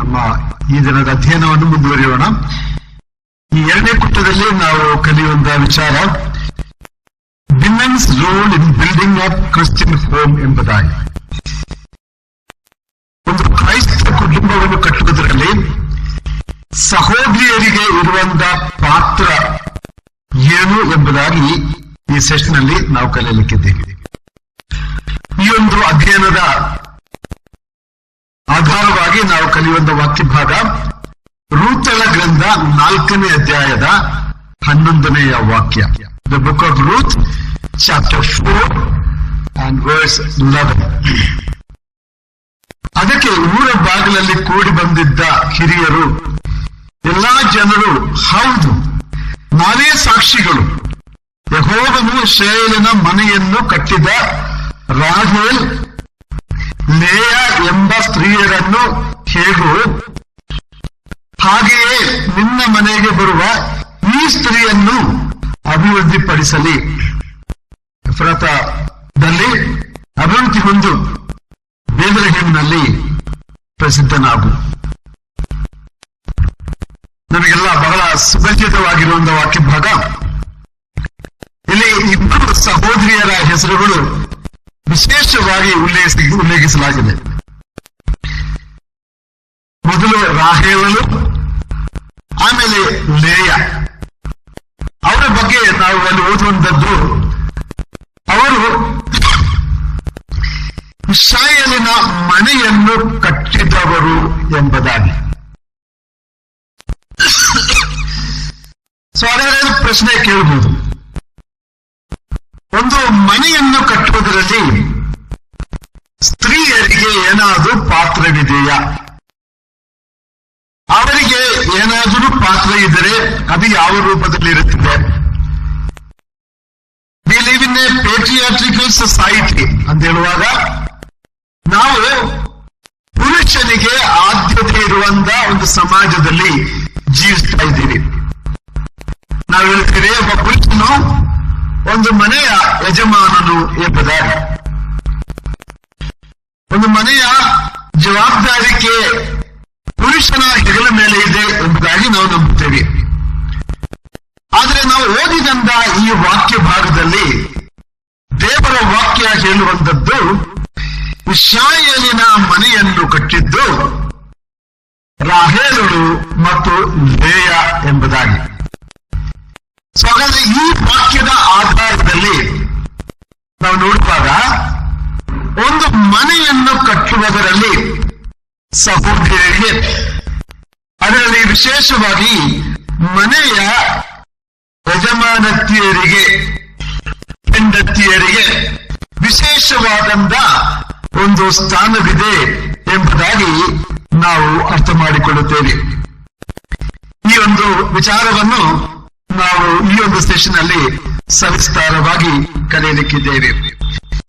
ನಮ್ಮ ಈ ದಿನದ ಅಧ್ಯಯನವನ್ನು ಮುಂದುವರಿಯೋಣ. ಈ 2ನೇ ಪುಟದಲ್ಲಿ ನಾವು ಕಲಿಯುವಂತಹ ವಿಚಾರ women's roll in building up Christian home ಎಂಬುದಾಗಿ. ಒಂದು ಕ್ರೈಸ್ತ ಕುಟುಂಬವನ್ನು ಕಟ್ಟುವುದರಲ್ಲಿ ಸಹೋದರಿಯರಿಗೆ ಇರುವಂತಹ ಪಾತ್ರ ಏನು ಎಂಬುದಾಗಿ ಈ ಸೆಷನ್ ಅಲ್ಲಿ ನಾವು ಕಲಿಯಲಿಕ್ಕಿದ್ದೇವೆ. ಈ ಒಂದು ಅಧ್ಯಯನದ ಆಧಾರವಾಗಿ ನಾವು ಕಲಿಯುವಂತಹ ವಾಕ್ಯ ಭಾಗ ರೂತಳ ಗ್ರಂಥ 4ನೇ ಅಧ್ಯಾಯದ 11ನೆಯ ವಾಕ್ಯ. The book of Ruth chapter 4 and verse 11. ಅದಕ್ಕೆ ಊರ ಬಾಗಿಲಲ್ಲಿ ಕೂಡಿ ಬಂದಿದ್ದ ಹಿರಿಯರು ಎಲ್ಲಾ ಜನರು, ಹೌದು, ನಾವೇ ಸಾಕ್ಷಿಗಳು. ಯೆಹೋವನು ಇಸ್ರಾಯೇಲಿನ ಮನೆಯನ್ನು ಕಟ್ಟಿದ ರಾಹೇಲ್, ಲೇಯ ಎಂಬ ಸ್ತ್ರೀಯರನ್ನು ಹೇಗೂ, ಹಾಗೆಯೇ ನಿನ್ನ ಮನೆಗೆ ಬರುವ ಈ ಸ್ತ್ರೀಯನ್ನು ಅಭಿವೃದ್ಧಿಪಡಿಸಲಿ. ಎಫ್ರಾತದಲ್ಲಿ ಅಭಿವೃದ್ಧಿ ಹೊಂದು ಬೇತ್ಲೆಹೇಮಿನಲ್ಲಿ ಪ್ರಸಿದ್ಧನಾಗು. ನಮಗೆಲ್ಲ ಬಹಳ ಸುಪರಿಚಿತವಾಗಿರುವಂತಹ ವಾಕ್ಯ ಭಾಗ. ಇಲ್ಲಿ ಇಬ್ಬರು ಸಹೋದರಿಯರ ಹೆಸರುಗಳು ವಿಶೇಷವಾಗಿ ಉಲ್ಲೇಖಿಸಲಾಗಿದೆ. ಮೊದಲು ರಾಹೇಲಳು, ಆಮೇಲೆ ಲೇಯ. ಅವರ ಬಗ್ಗೆ ನಾವು ಅಲ್ಲಿ ಓದುವಂಥದ್ದು, ಅವರು ಇಸ್ರಾಯೇಲಿನ ಮನೆಯನ್ನು ಕಟ್ಟಿದವರು ಎಂಬುದಾಗಿ. ಸಾಧಾರಣ ಪ್ರಶ್ನೆ ಕೇಳಬಹುದು, ಒಂದು ಮನೆಯನ್ನು ಕಟ್ಟುವುದರಲ್ಲಿ ಸ್ತ್ರೀಯರಿಗೆ ಏನಾದರೂ ಪಾತ್ರವಿದೆಯಾ? ಅವರಿಗೆ ಏನಾದರೂ ಪಾತ್ರ ಇದ್ದರೆ ಅದು ಯಾವ ರೂಪದಲ್ಲಿ ಇರುತ್ತದೆ? We live in a patriarchal society ಅಂತ ಹೇಳುವಾಗ ನಾವು ಪುರುಷನಿಗೆ ಆದ್ಯತೆ ಇರುವಂತಹ ಒಂದು ಸಮಾಜದಲ್ಲಿ ಜೀವಿಸ್ತಾ ಇದ್ದೀವಿ. ನಾವು ಹೇಳ್ತೀವಿ ಒಬ್ಬ ಪುರುಷನು ಒಂದು ಮನೆಯ ಯಜಮಾನನು ಎಂಬುದಾಗಿ. ಒಂದು ಮನೆಯ ಜವಾಬ್ದಾರಿಕೆ ಪುರುಷನ ಹೆಗಲ ಮೇಲೆ ಇದೆ ಎಂಬುದಾಗಿ ನಾವು ನಂಬುತ್ತೇವೆ. ಆದರೆ ನಾವು ಓದಿದಂತ ಈ ವಾಕ್ಯ ಭಾಗದಲ್ಲಿ ದೇವರ ವಾಕ್ಯ ಹೇಳುವಂಥದ್ದು ಇಸ್ರಾಯೇಲಿನ ಮನೆಯನ್ನು ಕಟ್ಟಿದ್ದು ರಾಹೇಲಳು ಮತ್ತು ಲೇಯ ಎಂಬುದಾಗಿ. ಸೊ ಹಾಗಾದ್ರೆ ಈ ವಾಕ್ಯದ ಆಧಾರದಲ್ಲಿ ನಾವು ನೋಡುವಾಗ ಒಂದು ಮನೆಯನ್ನು ಕಟ್ಟುವುದರಲ್ಲಿ ಸಹೋದರಿಯರಿಗೆ, ಅದರಲ್ಲಿ ವಿಶೇಷವಾಗಿ ಮನೆಯ ಯಜಮಾನತಿಯರಿಗೆ, ಹೆಂಡತಿಯರಿಗೆ ವಿಶೇಷವಾದಂತ ಒಂದು ಸ್ಥಾನವಿದೆ ಎಂಬುದಾಗಿ ನಾವು ಅರ್ಥ ಮಾಡಿಕೊಳ್ಳುತ್ತೇವೆ. ಈ ಒಂದು ವಿಚಾರವನ್ನು ನಾವು ಈ ಒಂದು ಸೆಷನ್ ಅಲ್ಲಿ ಸವಿಸ್ತಾರವಾಗಿ ಕಲಿಯಲಿಕ್ಕಿದ್ದೇವೆ.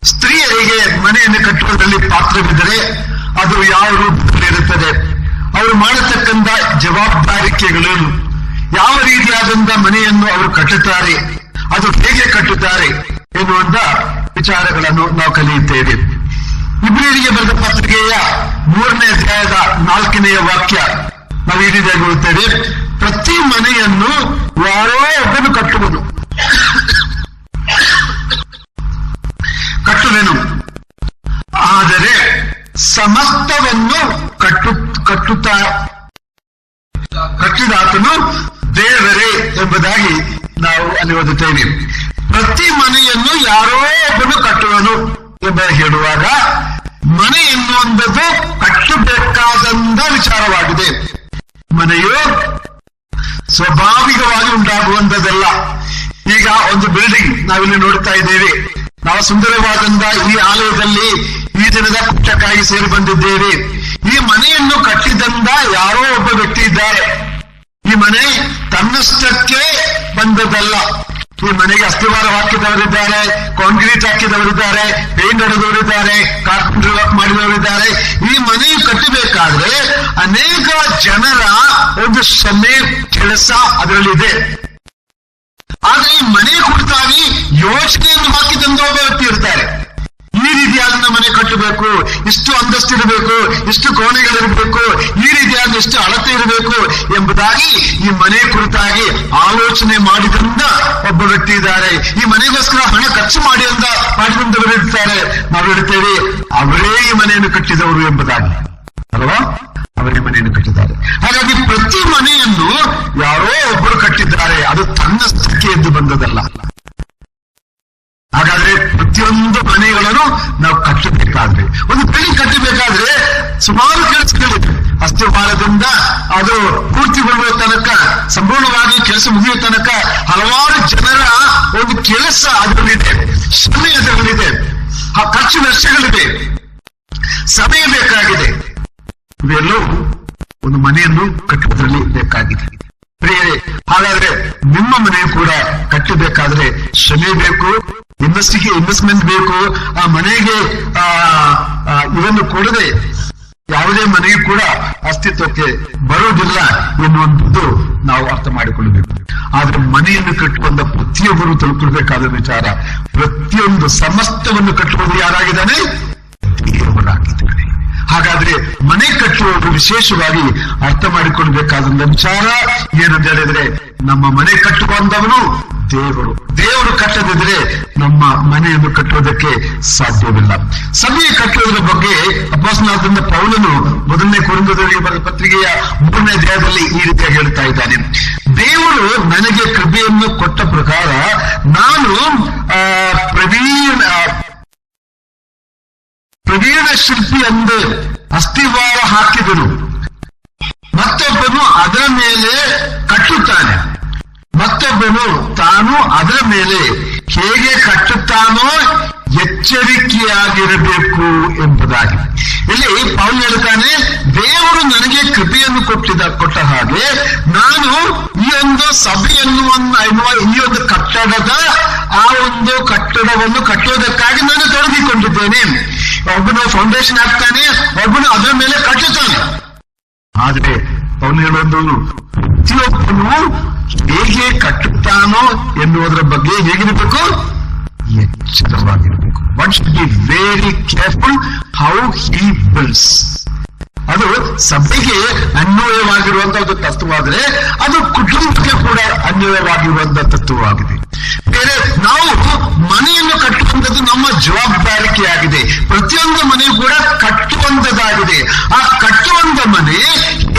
ಸ್ತ್ರೀಯರಿಗೆ ಮನೆಯನ್ನು ಕಟ್ಟುವುದರಲ್ಲಿ ಪಾತ್ರವಿದ್ದರೆ ಅದು ಯಾವ ರೂಪದಲ್ಲಿರುತ್ತದೆ? ಅವರು ಮಾಡತಕ್ಕಂಥ ಜವಾಬ್ದಾರಿಕೆಗಳೇನು? ಯಾವ ರೀತಿಯಾದಂತಹ ಮನೆಯನ್ನು ಅವರು ಕಟ್ಟುತ್ತಾರೆ? ಅದು ಹೇಗೆ ಕಟ್ಟುತ್ತಾರೆ ಎನ್ನುವಂತ ವಿಚಾರಗಳನ್ನು ನಾವು ಕಲಿಯುತ್ತೇವೆ. ಇಬ್ರಿಯರಿಗೆ ಬರೆದ ಪತ್ರಿಕೆಯ 3ನೇ ಅಧ್ಯಾಯದ 4ನೆಯ ವಾಕ್ಯ ನಾವು ಈ ರೀತಿಯಾಗಿ ಓದುತ್ತೇವೆ. ಪ್ರತಿ ಮನೆಯನ್ನು ಯಾರೋ ಒಬ್ಬನು ಕಟ್ಟುವುದು, ಕಟ್ಟುವೆನು, ಆದರೆ ಸಮಸ್ತವನ್ನು ಕಟ್ಟಿದಾತನು ದೇವರೇ ಎಂಬುದಾಗಿ ನಾವು ಅಲ್ಲಿ ಓದುತ್ತೇವೆ. ಪ್ರತಿ ಮನೆಯನ್ನು ಯಾರೋ ಒಬ್ಬನು ಕಟ್ಟುವನು ಎಂಬ ಹೇಳುವಾಗ ಮನೆ ಎನ್ನುವಂಥದ್ದು ಕಟ್ಟಬೇಕಾದಂತ ವಿಚಾರವಾಗಿದೆ. ಮನೆಯು ಸ್ವಾಭಾವಿಕವಾಗಿ ಉಂಟಾಗುವಂಥದ್ದಲ್ಲ. ಈಗ ಒಂದು ಬಿಲ್ಡಿಂಗ್ ನಾವಿಲ್ಲಿ ನೋಡ್ತಾ ಇದ್ದೇವೆ. ನಾವು ಸುಂದರವಾದಂತಹ ಈ ಆಲಯದಲ್ಲಿ ಈ ದಿನದ ಪುಟ್ಟಕ್ಕಾಗಿ ಸೇರಿ ಬಂದಿದ್ದೇವೆ. ಈ ಮನೆಯನ್ನು ಕಟ್ಟಿದಂತ ಯಾರೋ ಒಬ್ಬ ವ್ಯಕ್ತಿ ಇದ್ದಾರೆ. ಈ ಮನೆ ತನ್ನಷ್ಟಕ್ಕೆ ಬಂದದ್ದಲ್ಲ. ಈ ಮನೆಗೆ ಅಸ್ಥಿವಾರ ಹಾಕಿದವರಿದ್ದಾರೆ, ಕಾಂಕ್ರೀಟ್ ಹಾಕಿದವರಿದ್ದಾರೆ, ಪೇಂಟ್ ಹೊಡೆದವರಿದ್ದಾರೆ, ಕಾರ್ಪೆಂಟರ್ ವರ್ಕ್ ಮಾಡಿದವರಿದ್ದಾರೆ. ಈ ಮನೆ ಕಟ್ಟಬೇಕಾದ್ರೆ ಅನೇಕ ಜನರ ಒಂದು ಶ್ರಮೆ, ಕೆಲಸ ಅದರಲ್ಲಿದೆ. ಆದ್ರೆ ಈ ಮನೆ ಕುರಿತಾಗಿ ಯೋಚನೆಯನ್ನು ಹಾಕಿದಂತ ಒಬ್ಬ ವ್ಯಕ್ತಿ ಇರ್ತಾರೆ. ಈ ರೀತಿಯಾದ ಮನೆ ಕಟ್ಟಬೇಕು, ಇಷ್ಟು ಅಂತಸ್ತಿರಬೇಕು, ಇಷ್ಟು ಕೋಣೆಗಳಿರಬೇಕು, ಈ ರೀತಿಯಾದ ಇಷ್ಟು ಅಳತೆ ಇರಬೇಕು ಎಂಬುದಾಗಿ ಈ ಮನೆ ಕುರಿತಾಗಿ ಆಲೋಚನೆ ಮಾಡಿದ್ರಿಂದ ಒಬ್ಬ ವ್ಯಕ್ತಿ ಇದ್ದಾರೆ. ಈ ಮನೆಗೋಸ್ಕರ ಹಣ ಖರ್ಚು ಮಾಡಿದಂತವರು ಇರ್ತಾರೆ. ನಾವು ಹೇಳ್ತೇವೆ ಅವರೇ ಈ ಮನೆಯನ್ನು ಕಟ್ಟಿದವರು ಎಂಬುದಾಗಿ ಅಲ್ವಾ, ಅವರೇ ಮನೆಯನ್ನು ಕಟ್ಟಿದ್ದಾರೆ. ಹಾಗಾಗಿ ಪ್ರತಿ ಮನೆಯನ್ನು ಯಾರೋ ಒಬ್ಬರು ಕಟ್ಟಿದ್ದಾರೆ, ಅದು ತನ್ನಷ್ಟಕ್ಕೆ ಎದ್ದು ಬಂದದಲ್ಲ. ಹಾಗಾದ್ರೆ ಪ್ರತಿಯೊಂದು ಮನೆಗಳನ್ನು ನಾವು ಕಟ್ಟಬೇಕಾದ್ರೆ, ಒಂದು ಬಿಲ್ಡಿಂಗ್ ಕಟ್ಟಬೇಕಾದ್ರೆ ಸುಮಾರು ಕೆಲಸಗಳಿವೆ. ಅಸ್ಥಿವಾರದಿಂದ ಅದು ಪೂರ್ತಿಗೊಳ್ಳುವ ತನಕ, ಸಂಪೂರ್ಣವಾಗಿ ಕೆಲಸ ಮುಗಿಯುವ ತನಕ ಹಲವಾರು ಜನರ ಒಂದು ಕೆಲಸ ಅದರಲ್ಲಿದೆ, ಶ್ರಮೆ ಅದರಲ್ಲಿದೆ, ಆ ಖರ್ಚು ವೆಚ್ಚಗಳಿದೆ, ಸಮಯ ಬೇಕಾಗಿದೆ. ಇವೆಲ್ಲವೂ ಒಂದು ಮನೆಯನ್ನು ಕಟ್ಟುವುದರಲ್ಲಿ ಬೇಕಾಗಿದೆ. ಪ್ರಿಯರೇ, ಹಾಗಾದ್ರೆ ನಿಮ್ಮ ಮನೆ ಕೂಡ ಕಟ್ಟಬೇಕಾದ್ರೆ ಶ್ರಮೆ ಬೇಕು, ಇನ್ವೆಸ್ಟ್ಮೆಂಟ್ ಬೇಕು. ಆ ಮನೆಗೆ ಇವನ್ನು ಕೊಡದೆ ಯಾವುದೇ ಮನೆಯೂ ಕೂಡ ಅಸ್ತಿತ್ವಕ್ಕೆ ಬರುವುದಿಲ್ಲ ಎನ್ನುವಂಥದ್ದು ನಾವು ಅರ್ಥ ಮಾಡಿಕೊಳ್ಳಬೇಕು. ಆದ್ರೆ ಮನೆಯನ್ನು ಕಟ್ಟುವಂತ ಪ್ರತಿಯೊಬ್ಬರು ತಿಳ್ಕೊಳ್ಬೇಕಾದ ವಿಚಾರ, ಪ್ರತಿಯೊಂದು ಸಮಸ್ತವನ್ನು ಕಟ್ಟುವುದು ಯಾರಾಗಿದ್ದಾನೆ? ದೇವರಾಗಿದ್ದಾನೆ. ಹಾಗಾದ್ರೆ ಮನೆ ಕಟ್ಟುವುದು ವಿಶೇಷವಾಗಿ ಅರ್ಥ ಮಾಡಿಕೊಳ್ಬೇಕಾದಂತ ವಿಚಾರ ಏನಂತ ಹೇಳಿದ್ರೆ, ನಮ್ಮ ಮನೆ ಕಟ್ಟುವಂತವನು ದೇವರು ಕಟ್ಟದಿದ್ರೆ ನಮ್ಮ ಮನೆಯನ್ನು ಕಟ್ಟುವುದಕ್ಕೆ ಸಾಧ್ಯವಿಲ್ಲ. ಸಭೆ ಕಟ್ಟುವುದರ ಬಗ್ಗೆ ಅಪೊಸ್ತಲನಾದ ಪೌಲನು 1ನೇ ಕೊರಿಂಥದವರಿಗೆ ಬರೆದ ಪತ್ರಿಕೆಯ 3ನೇ ಅಧ್ಯಾಯದಲ್ಲಿ ಈ ರೀತಿಯಾಗಿ ಹೇಳ್ತಾ ಇದ್ದಾನೆ. ದೇವರು ನನಗೆ ಕೃಪೆಯನ್ನು ಕೊಟ್ಟ ಪ್ರಕಾರ ನಾನು ಪ್ರವೀಣ ಶಿಲ್ಪಿ ಎಂದೇ ಅಸ್ಥಿವಾರ ಹಾಕಿದನು, ಮತ್ತೊಬ್ಬನು ಅದರ ಮೇಲೆ ಕಟ್ಟುತ್ತಾನೆ, ಮತ್ತೊಬ್ಬನು ತಾನು ಅದರ ಮೇಲೆ ಹೇಗೆ ಕಟ್ಟುತ್ತಾನೋ ಎಚ್ಚರಿಕೆಯಾಗಿರಬೇಕು ಎಂಬುದಾಗಿ. ಇಲ್ಲಿ ಪೌಲ ಹೇಳ್ತಾನೆ, ದೇವರು ನನಗೆ ಕೃಪೆಯನ್ನು ಕೊಟ್ಟ ಹಾಗೆ ನಾನು ಈ ಒಂದು ಸಭೆಯನ್ನು ಎನ್ನುವ ಈ ಒಂದು ಕಟ್ಟಡದ ಆ ಒಂದು ಕಟ್ಟಡವನ್ನು ಕಟ್ಟುವುದಕ್ಕಾಗಿ ನಾನು ತೊಡಗಿಕೊಂಡಿದ್ದೇನೆ. ಒಬ್ಬನು ಫೌಂಡೇಶನ್ ಹಾಕ್ತಾನೆ, ಒಬ್ಬನು ಅದರ ಮೇಲೆ ಕಟ್ಟುತ್ತಾನೆ. ಆದ್ರೆ ಅವನು ಹೇಳುವಂಥವನು ಪ್ರತಿಯೊಬ್ಬನು ಹೇಗೆ ಕಟ್ಟುತ್ತಾನೋ ಎನ್ನುವುದರ ಬಗ್ಗೆ ಹೇಗಿರಬೇಕು? ಎಚ್ಚರವಾಗಿರಬೇಕು. One should be very careful how he builds. ಅದು ಸಭೆಗೆ ಅನ್ವಯವಾಗಿರುವಂತಹ ಒಂದು ತತ್ವವಾದರೆ ಅದು ಕುಟುಂಬಕ್ಕೆ ಕೂಡ ಅನ್ವಯವಾಗಿರುವಂತಹ ತತ್ವವಾಗಿದೆ. ಬೇರೆ ನಾವು ಮನೆಯನ್ನು ಕಟ್ಟುವಂಥದ್ದು ನಮ್ಮ ಜವಾಬ್ದಾರಿಕೆಯಾಗಿದೆ. ಪ್ರತಿಯೊಂದು ಮನೆಯೂ ಕೂಡ ಕಟ್ಟುವಂಥದ್ದಾಗಿದೆ. ಆ ಕಟ್ಟುವಂತ ಮನೆ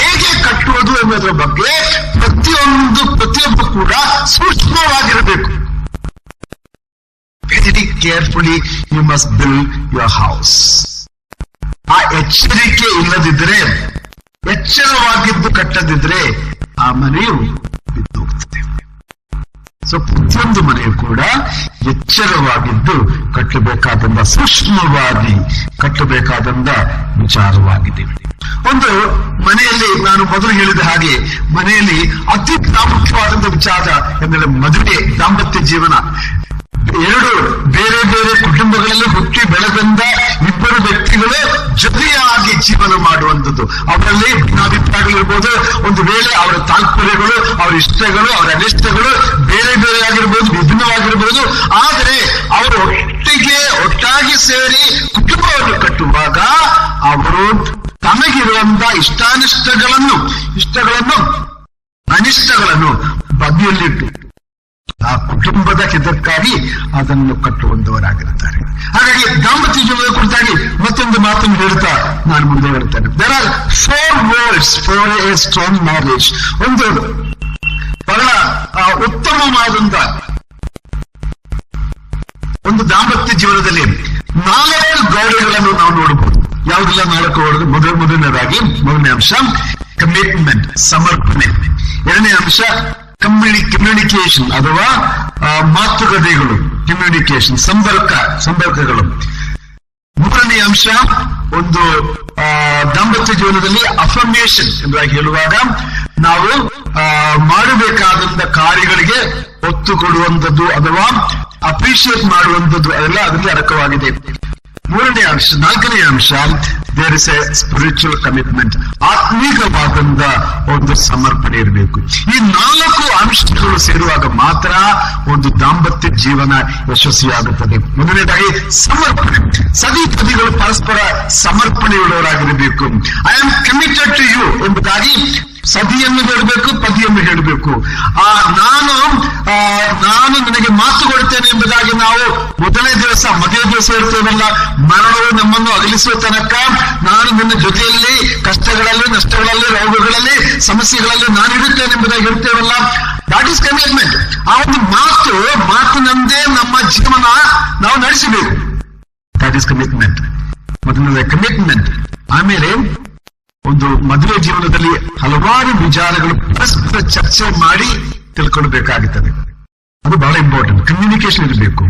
ಹೇಗೆ ಕಟ್ಟುವುದು ಎನ್ನುವುದರ ಬಗ್ಗೆ ಪ್ರತಿಯೊಬ್ಬರು ಕೂಡ ಸೂಕ್ಷ್ಮವಾಗಿರಬೇಕು. Very carefully you must build your house. ಆ ಎಚ್ಚರಿಕೆ ಇಲ್ಲದಿದ್ರೆ, ಎಚ್ಚರವಾಗಿದ್ದು ಕಟ್ಟದಿದ್ರೆ ಆ ಮನೆಯು ಬಿದ್ದು ಹೋಗ್ತದೆ. ಸೊ ಪ್ರತಿಯೊಂದು ಮನೆಯು ಕೂಡ ಎಚ್ಚರವಾಗಿದ್ದು ಕಟ್ಟಬೇಕಾದಂತ, ಸೂಕ್ಷ್ಮವಾಗಿ ಕಟ್ಟಬೇಕಾದಂತ ವಿಚಾರವಾಗಿದೆ. ಒಂದು ಮನೆಯಲ್ಲಿ ನಾನು ಮೊದಲು ಹೇಳಿದ ಹಾಗೆ ಮನೆಯಲ್ಲಿ ಅತಿ ಪ್ರಾಮುಖ್ಯವಾದಂತ ವಿಚಾರ ಎಂದರೆ ಮದುವೆ, ದಾಂಪತ್ಯ ಜೀವನ. ಎರಡು ಬೇರೆ ಬೇರೆ ಕುಟುಂಬಗಳಲ್ಲಿ ಹುಟ್ಟಿ ಬೆಳೆದಂತ ಇಬ್ಬರು ವ್ಯಕ್ತಿಗಳು ಜೊತೆಯಾಗಿ ಜೀವನ ಮಾಡುವಂಥದ್ದು. ಅವರಲ್ಲಿ ಭಿನ್ನಾಭಿಪ್ರಾಯಗಳಿರ್ಬೋದು, ಒಂದು ವೇಳೆ ಅವರ ತಾತ್ಪರ್ಯಗಳು, ಅವರ ಇಷ್ಟಗಳು, ಅವರ ಅನಿಷ್ಟಗಳು ಬೇರೆ ಬೇರೆ ಆಗಿರ್ಬೋದು, ವಿಭಿನ್ನವಾಗಿರ್ಬೋದು. ಆದರೆ ಅವರು ಒಟ್ಟಾಗಿ ಸೇರಿ ಕುಟುಂಬವನ್ನು ಕಟ್ಟುವಾಗ ಅವರು ತಮಗಿರುವಂತಹ ಇಷ್ಟಾನಿಷ್ಟಗಳನ್ನು, ಅನಿಷ್ಟಗಳನ್ನು ಬದಿಯಲ್ಲಿಟ್ಟು ಆ ಕುಟುಂಬದ ಹಿತಕ್ಕಾಗಿ ಅದನ್ನು ಕಟ್ಟುವಂತವರಾಗಿರುತ್ತಾರೆ. ಹಾಗಾಗಿ ದಾಂಪತ್ಯ ಜೀವನದ ಕುರಿತಾಗಿ ಮತ್ತೊಂದು ಮಾತನ್ನು ಹೇಳ್ತಾ ನಾನು ಮುಂದೆ ಹೇಳ್ತೇನೆ. There are 4 words for a strong marriage. ಒಂದು ಬಹಳ ಉತ್ತಮವಾದಂತ ಒಂದು ದಾಂಪತ್ಯ ಜೀವನದಲ್ಲಿ 4 ಗೋಡೆಗಳನ್ನು ನಾವು ನೋಡಬಹುದು. ಯಾವುದೆಲ್ಲ 4 ಗೋಡೆ? ಮೊದಲನೇ ಅಂಶ ಕಮಿಟ್ಮೆಂಟ್, ಸಮರ್ಪಣೆ. ಎರಡನೇ ಅಂಶ ಕಮ್ಯುನಿಕೇಶನ್ ಅಥವಾ ಮಾತುಕತೆಗಳು, ಕಮ್ಯುನಿಕೇಶನ್, ಸಂಪರ್ಕಗಳು. ಮೂರನೇ ಅಂಶ ಒಂದು ದಾಂಪತ್ಯ ಜೀವನದಲ್ಲಿ ಅಫರ್ಮೇಷನ್ ಎಂಬುದಾಗಿ ಹೇಳುವಾಗ ನಾವು ಮಾಡಬೇಕಾದಂತ ಕಾರ್ಯಗಳಿಗೆ ಒತ್ತು ಕೊಡುವಂಥದ್ದು ಅಥವಾ ಅಪ್ರಿಶಿಯೇಟ್ ಮಾಡುವಂಥದ್ದು, ಅದೆಲ್ಲ ಅದರಲ್ಲಿ ಅಡಕವಾಗಿದೆ. ನಾಲ್ಕನೇ ಅಂಶ, there is a spiritual commitment. ಆತ್ಮೀಕವಾದಂತ ಒಂದು ಸಮರ್ಪಣೆ ಇರಬೇಕು. ಈ 4 ಅಂಶಗಳು ಸೇರುವಾಗ ಮಾತ್ರ ಒಂದು ದಾಂಪತ್ಯ ಜೀವನ ಯಶಸ್ವಿಯಾಗುತ್ತದೆ. ಮೊದಲನೇದಾಗಿ ಸಮರ್ಪಣೆ. ಸತಿಪತಿಗಳು ಪರಸ್ಪರ ಸಮರ್ಪಣೆಯುಳ್ಳವರಾಗಿರಬೇಕು. I am committed to you ಎಂಬುದಾಗಿ ಸತಿಯನ್ನು ಹೇಳಬೇಕು, ಪತಿಯನ್ನು ಹೇಳಬೇಕು. ನಾನು ನಿನಗೆ ಮಾತು ಕೊಡ್ತೇನೆ ಎಂಬುದಾಗಿ ನಾವು ಮೊದಲನೇ ದಿವಸ, ಮದುವೆ ದಿವಸ ಹೇಳ್ತೇವಲ್ಲ, ಮರಣವು ನಮ್ಮನ್ನು ಅಗಲಿಸುವ ತನಕ ನಾನು ನಿನ್ನ ಜೊತೆಯಲ್ಲಿ ಕಷ್ಟಗಳಲ್ಲಿ, ನಷ್ಟಗಳಲ್ಲಿ, ರೋಗಗಳಲ್ಲಿ, ಸಮಸ್ಯೆಗಳಲ್ಲಿ ನಾನು ಇರುತ್ತೇನೆ ಎಂಬುದಾಗಿ ಹೇಳ್ತೇವಲ್ಲ, ದಾಟ್ ಈಸ್ ಕಮಿಟ್ಮೆಂಟ್. ಆ ಒಂದು ಮಾತಿನಂದೇ ನಮ್ಮ ಜೀವನ ನಾವು ನಡೆಸಬೇಕು. That is commitment. ಮೊದಲನೇ ಕಮಿಟ್ಮೆಂಟ್. ಆಮೇಲೆ ಒಂದು ಮದುವೆ ಜೀವನದಲ್ಲಿ ಹಲವಾರು ವಿಚಾರಗಳು ಪರಸ್ಪರ ಚರ್ಚೆ ಮಾಡಿ ತಿಳ್ಕೊಳ್ಬೇಕಾಗುತ್ತದೆ. ಅದು ಬಹಳ ಇಂಪಾರ್ಟೆಂಟ್. ಕಮ್ಯುನಿಕೇಶನ್ ಇರಬೇಕು.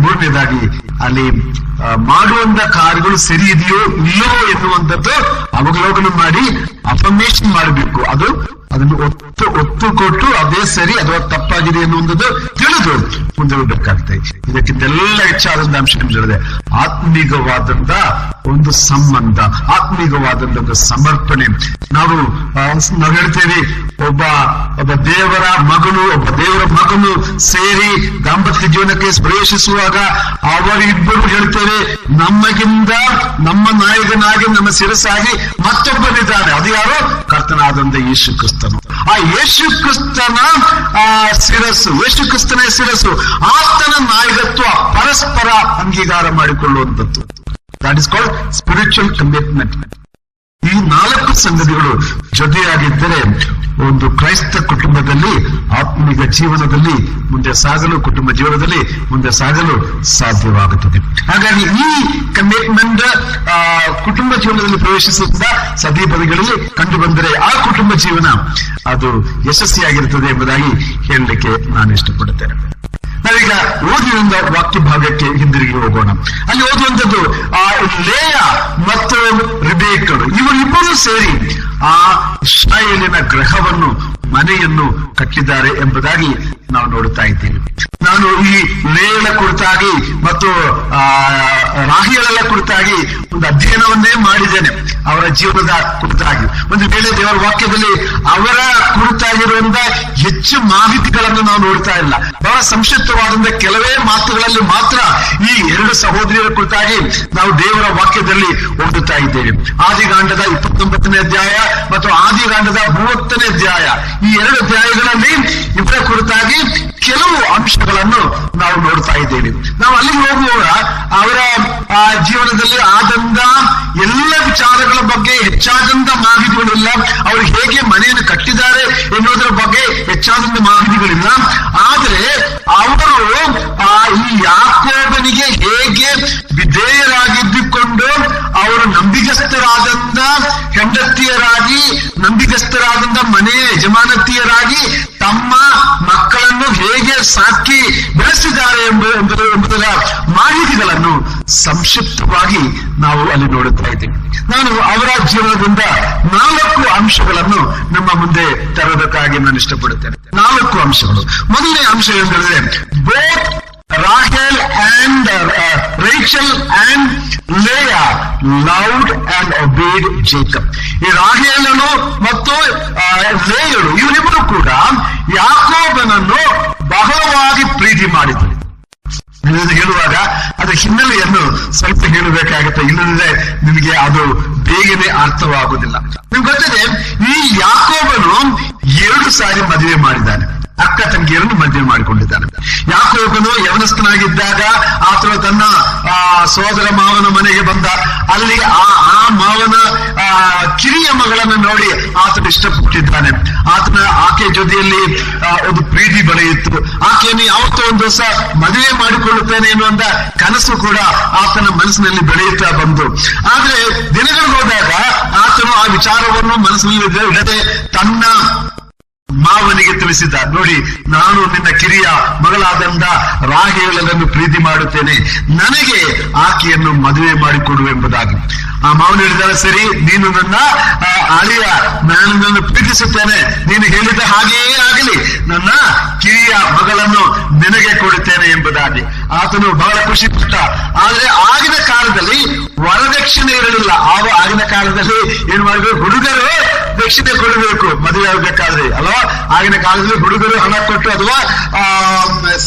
ಮೂರನೇದಾಗಿ ಅಲ್ಲಿ ಮಾಡುವಂತ ಕಾರ್ಯಗಳು ಸರಿ ಇದೆಯೋ ಇಲ್ಲವೋ ಎನ್ನುವಂಥದ್ದು ಅವಲೋಕನ ಮಾಡಿ ಅಫರ್ಮೇಷನ್ ಮಾಡಬೇಕು. ಅದನ್ನು ಒತ್ತು ಕೊಟ್ಟು ಅದೇ ಸರಿ ಅಥವಾ ತಪ್ಪಾಗಿದೆ ಎನ್ನುವಂಥದ್ದು ತಿಳಿದು ಮುಂದೆ ಹೋಗ್ಬೇಕಾಗ್ತದೆ. ಇದಕ್ಕಿಂತೆಲ್ಲ ಹೆಚ್ಚಾದಂತ ಅಂಶ ಹೇಳಿದೆ ಆತ್ಮೀಕವಾದಂತ ಒಂದು ಸಂಬಂಧ, ಆತ್ಮೀಕವಾದಂತ ಒಂದು ಸಮರ್ಪಣೆ. ನಾವು ಹೇಳ್ತೇವೆ ಒಬ್ಬ ದೇವರ ಮಗನು ಸೇರಿ ದಾಂಪತ್ಯ ಜೀವನಕ್ಕೆ ಪ್ರವೇಶಿಸುವಾಗ ಅವರಿಬ್ಬರು ಹೇಳ್ತೇವೆ, ನಮಗಿಂದ ನಮ್ಮ ನಾಯಕನಾಗಿ, ನಮ್ಮ ಶಿರಸ್ಸಾಗಿ ಮತ್ತೊಬ್ಬನಿದ್ದಾನೆ. ಅದು ಯಾರು? ಕರ್ತನಾದಂತ ಯೇಸು ಕ್ರಿಸ್ತನು. ಆ ಯೇಸು ಕ್ರಿಸ್ತನ ಶಿರಸ್ಸು, ಆತನ ನಾಯಕತ್ವ ಪರಸ್ಪರ ಅಂಗೀಕಾರ ಮಾಡಿಕೊಳ್ಳುವಂಥದ್ದು. That is called spiritual commitment. ಈ 4 ಸಂಗತಿಗಳು ಜೊತೆಯಾಗಿದ್ದರೆ ಒಂದು ಕ್ರೈಸ್ತ ಕುಟುಂಬದಲ್ಲಿ, ಆತ್ಮಿಕ ಜೀವನದಲ್ಲಿ ಮುಂದೆ ಸಾಗಲು, ಕುಟುಂಬ ಜೀವನದಲ್ಲಿ ಮುಂದೆ ಸಾಗಲು ಸಾಧ್ಯವಾಗುತ್ತದೆ. ಹಾಗಾಗಿ ಈ ಕಮಿಟ್ಮೆಂಟ್ ಕುಟುಂಬ ಜೀವನದಲ್ಲಿ ಪ್ರವೇಶಿಸುತ್ತ ಸತಿಪತಿಗಳಲ್ಲಿ ಕಂಡು ಬಂದರೆ ಆ ಕುಟುಂಬ ಜೀವನ ಅದು ಯಶಸ್ವಿಯಾಗಿರುತ್ತದೆ ಎಂಬುದಾಗಿ ಹೇಳಲಿಕ್ಕೆ ನಾನು ಇಷ್ಟಪಡುತ್ತೇನೆ. ನಾವೀಗ ಓದಿನಿಂದ ವಾಕ್ಯ ಭಾಗಕ್ಕೆ ಹಿಂದಿರುಗಿ ಹೋಗೋಣ. ಅಲ್ಲಿ ಓದುವಂಥದ್ದು ಲೇಯ ಮತ್ತು ರಿಬೇಕಳು, ಇವರಿಬ್ಬರೂ ಸೇರಿ ಆ ಇಸ್ರಾಯೇಲಿನ ಗೃಹವನ್ನು, ಮನೆಯನ್ನು ಕಟ್ಟಿದ್ದಾರೆ ಎಂಬುದಾಗಿ ನಾವು ನೋಡುತ್ತಾ ಇದ್ದೀವಿ. ನಾನು ಈ ಲೇಯಳ ಕುರಿತಾಗಿ ಮತ್ತು ರಾಹೇಲಳ ಕುರಿತಾಗಿ ಒಂದು ಅಧ್ಯಯನವನ್ನೇ ಮಾಡಿದ್ದೇನೆ, ಅವರ ಜೀವನದ ಕುರಿತಾಗಿ. ಒಂದು ವೇಳೆ ದೇವರ ವಾಕ್ಯದಲ್ಲಿ ಅವರ ಕುರಿತಾಗಿರುವಂತ ಹೆಚ್ಚು ಮಾಹಿತಿಗಳನ್ನು ನಾವು ನೋಡ್ತಾ ಇಲ್ಲ. ಬಹಳ ಸಂಕ್ಷಿಪ್ತವಾದಂತ ಕೆಲವೇ ಮಾತುಗಳಲ್ಲಿ ಮಾತ್ರ ಈ 2 ಸಹೋದರಿಯರ ಕುರಿತಾಗಿ ನಾವು ದೇವರ ವಾಕ್ಯದಲ್ಲಿ ಓದುತ್ತಾ ಇದ್ದೇವೆ. ಆದಿಕಾಂಡದ 29ನೇ ಅಧ್ಯಾಯ ಮತ್ತು ಆದಿಕಾಂಡದ 30ನೇ ಅಧ್ಯಾಯ, ಈ 2 ಅಧ್ಯಾಯಗಳಲ್ಲಿ ಇವರ ಕುರಿತಾಗಿ ಕೆಲವು ಅಂಶಗಳನ್ನು ನಾವು ನೋಡ್ತಾ ಇದ್ದೇವೆ. ನಾವು ಅಲ್ಲಿಗೆ ಹೋಗುವಾಗ ಅವರ ಜೀವನದಲ್ಲಿ ಆದಂತ ಎಲ್ಲ ವಿಚಾರಗಳ ಬಗ್ಗೆ ಹೆಚ್ಚಾದಂತ ಮಾಹಿತಿಗಳಿಲ್ಲ. ಅವರು ಹೇಗೆ ಮನೆಯನ್ನು ಕಟ್ಟಿದ್ದಾರೆ ಎನ್ನುವುದರ ಬಗ್ಗೆ ಹೆಚ್ಚಾದಂತ ಮಾಹಿತಿಗಳಿಲ್ಲ. ಆದರೆ ಅವರು ಈ ಯಾಕೋಬನಿಗೆ ಹೇಗೆ ವಿಧೇಯರಾಗಿದ್ದುಕೊಂಡು ಅವರು ನಂಬಿಗಸ್ತರಾದಂತ ಹೆಂಡತಿಯರಾಗಿ, ನಂಬಿಗಸ್ತರಾದಂತ ಮನೆಯ ಯಜಮಾನತಿಯರಾಗಿ ತಮ್ಮ ಮಕ್ಕಳನ್ನು ಹೇಗೆ ಸಾಕಿ ಬೆಳೆಸಿದ್ದಾರೆ ಎಂಬುದರ ಮಾಹಿತಿಗಳನ್ನು ಸಂಕ್ಷಿಪ್ತವಾಗಿ ನಾವು ಅಲ್ಲಿ ನೋಡುತ್ತಾ ಇದ್ದೇವೆ. ನಾನು ಅವರ ಜೀವನದಿಂದ 4 ಅಂಶಗಳನ್ನು ನಮ್ಮ ಮುಂದೆ ತರೋದಕ್ಕಾಗಿ ನಾನು ಇಷ್ಟಪಡುತ್ತೇನೆ. 4 ಅಂಶಗಳು. ಮೊದಲನೇ ಅಂಶ ಎಂದರೆ both Rahel and Rachel and Leah loved and obeyed Jacob. ಈ ರಾಹೇಲನು ಮತ್ತು ಲೇಯಳು ಇವರಿಬ್ಬರು ಕೂಡ ಯಾಕೋಬನನ್ನು ಬಹಳವಾಗಿ ಪ್ರೀತಿ ಮಾಡಿದರು. ಹೇಳುವಾಗ ಅದರ ಹಿನ್ನೆಲೆಯನ್ನು ಸ್ವಲ್ಪ ಹೇಳಬೇಕಾಗುತ್ತೆ, ಇಲ್ಲದಿದ್ದರೆ ನಿಮಗೆ ಅದು ಬೇಗನೆ ಅರ್ಥವಾಗುವುದಿಲ್ಲ. ನಿಮ್ಗೆ ಗೊತ್ತಿದೆ, ಈ ಯಾಕೋಬನು 2 ಸಾರಿ ಮದುವೆ ಮಾಡಿದ್ದಾನೆ. ಅಕ್ಕ ತಂಗಿಯರನ್ನು ಮದುವೆ ಮಾಡಿಕೊಂಡಿದ್ದಾನೆ. ಯಾಕೋಬನು ಯವನಸ್ಥನಾಗಿದ್ದಾಗ ಆತನು ತನ್ನ ಸೋದರ ಮಾವನ ಮನೆಗೆ ಬಂದ. ಅಲ್ಲಿ ಆ ಮಾವನ ಕಿರಿಯ ಮಗಳನ್ನು ನೋಡಿ ಆತನು ಇಷ್ಟಪಟ್ಟಿದ್ದಾನೆ. ಆಕೆ ಜೊತೆಯಲ್ಲಿ ಒಂದು ಪ್ರೀತಿ ಬೆಳೆಯಿತು. ಆಕೆಯನ್ನು ಯಾವತ್ತೋ ಒಂದು ದಿವಸ ಮದುವೆ ಮಾಡಿಕೊಳ್ಳುತ್ತೇನೆ ಎನ್ನುವಂತ ಕನಸು ಕೂಡ ಆತನ ಮನಸ್ಸಿನಲ್ಲಿ ಬೆಳೆಯುತ್ತಾ ಬಂತು. ಆದ್ರೆ ದಿನಗಳು ಹೋದಾಗ ಆತನು ಆ ವಿಚಾರವನ್ನು ಮನಸ್ಸಿನಲ್ಲಿ ಇಡದೆ ತನ್ನ ಮಾವನಿಗೆ ತಿಳಿಸಿದ, ನೋಡಿ ನಾನು ನಿನ್ನ ಕಿರಿಯ ಮಗಳಾದಂತ ರಾಹೇಲಳನ್ನು ಪ್ರೀತಿ ಮಾಡುತ್ತೇನೆ, ನನಗೆ ಆಕೆಯನ್ನು ಮದುವೆ ಮಾಡಿಕೊಡು ಎಂಬುದಾಗಿ. ಆ ಮಾವನು ಹೇಳಿದಾರೆ, ಸರಿ, ನೀನು ನನ್ನ ಅಳಿಯ, ನಾನು ನಿನ್ನನ್ನು ಪ್ರೀತಿಸುತ್ತೇನೆ, ನೀನು ಹೇಳಿದ ಹಾಗೆಯೇ ಆಗಲಿ, ನನ್ನ ಕಿರಿಯ ಮಗಳನ್ನು ನಿನಗೆ ಕೊಡುತ್ತೇನೆ ಎಂಬುದಾಗಿ ಆತನು ಬಹಳ ಖುಷಿ ಪಟ್ಟ. ಆದ್ರೆ ಆಗಿನ ಕಾಲದಲ್ಲಿ ವರದಕ್ಷಿಣೆ ಇರಲಿಲ್ಲ. ಆಗಿನ ಕಾಲದಲ್ಲಿ ಏನ್ ಮಾಡಬೇಕು, ಹುಡುಗರು ದಕ್ಷಿಣೆ ಕೊಡಬೇಕು ಮದುವೆ ಆಗಬೇಕಾದ್ರೆ ಅಲ್ವಾ. ಆಗಿನ ಕಾಲದಲ್ಲಿ ಹುಡುಗರು ಹಣ ಕೊಟ್ಟು ಅಥವಾ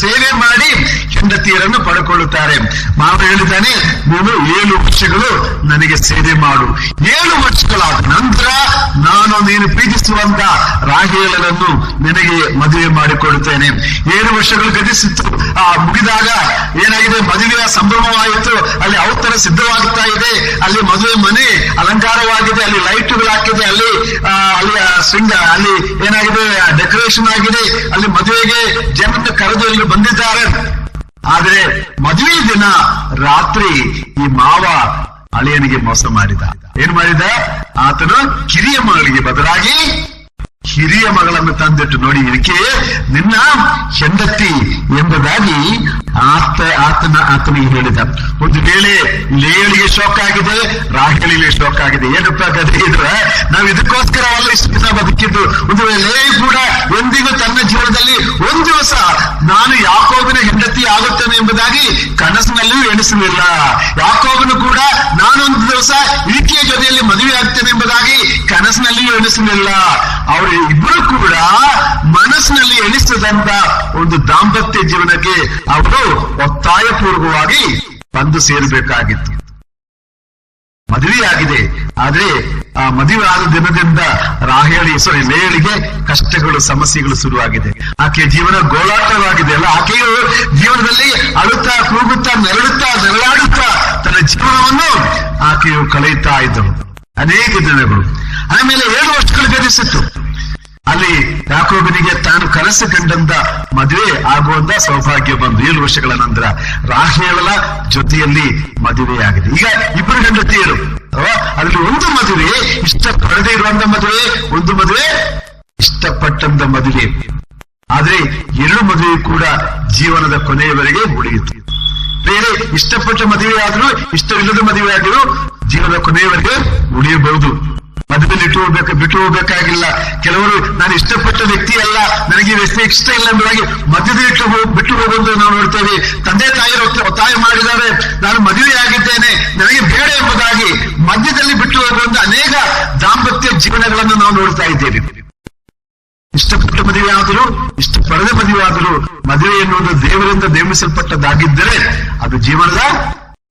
ಸೇವೆ ಮಾಡಿ ಹೆಂಡತಿಯರನ್ನು ಪಡ್ಕೊಳ್ಳುತ್ತಾರೆ. ಮಾವ ಹೇಳಿದ್ದಾನೆ, ನೀನು 7 ವರ್ಷಗಳು ನನಗೆ ಸೇವೆ ಮಾಡು, 7 ವರ್ಷಗಳಾದ ನಂತರ ನಾನು ನೀನು ಪ್ರೀತಿಸುವಂತ ರಾಹೇಲನನ್ನು ನಿನಗೆ ಮದುವೆ ಮಾಡಿಕೊಡುತ್ತೇನೆ. 7 ವರ್ಷಗಳು ಗತಿಸಿತ್ತು. ಮುಗಿದಾಗ ಏನಾಗಿದೆ, ಮದುವೆಯ ಸಂಭ್ರಮವಾಯಿತು. ಅಲ್ಲಿ ಔತರ ಸಿದ್ಧವಾಗುತ್ತಾ ಇದೆ, ಅಲ್ಲಿ ಮದುವೆ ಮನೆ ಅಲಂಕಾರವಾಗಿದೆ, ಅಲ್ಲಿ ಲೈಟ್ಗಳು ಹಾಕಿದೆ, ಅಲ್ಲಿ ಅಲ್ಲಿ ಏನಾಗಿದೆ, ಡೆಕೋರೇಷನ್ ಆಗಿದೆ, ಅಲ್ಲಿ ಮದುವೆಗೆ ಜನರನ್ನು ಕರೆದು ಇಲ್ಲಿ ಬಂದಿದ್ದಾರೆ. ಆದ್ರೆ ಮದುವೆ ದಿನ ರಾತ್ರಿ ಈ ಮಾವ ಅಳಿಯನಿಗೆ ಮೋಸ ಮಾಡಿದ. ಏನ್ ಮಾಡಿದ, ಆತನು ಕಿರಿಯ ಮಗಳಿಗೆ ಬದಲಾಗಿ ಹಿರಿಯ ಮಗಳನ್ನು ತಂದಿಟ್ಟು, ನೋಡಿ ಇದಕ್ಕೆ ನಿನ್ನ ಹೆಂಡತಿ ಎಂಬುದಾಗಿ ಆತನಿಗೆ ಹೇಳಿದ. ಒಂದು ವೇಳೆ ಲೇಯಳಿಗೆ ಶೋಕ್ ಆಗಿದೆ, ರಾಹೇಲಿಗೆ ಶೋಕ್ ಆಗಿದೆ. ಏನಪ್ಪ ಕಥೆ ಇದ್ರೆ, ನಾವು ಇದಕ್ಕೋಸ್ಕರವಲ್ಲ ಇಷ್ಟು ದಿನ ಬದುಕಿದ್ದು. ಒಂದು ವೇಳೆ ಲೇಯಿ ಕೂಡ ಎಂದಿಗೂ ತನ್ನ ಜೀವನದಲ್ಲಿ ಒಂದು ದಿವಸ ನಾನು ಯಾಕೋಬನ ಹೆಂಡತಿ ಆಗುತ್ತೇನೆ ಎಂಬುದಾಗಿ ಕನಸಿನಲ್ಲಿಯೂ ಎಣಿಸಲಿಲ್ಲ. ಯಾಕೋಬನು ಕೂಡ ನಾನೊಂದು ದಿವಸ ಈಕೆಯ ಜೊತೆಯಲ್ಲಿ ಮದುವೆ ಆಗ್ತೇನೆ ಎಂಬುದಾಗಿ ಕನಸಿನಲ್ಲಿಯೂ ಎಣಿಸಲಿಲ್ಲ. ಅವರು ಇಬ್ಬರು ಕೂಡ ಮನಸ್ಸಿನಲ್ಲಿ ಎಣಿಸದಂತ ಒಂದು ದಾಂಪತ್ಯ ಜೀವನಕ್ಕೆ ಅವರು ಒತ್ತಾಯಪೂರ್ವಕವಾಗಿ ಬಂದು ಸೇರಬೇಕಾಗಿತ್ತು. ಮದುವೆಯಾಗಿದೆ, ಆದ್ರೆ ಆ ಮದುವೆ ಆದ ದಿನದಿಂದ ಲೇಯಳಿಗೆ ಕಷ್ಟಗಳು, ಸಮಸ್ಯೆಗಳು ಶುರುವಾಗಿದೆ. ಆಕೆಯ ಜೀವನ ಗೋಳಾಟವಾಗಿದೆ ಅಲ್ಲ. ಆಕೆಯು ಜೀವನದಲ್ಲಿ ಅಳುತ್ತಾ, ಕೂಗುತ್ತಾ, ನೆರಳಾಡುತ್ತಾ ತನ್ನ ಜೀವನವನ್ನು ಆಕೆಯು ಕಳೆಯುತ್ತಾ ಇದ್ದಳು ಅನೇಕ ದಿನಗಳು. ಆಮೇಲೆ 7 ವರ್ಷಗಳು ಗತಿಸಿತ್ತು. ಅಲ್ಲಿ ಯಾಕೋಬನಿಗೆ ತಾನು ಕನಸು ಕಂಡಂತ ಮದುವೆ ಆಗುವಂತ ಸೌಭಾಗ್ಯ ಬಂದು 7 ವರ್ಷಗಳ ನಂತರ ರಾಹೇಲಳ ಜೊತೆಯಲ್ಲಿ ಮದುವೆಯಾಗಿದೆ. ಈಗ ಇಬ್ಬರು ಹೆಂಡತಿಯರು, ಅದರಲ್ಲಿ ಒಂದು ಮದುವೆ ಇಷ್ಟಪಡದೆ ಇರುವಂತ ಮದುವೆ, ಒಂದು ಮದುವೆ ಇಷ್ಟಪಟ್ಟಂತ ಮದುವೆ. ಆದ್ರೆ 2 ಮದುವೆ ಕೂಡ ಜೀವನದ ಕೊನೆಯವರೆಗೆ ಉಳಿಯಿತು. ಬೇರೆ ಇಷ್ಟಪಟ್ಟ ಮದುವೆ ಆದ್ರೂ ಇಷ್ಟವಿಲ್ಲದ ಮದುವೆ ಆದರೂ ಜೀವನದ ಕೊನೆಯವರೆಗೆ ಉಳಿಯಬಹುದು. ಮಧ್ಯದಲ್ಲಿ ಬಿಟ್ಟು ಹೋಗ್ಬೇಕಾಗಿಲ್ಲ. ಕೆಲವರು ನಾನು ಇಷ್ಟಪಟ್ಟ ವ್ಯಕ್ತಿ ಅಲ್ಲ, ನನಗೆ ವ್ಯಕ್ತಿ ಇಷ್ಟ ಇಲ್ಲ ಎಂಬುದಾಗಿ ಮಧ್ಯದಲ್ಲಿ ಬಿಟ್ಟು ಹೋಗುವುದು ನಾವು ನೋಡ್ತೇವೆ. ತಂದೆ ತಾಯಿಯರು ಒತ್ತಾಯ ಮಾಡಿದ್ದಾರೆ, ನಾನು ಮದುವೆಯಾಗಿದ್ದೇನೆ, ನನಗೆ ಬೇಡ ಎಂಬುದಾಗಿ ಮಧ್ಯದಲ್ಲಿ ಬಿಟ್ಟು ಹೋಗುವಂತ ಅನೇಕ ದಾಂಪತ್ಯ ಜೀವನಗಳನ್ನು ನಾವು ನೋಡ್ತಾ ಇದ್ದೇವೆ. ಇಷ್ಟಪಟ್ಟ ಮದುವೆ ಆದರೂ, ಇಷ್ಟಪಡದ ಮದುವೆ ಆದರೂ, ಮದುವೆ ಎನ್ನುವುದು ದೇವರಿಂದ ನೇಮಿಸಲ್ಪಟ್ಟದ್ದಾಗಿದ್ದರೆ ಅದು ಜೀವನದ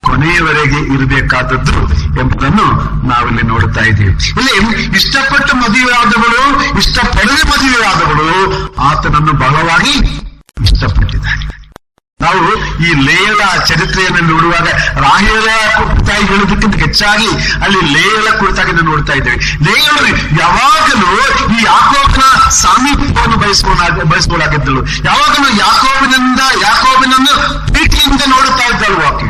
ಕೊನೆಯವರೆಗೆ ಇರಬೇಕಾದದ್ದು ಎಂಬುದನ್ನು ನಾವಿಲ್ಲಿ ನೋಡುತ್ತಾ ಇದ್ದೀವಿ. ಇಲ್ಲಿ ಇಷ್ಟಪಟ್ಟ ಮದುವೆಯಾದವಳು, ಇಷ್ಟಪಡದ ಮದುವೆಯಾದವಳು ಆತನನ್ನು ಬಹಳವಾಗಿ ಇಷ್ಟಪಟ್ಟಿದ್ದಾನೆ. ನಾವು ಈ ಲೇಯಳ ಚರಿತ್ರೆಯನ್ನು ನೋಡುವಾಗ ರಾಹೇಲ ಕುರಿತಾಗಿ ಹೇಳುವುದಕ್ಕಿಂತ ಹೆಚ್ಚಾಗಿ ಅಲ್ಲಿ ಲೇಯಳ ಕುರಿತಾಗಿ ನಾವು ನೋಡ್ತಾ ಇದ್ದೇವೆ. ಲೇಯಳು ಯಾವಾಗಲೂ ಈ ಯಾಕೋಬನ ಸಾಮೀಪ್ಯವನ್ನು ಬಯಸುವಳಾಗಿದ್ದಳು. ಯಾವಾಗಲೂ ಯಾಕೋಬನನ್ನು ಪ್ರೀತಿಯಿಂದ ನೋಡುತ್ತಾ ಇದ್ದಳು. ಆಕೆ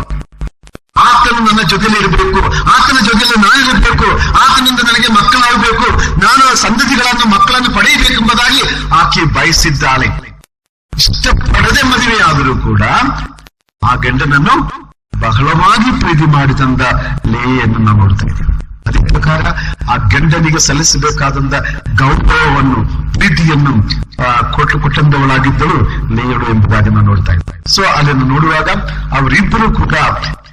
ಆತನು ನನ್ನ ಜೊತೆಲಿ ಇರಬೇಕು, ಆತನ ಜೊತೆಯಲ್ಲಿ ನಾನು ಇರಬೇಕು, ಆತನಿಂದ ನನಗೆ ಮಕ್ಕಳಾಗಬೇಕು, ನಾನು ಮಕ್ಕಳನ್ನು ಪಡೆಯಬೇಕೆಂಬುದಾಗಿ ಆಕೆ ಬಯಸಿದ್ದಾಳೆ. ಇಷ್ಟಪಡದೆ ಮದುವೆಯಾದರೂ ಕೂಡ ಆ ಗಂಡನನ್ನು ಬಹಳವಾಗಿ ಪ್ರೀತಿ ಮಾಡಿದಂತ ಲೇಯನ್ನು ನಾವು ನೋಡ್ತಾ ಇದ್ದೇವೆ. ಅದೇ ಪ್ರಕಾರ ಆ ಗಂಡನಿಗೆ ಸಲ್ಲಿಸಬೇಕಾದಂತ ಗೌರವವನ್ನು, ಪ್ರೀತಿಯನ್ನು ಕೊಟ್ಟಂತವಳಾಗಿದ್ದಳು ಲೇಯಳು ಎಂಬುದಾಗಿ ನಾವು ನೋಡ್ತಾ ಇದ್ದೇವೆ. ಸೊ ಅದನ್ನು ನೋಡುವಾಗ ಅವರಿಬ್ಬರು ಕೂಡ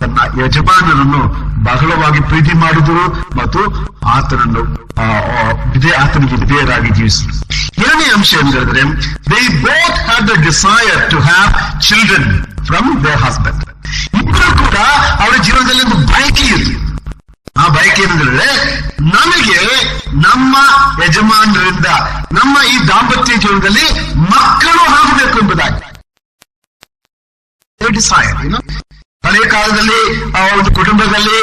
ತನ್ನ ಯಜಮಾನನನ್ನು ಬಹಳವಾಗಿ ಪ್ರೀತಿ ಮಾಡಿದರು ಮತ್ತು ಆತನಿಗೆ ವಿಧೇಯರಾಗಿ ಜೀವಿಸಿದರು. ಎರಡನೇ ಅಂಶ ಎಂದರೆ they both had the desire to have children from their husband. ಇಬ್ಬರು ಕೂಡ ಅವರ ಜೀವನದಲ್ಲಿ ಒಂದು ಬಯಕೆ ಇತ್ತು. ಆ ಬಯಕೆ ಏನಂದ್ರೆ, ನಮಗೆ ನಮ್ಮ ಯಜಮಾನರಿಂದ ನಮ್ಮ ಈ ದಾಂಪತ್ಯ ಜೀವನದಲ್ಲಿ ಮಕ್ಕಳು ಆಗಬೇಕು ಎಂಬುದಾಗಿ ಡಿಸೈರ್. ಹಳೆಯ ಕಾಲದಲ್ಲಿ ಒಂದು ಕುಟುಂಬದಲ್ಲಿ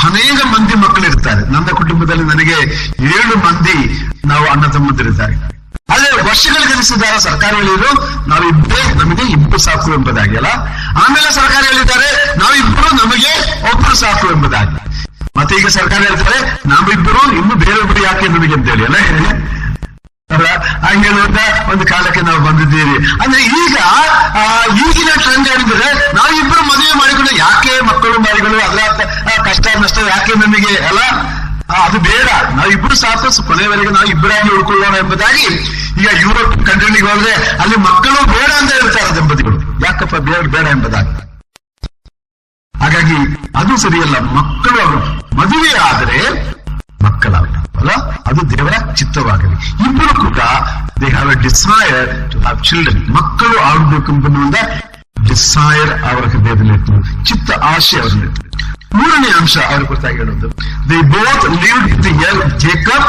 ಅನೇಕ ಮಂದಿ ಮಕ್ಕಳಿರ್ತಾರೆ. ನನ್ನ ಕುಟುಂಬದಲ್ಲಿ ನನಗೆ 7 ಮಂದಿ ನಾವು ಅಣ್ಣ ತಮ್ಮಂದಿರಿದ್ದಾರೆ. ಆದ್ರೆ ವರ್ಷಗಳು ಗತಿಸಿದ್ದಾರೆ ಸರ್ಕಾರಗಳಿರು ನಮಗೆ ಇಬ್ಬರು ಸಾಕು ಎಂಬುದಾಗಿ ಅಲ್ಲ. ಆಮೇಲೆ ಸರ್ಕಾರ ಹೇಳಿದ್ದಾರೆ ನಾವಿಬ್ಬರು ನಮಗೆ ಒಬ್ಬರು ಸಾಕು ಎಂಬುದಾಗಿ. ಮತ್ತೆ ಈಗ ಸರ್ಕಾರ ಹೇಳ್ತಾರೆ ನಾವಿಬ್ಬರು ಇನ್ನು ಬೇರೊಬ್ಬರು ಯಾಕೆ ನಮಗೆ ಅಂತೇಳಿ ಅಲ್ಲ. ಹಂಗೆ ಹೇಳುವಂತ ಒಂದು ಕಾಲಕ್ಕೆ ನಾವು ಬಂದಿದ್ದೀವಿ. ಅಂದ್ರೆ ಈಗಿನ ಟ್ರೆಂಡ್ ಹೇಳಿದ್ರೆ ನಾವಿಬ್ಬರು ಮದುವೆ ಮಾಡಿಕೊಂಡು ಯಾಕೆ ಮಕ್ಕಳು ಮರಿಗಳು ಅದರ ಕಷ್ಟ ನಷ್ಟ ಯಾಕೆ ನಮಗೆ ಅಲ್ಲ, ಅದು ಬೇಡ, ನಾವಿಬ್ರು ಸಾಕು, ಕೊನೆಯವರೆಗೆ ನಾವು ಇಬ್ಬರಾಗಿ ಉಳ್ಕೊಳ್ಳೋಣ ಎಂಬುದಾಗಿ. ಈಗ ಯುರೋಪ್ ಕಂಟ್ರಿಗಳಿಗೆ ಹೋದ್ರೆ ಅಲ್ಲಿ ಮಕ್ಕಳು ಬೇಡ ಅಂತ ಹೇಳ್ತಾರೆ ದಂಪತಿಗಳು, ಯಾಕಪ್ಪ ಬೇಡ ಎಂಬುದಾಗಿ. ಹಾಗಾಗಿ ಅದು ಸರಿಯಲ್ಲ. ಮಕ್ಕಳು ಮದುವೆ ಆದರೆ ಮಕ್ಕಳಾಗಲ್ಲ, ಅದು ದೇವರ ಚಿತ್ತವಾಗಲಿ. ಇಬ್ಬರು ಕೂಡ they have a desire to have children. ಮಕ್ಕಳು ಆಗಬೇಕೆಂಬ ಡಿಸೈರ್ ಅವರ ಹೃದಯದಲ್ಲಿ ಇರ್ತದೆ, ಚಿತ್ತ ಆಶೆ ಅವರಲ್ಲಿ. ಮೂರನೇ ಅಂಶ ಅವ್ರ ಕುರಿತಾಗಿ ಹೇಳೋದು, they both lived with Jacob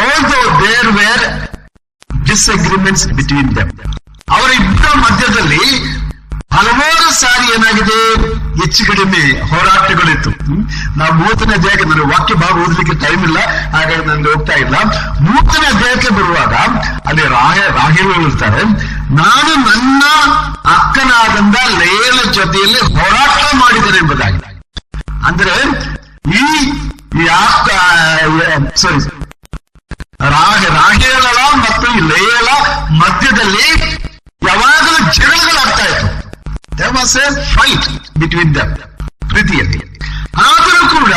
although there were disagreements between them. ಅವರ ಇಬ್ಬರ ಮಧ್ಯದಲ್ಲಿ ಹಲವಾರು ಸಾರಿ ಏನಾಗಿದೆ, ಹೆಚ್ಚು ಕಡಿಮೆ ಹೋರಾಟಗಳಿತ್ತು. ನಾವು 30ನೇ ಅಧ್ಯಾಯಕ್ಕೆ, ನನಗೆ ವಾಕ್ಯ ಭಾಗ ಓದಲಿಕ್ಕೆ ಟೈಮ್ ಇಲ್ಲ, ಹಾಗಾಗಿ ನನಗೆ ಹೋಗ್ತಾ ಇಲ್ಲ. 30ನೇ ಅಧ್ಯಾಯಕ್ಕೆ ಬರುವಾಗ ಅಲ್ಲಿ ರಾಹೇಲ್ ಇರ್ತಾರೆ, ನಾನು ನನ್ನ ಅಕ್ಕನಾದಂದ ಲೇಯಳ ಜೊತೆಯಲ್ಲಿ ಹೋರಾಟ ಮಾಡಿದ್ದೇನೆ ಎಂಬುದಾಗಿ. ಅಂದ್ರೆ ರಾಹೇಲಳ ಮತ್ತು ಲೇಯಳ ಮಧ್ಯದಲ್ಲಿ ಯಾವಾಗಲೂ ಜಗಳಗಳಾಗ್ತಾ ಇತ್ತು. There was a fight between them, ಪ್ರೀತಿಯಲ್ಲಿ. ಆದರೂ ಕೂಡ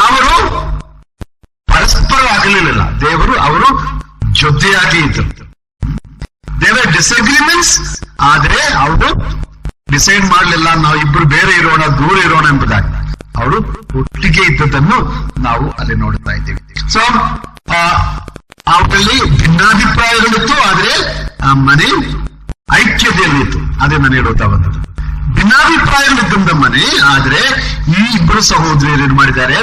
ಅವರು ಪರಸ್ಪರವಾಗಲಿಲ್ಲ. ಅವರು ಜೊತೆಯಾಗಿ ಇದ್ದರು. ದೇವರ ಡಿಸ್ಅಗ್ರಿಮೆಂಟ್ಸ್, ಆದ್ರೆ ಅವರು ಡಿಸೈಡ್ ಮಾಡಲಿಲ್ಲ ನಾವು ಇಬ್ರು ಬೇರೆ ಇರೋಣ, ದೂರ ಇರೋಣ ಎಂಬುದಾಗಿ. ಅವರು ಒಟ್ಟಿಗೆ ಇದ್ದದನ್ನು ನಾವು ಅಲ್ಲಿ ನೋಡ್ತಾ ಇದ್ದೇವೆ. ಸೊ ಅವರಲ್ಲಿ ಭಿನ್ನಾಭಿಪ್ರಾಯಗಳಿತ್ತು, ಆದ್ರೆ ಆ ಮನೆ ಐಕ್ಯತೆಯಲ್ಲಿತ್ತು. ಅದೇ ನಾನು ಹೇಳುತ್ತಾ ಬಂದದ್ದು. ಭಿನ್ನಾಭಿಪ್ರಾಯಗಳಿದ್ದ ಮನೆ, ಆದ್ರೆ ಈ ಇಬ್ಬರು ಸಹೋದರಿಯರು ಏನ್ ಮಾಡಿದ್ದಾರೆ,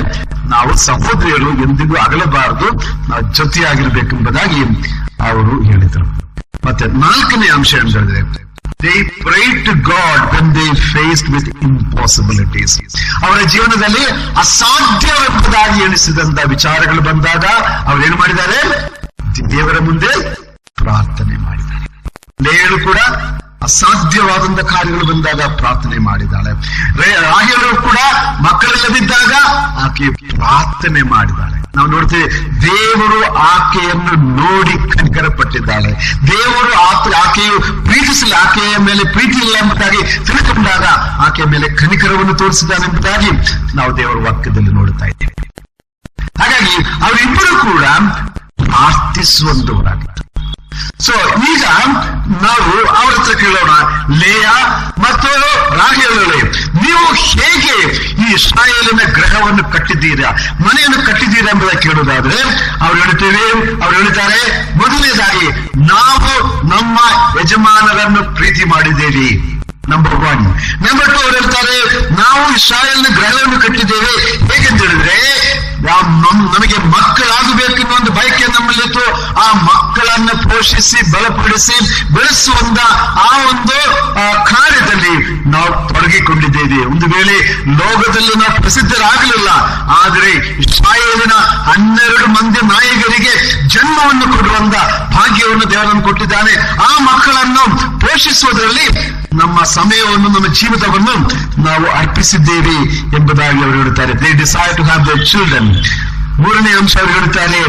ನಾವು ಸಹೋದರಿಯರು ಎಂದಿಗೂ ಅಗಲಬಾರದು, ನಾವು ಜೊತೆಯಾಗಿರ್ಬೇಕೆಂಬುದಾಗಿ ಅವರು ಹೇಳಿದರು. ಮತ್ತೆ 4ನೇ ಅಂಶ ಏನು ಹೇಳಿದ್ರೆ, they prayed to God when they faced with impossibilities. ಅವರ ಜೀವನದಲ್ಲಿ ಅಸಾಧ್ಯವೆಂಬುದಾಗಿ ಎಣಿಸಿದಂತ ವಿಚಾರಗಳು ಬಂದಾಗ ಅವ್ರೇನು ಮಾಡಿದ್ದಾರೆ, ದೇವರ ಮುಂದೆ ಪ್ರಾರ್ಥನೆ ಮಾಡಿದ್ದಾರೆ. ಲೇಯಳು ಕೂಡ ಅಸಾಧ್ಯವಾದಂತ ಕಾರ್ಯಗಳು ಬಂದಾಗ ಪ್ರಾರ್ಥನೆ ಮಾಡಿದ್ದಾಳೆ. ರಾಹೇಲಳು ಕೂಡ ಮಕ್ಕಳಿಲ್ಲದಿದ್ದಾಗ ಆಕೆ ಪ್ರಾರ್ಥನೆ ಮಾಡಿದ್ದಾಳೆ. ನಾವು ನೋಡ್ತೇವೆ, ದೇವರು ಆಕೆಯನ್ನು ನೋಡಿ ಕನಿಕರ ಪಟ್ಟಿದ್ದಾಳೆ. ದೇವರು ಆಕೆಯು ಪ್ರೀತಿಸಲಿ, ಆಕೆಯ ಮೇಲೆ ಪ್ರೀತಿ ಇಲ್ಲ ಎಂಬುದಾಗಿ ತಿಳ್ಕೊಂಡಾಗ ಆಕೆಯ ಮೇಲೆ ಕನಿಕರವನ್ನು ತೋರಿಸಿದ್ದಾನೆ ಎಂಬುದಾಗಿ ನಾವು ದೇವರ ವಾಕ್ಯದಲ್ಲಿ ನೋಡುತ್ತಾ ಇದ್ದೇವೆ. ಹಾಗಾಗಿ ಅವರಿಬ್ಬರು ಕೂಡ ಪ್ರಾರ್ಥಿಸುವಂತವರಾಗಿದ್ದಾರೆ. ಸೊ ಈಗ ನಾವು ಅವರ ಹತ್ರ ಕೇಳೋಣ, ಲೇಯಾ ಮತ್ತು ರಾಹೇಲಳೇ, ನೀವು ಹೇಗೆ ಈ ಇಸ್ರಾಯೇಲಿನ ಗೃಹವನ್ನು ಕಟ್ಟಿದ್ದೀರಾ, ಮನೆಯನ್ನು ಕಟ್ಟಿದ್ದೀರಾ ಎಂಬುದಾಗಿ ಕೇಳುವುದಾದ್ರೆ ಅವ್ರು ಹೇಳ್ತಾರೆ, ಮೊದಲನೇದಾಗಿ ನಾವು ನಮ್ಮ ಯಜಮಾನರನ್ನು ಪ್ರೀತಿ ಮಾಡಿದ್ದೇವೆ, ನಂಬರ್ 1. ನಂಬರ್ 2 ಅವ್ರು ಹೇಳ್ತಾರೆ, ನಾವು ಇಸ್ರಾಯೇಲಿನ ಗೃಹವನ್ನು ಕಟ್ಟಿದ್ದೇವೆ. ಹೇಗೆಂತ ಹೇಳಿದ್ರೆ, ನಮಗೆ ಮಕ್ಕಳಾಗಬೇಕೆನ್ನುವ ಒಂದು ಬಯಕೆ ನಮ್ಮಲ್ಲಿತ್ತು. ಆ ಮಕ್ಕಳನ್ನು ಪೋಷಿಸಿ ಬಲಪಡಿಸಿ ಬೆಳೆಸುವಂತ ಆ ಒಂದು ಕಾರ್ಯದಲ್ಲಿ ನಾವು ತೊಡಗಿಕೊಂಡಿದ್ದೇವೆ. ಒಂದು ವೇಳೆ ಲೋಕದಲ್ಲಿ ನಾವು ಪ್ರಸಿದ್ಧರಾಗಲಿಲ್ಲ, ಆದರೆ ಇಸ್ರಾಯೇಲಿನ 12 ಮಂದಿ ನಾಯಕರಿಗೆ ಜನ್ಮವನ್ನು ಕೊಡುವಂತ ಭಾಗ್ಯವನ್ನು ದೇವರನ್ನು ಕೊಟ್ಟಿದ್ದಾನೆ. ಆ ಮಕ್ಕಳನ್ನು ಪೋಷಿಸುವುದರಲ್ಲಿ ನಮ್ಮ ಸಮಯವನ್ನು, ನಮ್ಮ ಜೀವಿತವನ್ನು ನಾವು ಅರ್ಪಿಸಿದ್ದೇವೆ ಎಂಬುದಾಗಿ ಅವರು ಹೇಳುತ್ತಾರೆ. They decide to have their children. 3ನೇ ಅಂಶ ಅವರು ಹೇಳುತ್ತಾರೆ,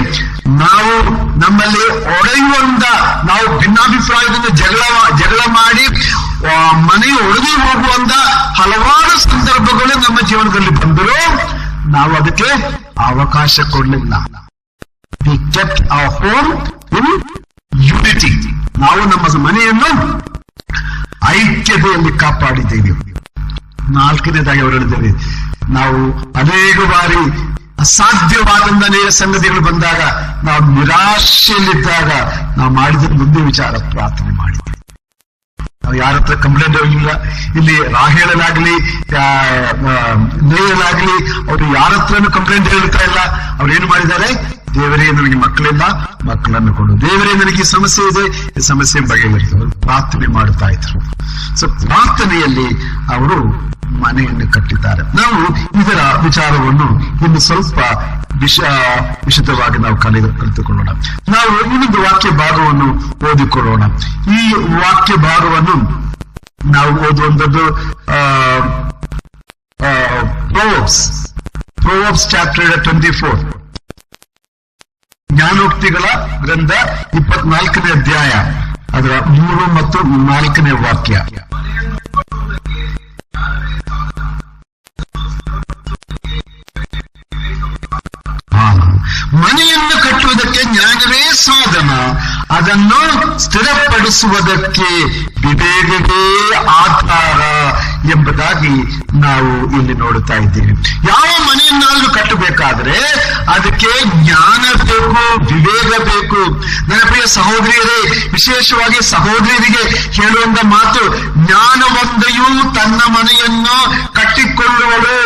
ನಾವು ನಮ್ಮಲ್ಲಿ ಒಡೆಯುವಂತ, ನಾವು ಭಿನ್ನಾಭಿಪ್ರಾಯದಿಂದ ಜಗಳ ಮಾಡಿ ಮನೆಯು ಒಡೆದು ಹೋಗುವಂತ ಹಲವಾರು ಸಂದರ್ಭಗಳು ನಮ್ಮ ಜೀವನದಲ್ಲಿ ಬಂದರೂ ನಾವು ಅದಕ್ಕೆ ಅವಕಾಶ ಕೊಡಲಿಲ್ಲ. We kept our home in unity. ನಾವು ನಮ್ಮ ಮನೆಯನ್ನು ಐಕ್ಯತೆಯಲ್ಲಿ ಕಾಪಾಡಿದ್ದೇವೆ. 4ನೇದಾಗಿ ಅವರು ಹೇಳಿದ್ದೇವೆ, ನಾವು ಅನೇಕ ಬಾರಿ ಅಸಾಧ್ಯವಾದಂತ ಅನೇಕ ಸಂಗತಿಗಳು ಬಂದಾಗ, ನಾವು ನಿರಾಶೆಯಲ್ಲಿದ್ದಾಗ ನಾವು ಮಾಡಿದ ಮುಂದೆ ವಿಚಾರ ಪ್ರಾರ್ಥನೆ ಮಾಡಿದ್ದೇವೆ. ನಾವು ಯಾರ ಹತ್ರ ಕಂಪ್ಲೇಂಟ್ ಹೋಗಿಲ್ಲ. ಇಲ್ಲಿ ರಾಹೇಲನಾಗ್ಲಿ ಲೇಯಲಾಗ್ಲಿ ಅವರು ಯಾರ ಹತ್ರನೂ ಕಂಪ್ಲೇಂಟ್ ಹೇಳ್ತಾ ಇಲ್ಲ. ಅವ್ರು ಏನು ಮಾಡಿದ್ದಾರೆ, ದೇವರೇ ನನಗೆ ಮಕ್ಕಳಿಲ್ಲ, ಮಕ್ಕಳನ್ನು ಕೊಡು, ದೇವರೇ ನನಗೆ ಈ ಸಮಸ್ಯೆ ಇದೆ, ಈ ಸಮಸ್ಯೆ ಬಗೆಹರಿಸಲು ಪ್ರಾರ್ಥನೆ ಮಾಡುತ್ತಾ ಇದ್ರು. ಸೊ ಪ್ರಾರ್ಥನೆಯಲ್ಲಿ ಅವರು ಮನೆಯನ್ನು ಕಟ್ಟಿದ್ದಾರೆ. ನಾವು ಇದರ ವಿಚಾರವನ್ನು ಇನ್ನು ಸ್ವಲ್ಪ ವಿಶದವಾಗಿ ನಾವು ಕಲಿತುಕೊಳ್ಳೋಣ. ನಾವು ಇನ್ನೊಂದು ವಾಕ್ಯ ಭಾಗವನ್ನು ಓದಿಕೊಳ್ಳೋಣ. ಈ ವಾಕ್ಯ ಭಾಗವನ್ನು ನಾವು ಓದುವಂಥದ್ದು Proverbs chapter 24, ಜ್ಞಾನೋಕ್ತಿಗಳ ಗ್ರಂಥ 24ನೇ ಅಧ್ಯಾಯ, ಅದರ 3 ಮತ್ತು 4ನೇ ವಾಕ್ಯ. ಮನೆಯನ್ನು ಕಟ್ಟುವುದಕ್ಕೆ ಜ್ಞಾನವೇ ಸಾಧನ, ಅದನ್ನು ಸ್ಥಿರಪಡಿಸುವುದಕ್ಕೆ ವಿವೇಕವೇ ಆಧಾರ ಎಂಬುದಾಗಿ ನಾವು ಇಲ್ಲಿ ನೋಡುತ್ತಾ ಇದ್ದೇವೆ. ಯಾವ ಮನೆಯನ್ನಾದ್ರೂ ಕಟ್ಟಬೇಕಾದ್ರೆ ಅದಕ್ಕೆ ಜ್ಞಾನ ಬೇಕು, ವಿವೇಕ ಬೇಕು. ನನ್ನ ಪ್ರಿಯ ಸಹೋದರಿಯರೇ, ವಿಶೇಷವಾಗಿ ಸಹೋದರಿಯರಿಗೆ ಹೇಳುವಂತ ಮಾತು, ಜ್ಞಾನವಂತೆಯೂ ತನ್ನ ಮನೆಯನ್ನು ಕಟ್ಟಿಕೊಳ್ಳುವಳು,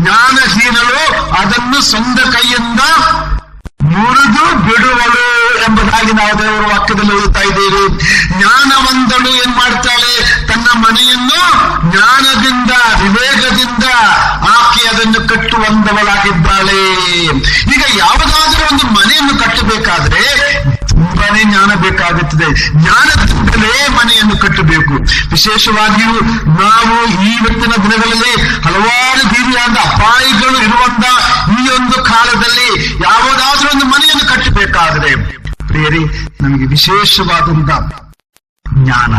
ಜ್ಞಾನಹೀನಳು ಅದನ್ನು ಸ್ವಂತ ಕೈಯಿಂದ ಮುರಿದು ಬಿಡುವಳು ಎಂಬುದಾಗಿ ನಾವು ದೇವರ ವಾಕ್ಯದಲ್ಲಿ ಓದುತ್ತಾ ಇದ್ದೇವೆ. ಜ್ಞಾನವಂತಳು ಏನ್ ಮಾಡ್ತಾಳೆ? ತನ್ನ ಮನೆಯನ್ನು ಜ್ಞಾನದಿಂದ, ವಿವೇಕದಿಂದ ಆಕೆ ಅದನ್ನು ಕಟ್ಟುವಂತವಳಾಗಿದ್ದಾಳೆ. ಈಗ ಯಾವುದಾದ್ರೂ ಒಂದು ಮನೆಯನ್ನು ಕಟ್ಟಬೇಕಾದ್ರೆ ತುಂಬಾನೇ ಜ್ಞಾನ ಬೇಕಾಗುತ್ತದೆ. ಜ್ಞಾನದಿಂದಲೇ ಮನೆಯನ್ನು ಕಟ್ಟಬೇಕು. ವಿಶೇಷವಾಗಿಯೂ ನಾವು ಇವತ್ತಿನ ದಿನಗಳಲ್ಲಿ ಹಲವಾರು ರೀತಿಯಾದ ಅಪಾಯಗಳು ಇರುವಂತ ಈ ಒಂದು ಕಾಲದಲ್ಲಿ ಯಾವುದಾದ್ರೂ ಒಂದು ಮನೆಯನ್ನು ಕಟ್ಟಬೇಕಾದ್ರೆ ಪ್ರಿಯರೇ, ನಮಗೆ ವಿಶೇಷವಾದಂತ ಜ್ಞಾನ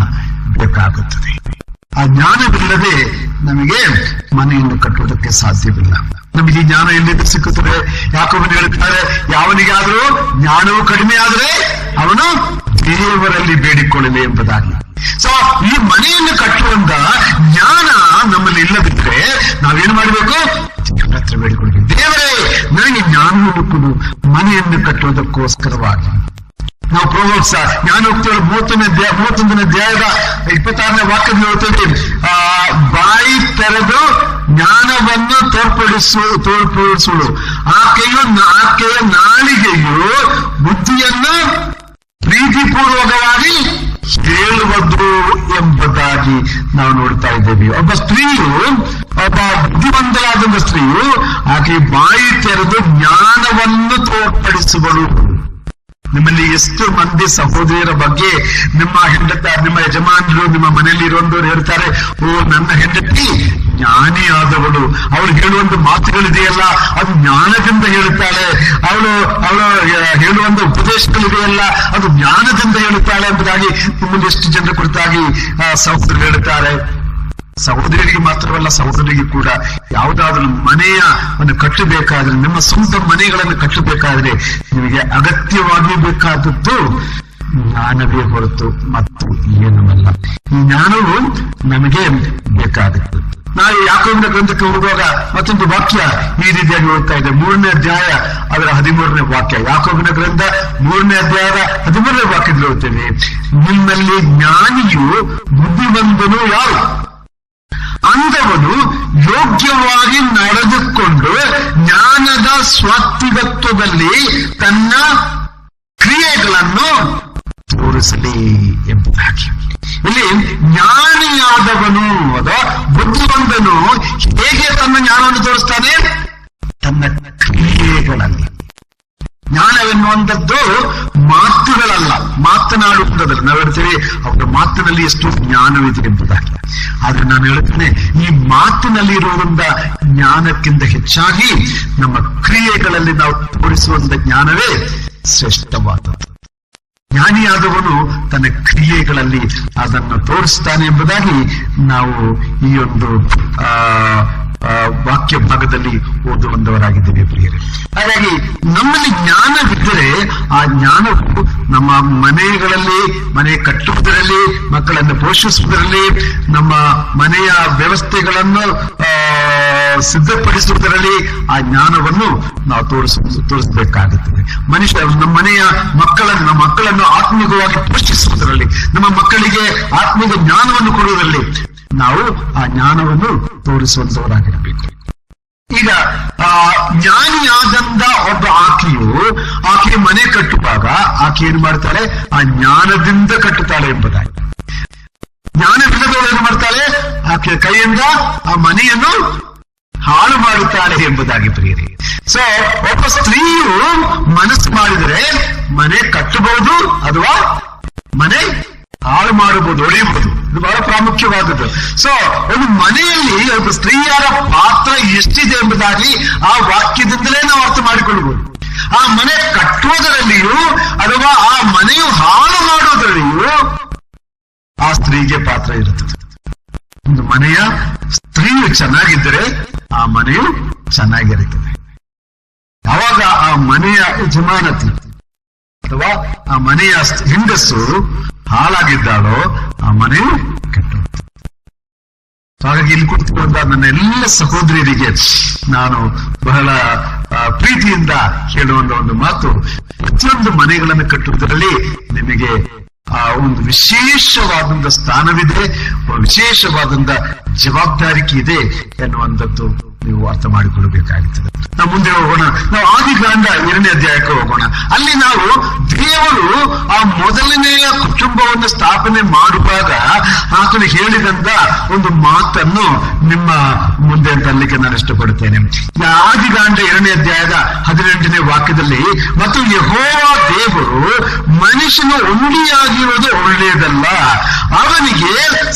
ಬೇಕಾಗುತ್ತದೆ. ಆ ಜ್ಞಾನವಿಲ್ಲದೆ ನಮಗೆ ಮನೆಯನ್ನು ಕಟ್ಟುವುದಕ್ಕೆ ಸಾಧ್ಯವಿಲ್ಲ. ನಮಗೆ ಈ ಜ್ಞಾನ ಎಲ್ಲಿಂದ ಸಿಕ್ಕುತ್ತದೆ? ಯಾಕೋಬನು ಹೇಳುತ್ತಾರೆ, ಯಾವನಿಗಾದರೂ ಜ್ಞಾನವು ಕಡಿಮೆ ಆದರೆ ಅವನು ದೇವರಲ್ಲಿ ಬೇಡಿಕೊಳ್ಳಲಿ ಎಂಬುದಾಗಿ. ಸೊ ಈ ಮನೆಯನ್ನು ಕಟ್ಟುವಂತ ಜ್ಞಾನ ನಮ್ಮಲ್ಲಿ ಇಲ್ಲದಿದ್ರೆ ನಾವೇನು ಮಾಡಬೇಕು? ದೇವರ ಹತ್ರ ಬೇಡಿಕೊಳ್ಳಬೇಕು. ದೇವರೇ, ನನಗೆ ಜ್ಞಾನವನ್ನು ಕೊಡು ಮನೆಯನ್ನು ಕಟ್ಟುವುದಕ್ಕೋಸ್ಕರವಾಗಿ. ನಾವು ಪ್ರೋವರ್ಬ್ಸ್ ಜ್ಞಾನೋಕ್ತಿಗಳು 31ನೇ ಅಧ್ಯಾಯದ 26ನೇ ವಾಕ್ಯದಲ್ಲಿ ಹೇಳ್ತೇವೆ, ಬಾಯಿ ತೆರೆದು ಜ್ಞಾನವನ್ನು ತೋರ್ಪಡಿಸುಳು, ಆಕೆಯ ನಾಲಿಗೆಯು ಬುದ್ಧಿಯನ್ನು ಪ್ರೀತಿಪೂರ್ವಕವಾಗಿ ಹೇಳುವುದು ಎಂಬುದಾಗಿ ನಾವು ನೋಡ್ತಾ ಇದ್ದೇವೆ. ಒಬ್ಬ ಬುದ್ಧಿವಂತರಾದ ಸ್ತ್ರೀಯು ಆಕೆ ಬಾಯಿ ತೆರೆದು ಜ್ಞಾನವನ್ನು ತೋರ್ಪಡಿಸುವಳು. ನಿಮ್ಮಲ್ಲಿ ಎಷ್ಟು ಮಂದಿ ಸಹೋದರಿಯರ ಬಗ್ಗೆ ನಿಮ್ಮ ಯಜಮಾನರು, ನಿಮ್ಮ ಮನೆಯಲ್ಲಿ ಇರುವಂತವ್ರು ಹೇಳ್ತಾರೆ, ಓ ನನ್ನ ಹೆಂಡತಿ ಜ್ಞಾನಿ ಆದವಳು, ಅವಳು ಹೇಳುವಂತ ಮಾತುಗಳಿದೆಯಲ್ಲ ಅದು ಜ್ಞಾನದಿಂದ ಹೇಳುತ್ತಾಳೆ, ಅವಳು ಹೇಳುವಂತ ಉಪದೇಶಗಳಿದೆಯಲ್ಲ ಅದು ಜ್ಞಾನದಿಂದ ಹೇಳುತ್ತಾಳೆ ಎಂಬುದಾಗಿ ನಿಮ್ಮಲ್ಲಿ ಎಷ್ಟು ಜನರ ಕುರಿತಾಗಿ ಸಹೋದರರು ಹೇಳುತ್ತಾರೆ. ಸಹೋದರಿಯರಿಗೆ ಮಾತ್ರವಲ್ಲ, ಸಹೋದರಿಗೆ ಕೂಡ ಯಾವುದಾದ್ರೂ ಮನೆಯನ್ನು ಕಟ್ಟಬೇಕಾದ್ರೆ, ನಿಮ್ಮ ಸ್ವಂತ ಮನೆಗಳನ್ನು ಕಟ್ಟಬೇಕಾದ್ರೆ ನಿಮಗೆ ಅಗತ್ಯವಾಗಿ ಬೇಕಾದದ್ದು ಜ್ಞಾನವೇ ಹೊರತು ಮತ್ತು ಏನಲ್ಲ. ಈ ಜ್ಞಾನವು ನಮಗೆ ಬೇಕಾಗುತ್ತೆ. ನಾವು ಯಾಕೋಬನ ಗ್ರಂಥಕ್ಕೆ ಹೋಗುವಾಗ ಮತ್ತೊಂದು ವಾಕ್ಯ ಈ ರೀತಿಯಾಗಿ ಓದ್ತಾ ಇದೆ. 3ನೇ ಅಧ್ಯಾಯ ಅದರ 13ನೇ ವಾಕ್ಯ. ಯಾಕೋಬನ ಗ್ರಂಥ 3ನೇ ಅಧ್ಯಾಯದ 13ನೇ ವಾಕ್ಯದಲ್ಲಿ ಓದ್ತೇವೆ, ನಿಮ್ಮಲ್ಲಿ ಜ್ಞಾನಿಯು ಬುದ್ಧಿವಂತನು ಯಾರು? ಅಂದವನು ಯೋಗ್ಯವಾಗಿ ನಡೆದುಕೊಂಡು ಜ್ಞಾನದ ಸ್ವಾತ್ವಿಕತ್ವದಲ್ಲಿ ತನ್ನ ಕ್ರಿಯೆಗಳನ್ನು ತೋರಿಸಲಿ ಎಂಬುದಾಗಿ. ಇಲ್ಲಿ ಜ್ಞಾನಿಯಾದವನು ಅಥವಾ ಬುದ್ಧಿವಂತನು ಹೇಗೆ ತನ್ನ ಜ್ಞಾನವನ್ನು ತೋರಿಸ್ತಾನೆ? ತನ್ನ ಕ್ರಿಯೆಗಳಲ್ಲಿ. ಜ್ಞಾನವೆನ್ನುವಂಥದ್ದು ಮಾತುಗಳಲ್ಲ, ಮಾತನಾಡುವುದಲ್ಲ. ನಾವು ಹೇಳ್ತೇವೆ ಅವರ ಮಾತಿನಲ್ಲಿ ಎಷ್ಟು ಜ್ಞಾನವಿದೆ ಎಂಬುದಾಗಿ. ಆದ್ರೆ ನಾನು ಹೇಳ್ತೇನೆ, ಈ ಮಾತಿನಲ್ಲಿ ಇರುವುದರಿಂದ ಜ್ಞಾನಕ್ಕಿಂತ ಹೆಚ್ಚಾಗಿ ನಮ್ಮ ಕ್ರಿಯೆಗಳಲ್ಲಿ ನಾವು ತೋರಿಸುವಂತ ಜ್ಞಾನವೇ ಶ್ರೇಷ್ಠವಾದದ್ದು. ಜ್ಞಾನಿಯಾದವನು ತನ್ನ ಕ್ರಿಯೆಗಳಲ್ಲಿ ಅದನ್ನು ತೋರಿಸ್ತಾನೆ ಎಂಬುದಾಗಿ ನಾವು ಈ ಒಂದು ವಾಕ್ಯ ಭಾಗದಲ್ಲಿ ಓದುವಂತವರಾಗಿದ್ದೇವೆ ಪ್ರಿಯರೇ. ಹಾಗಾಗಿ ನಮ್ಮಲ್ಲಿ ಜ್ಞಾನವಿದ್ದರೆ ಆ ಜ್ಞಾನವು ನಮ್ಮ ಮನೆಗಳಲ್ಲಿ, ಮನೆ ಕಟ್ಟುವುದರಲ್ಲಿ, ಮಕ್ಕಳನ್ನು ಪೋಷಿಸುವುದರಲ್ಲಿ, ನಮ್ಮ ಮನೆಯ ವ್ಯವಸ್ಥೆಗಳನ್ನು ಸಿದ್ಧಪಡಿಸುವುದರಲ್ಲಿ ಆ ಜ್ಞಾನವನ್ನು ನಾವು ತೋರಿಸಬೇಕಾಗುತ್ತದೆ. ನಮ್ಮ ಮನೆಯ ನಮ್ಮ ಮಕ್ಕಳನ್ನು ಆತ್ಮಿಕವಾಗಿ ಪೋಷಿಸುವುದರಲ್ಲಿ, ನಮ್ಮ ಮಕ್ಕಳಿಗೆ ಆತ್ಮಿಕ ಜ್ಞಾನವನ್ನು ಕೊಡುವುದರಲ್ಲಿ ನಾವು ಆ ಜ್ಞಾನವನ್ನು ತೋರಿಸುವಂತವರಾಗಿರಬೇಕು. ಈಗ ಜ್ಞಾನಿಯಾದಂತ ಒಬ್ಬ ಆಕೆಯ ಮನೆ ಕಟ್ಟುವಾಗ ಆಕೆ ಏನ್ ಮಾಡ್ತಾಳೆ? ಆ ಜ್ಞಾನದಿಂದ ಕಟ್ಟುತ್ತಾಳೆ ಎಂಬುದಾಗಿ. ಜ್ಞಾನವಿಲ್ಲದವಳು ಏನ್ ಮಾಡ್ತಾಳೆ? ಆಕೆಯ ಕೈಯಿಂದ ಆ ಮನೆಯನ್ನು ಹಾಳು ಮಾಡುತ್ತಾಳೆ ಎಂಬುದಾಗಿ ಪ್ರಿಯರೇ. ಸೊ ಒಬ್ಬ ಸ್ತ್ರೀಯು ಮನಸ್ಸು ಮಾಡಿದರೆ ಮನೆ ಕಟ್ಟಬಹುದು ಅಥವಾ ಮನೆ ಹಾಳು ಮಾಡಬಹುದು, ಒಡೆಯಬಹುದು. ಇದು ಬಹಳ ಪ್ರಾಮುಖ್ಯವಾದದ್ದು. ಸೊ ಒಂದು ಮನೆಯಲ್ಲಿ ಒಬ್ಬ ಸ್ತ್ರೀಯರ ಪಾತ್ರ ಎಷ್ಟಿದೆ ಎಂಬುದಾಗಿ ಆ ವಾಕ್ಯದಿಂದಲೇ ನಾವು ಅರ್ಥ ಮಾಡಿಕೊಳ್ಳಬಹುದು. ಆ ಮನೆ ಕಟ್ಟುವುದರಲ್ಲಿಯೂ ಅಥವಾ ಆ ಮನೆಯು ಹಾಳು ಮಾಡುವುದರಲ್ಲಿಯೂ ಆ ಸ್ತ್ರೀಗೆ ಪಾತ್ರ ಇರುತ್ತದೆ. ಒಂದು ಮನೆಯ ಸ್ತ್ರೀಯು ಚೆನ್ನಾಗಿದ್ದರೆ ಆ ಮನೆಯು ಚೆನ್ನಾಗಿರುತ್ತದೆ. ಯಾವಾಗ ಆ ಮನೆಯ ಯಜಮಾನತಿ ಅಥವಾ ಆ ಮನೆಯ ಹೆಂಗಸು ಹಾಳಾಗಿದ್ದಾಳೋ ಆ ಮನೆಯು ಕೆಟ್ಟು. ಹಾಗಾಗಿ ಇಲ್ಲಿ ಕುಳಿತುಕೊಂಡ ನನ್ನ ಎಲ್ಲ ಸಹೋದರಿಯರಿಗೆ ನಾನು ಬಹಳ ಪ್ರೀತಿಯಿಂದ ಹೇಳುವಂತ ಒಂದು ಮಾತು, ಪ್ರತಿಯೊಂದು ಮನೆಗಳನ್ನು ಕಟ್ಟುವುದರಲ್ಲಿ ನಿಮಗೆ ಒಂದು ವಿಶೇಷವಾದಂತ ಸ್ಥಾನವಿದೆ, ವಿಶೇಷವಾದಂತ ಜವಾಬ್ದಾರಿಕೆ ಇದೆ ಎನ್ನುವಂಥದ್ದು ನೀವು ಅರ್ಥ ಮಾಡಿಕೊಳ್ಳಬೇಕಾಗುತ್ತದೆ. ನಾವು ಮುಂದೆ ಹೋಗೋಣ. ನಾವು ಆದಿಕಾಂಡ 2ನೇ ಅಧ್ಯಾಯಕ್ಕೆ ಹೋಗೋಣ. ಅಲ್ಲಿ ನಾವು ದೇವರು ಆ ಮೊದಲನೆಯ ಕುಟುಂಬವನ್ನು ಸ್ಥಾಪನೆ ಮಾಡುವಾಗ ಆತನು ಹೇಳಿದಂತ ಒಂದು ಮಾತನ್ನು ನಿಮ್ಮ ಮುಂದೆ ತರಲಿಕ್ಕೆ ನಾನು ಇಷ್ಟಪಡುತ್ತೇನೆ. ಆದಿಕಾಂಡ 2ನೇ ಅಧ್ಯಾಯದ 18ನೇ ವಾಕ್ಯದಲ್ಲಿ, ಮತ್ತು ಯೆಹೋವ ದೇವರು ಮನುಷ್ಯನು ಒಂಟಿಯಾಗಿರುವುದು ಒಳ್ಳೆಯದಲ್ಲ, ಅವನಿಗೆ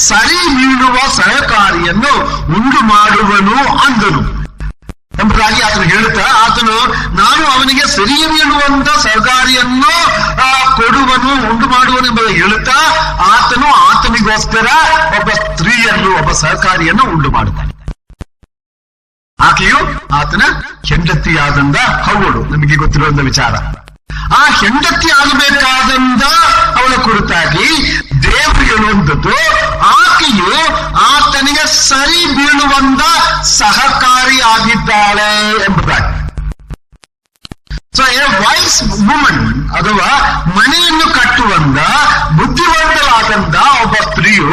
ಸರಿ ಬೀಳುವ ಸಹಕಾರಿಯನ್ನು ಉಂಟು ಮಾಡುವನು ಅಂದನು ಎಂಬುದಾಗಿ ಆತನು ಹೇಳುತ್ತಾ, ಆತನು ನಾನು ಅವನಿಗೆ ಸರಿ ಬೀಳುವಂತ ಸಹಕಾರಿಯನ್ನು ಕೊಡುವನು, ಉಂಟು ಮಾಡುವನು ಎಂಬುದಾಗಿ ಹೇಳುತ್ತಾ ಆತನು ಆತನಿಗೋಸ್ಕರ ಒಬ್ಬ ಸ್ತ್ರೀಯನ್ನು, ಒಬ್ಬ ಸಹಕಾರಿಯನ್ನು ಉಂಟು ಮಾಡುತ್ತಾನೆ. ಆಕೆಯು ಆತನ ಹೆಂಡತಿಯಾದಂತ ಹವ್ವಳು, ನಮಗೆ ಗೊತ್ತಿರುವಂತ ವಿಚಾರ. ಆ ಹೆಂಡತಿ ಆಗಬೇಕಾದಂತ ಅವಳ ಕುರಿತಾಗಿ ದೇವರು ಹೇಳುವಂಥದ್ದು, ಆಕೆಯು ಆತನಿಗೆ ಸರಿ ಬೀಳುವಂತ ಸಹಕಾರಿ ಆಗಿದ್ದಾಳೆ ಎಂಬುದಾಗಿ. ಸೊ ಎ ವೈಸ್ ವುಮನ್ ಅಥವಾ ಮನೆಯನ್ನು ಕಟ್ಟುವಂತ ಬುದ್ಧಿವಂತರಾದಂತ ಒಬ್ಬ ಸ್ತ್ರೀಯು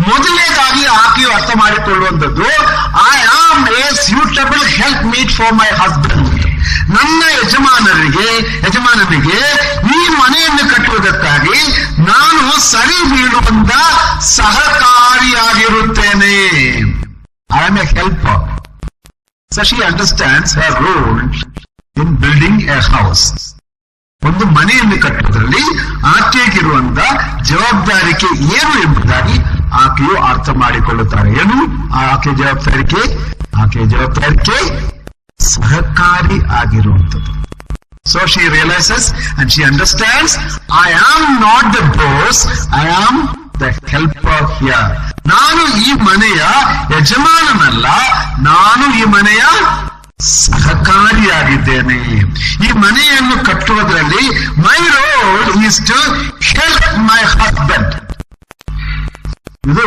ಮೊದಲನೇದಾಗಿ ಆಕೆಯು ಅರ್ಥ ಮಾಡಿಕೊಳ್ಳುವಂಥದ್ದು, I am a suitable help meet for my husband. ನನ್ನ ಯಜಮಾನನಿಗೆ ಈ ಮನೆಯನ್ನು ಕಟ್ಟುವುದಕ್ಕಾಗಿ ನಾನು ಸರಿ ಬೀಳುವಂತ ಸಹಕಾರಿಯಾಗಿರುತ್ತೇನೆ. I am a helper. So she understands her role in building a house. ಒಂದು ಮನೆಯನ್ನು ಕಟ್ಟುವುದರಲ್ಲಿ ಆಕೆಗಿರುವಂತ ಜವಾಬ್ದಾರಿಕೆ ಏನು ಎಂಬುದಾಗಿ ಆಕೆಯು ಅರ್ಥ ಮಾಡಿಕೊಳ್ಳುತ್ತಾರೆ. ಏನು ಆಕೆ ಜವಾಬ್ದಾರಿಕೆ? ಸಹಕಾರಿ ಆಗಿರುವಂಥದ್ದು. So she realizes and she understands, I am not the boss, I am the helper here. ನಾನು ಈ ಮನೆಯ ಯಜಮಾನನಲ್ಲ, ನಾನು ಈ ಮನೆಯ ಸಹಕಾರಿಯಾಗಿದ್ದೇನೆ. ಈ ಮನೆಯನ್ನು ಕಟ್ಟುವುದರಲ್ಲಿ my role is to help my husband. ಇದು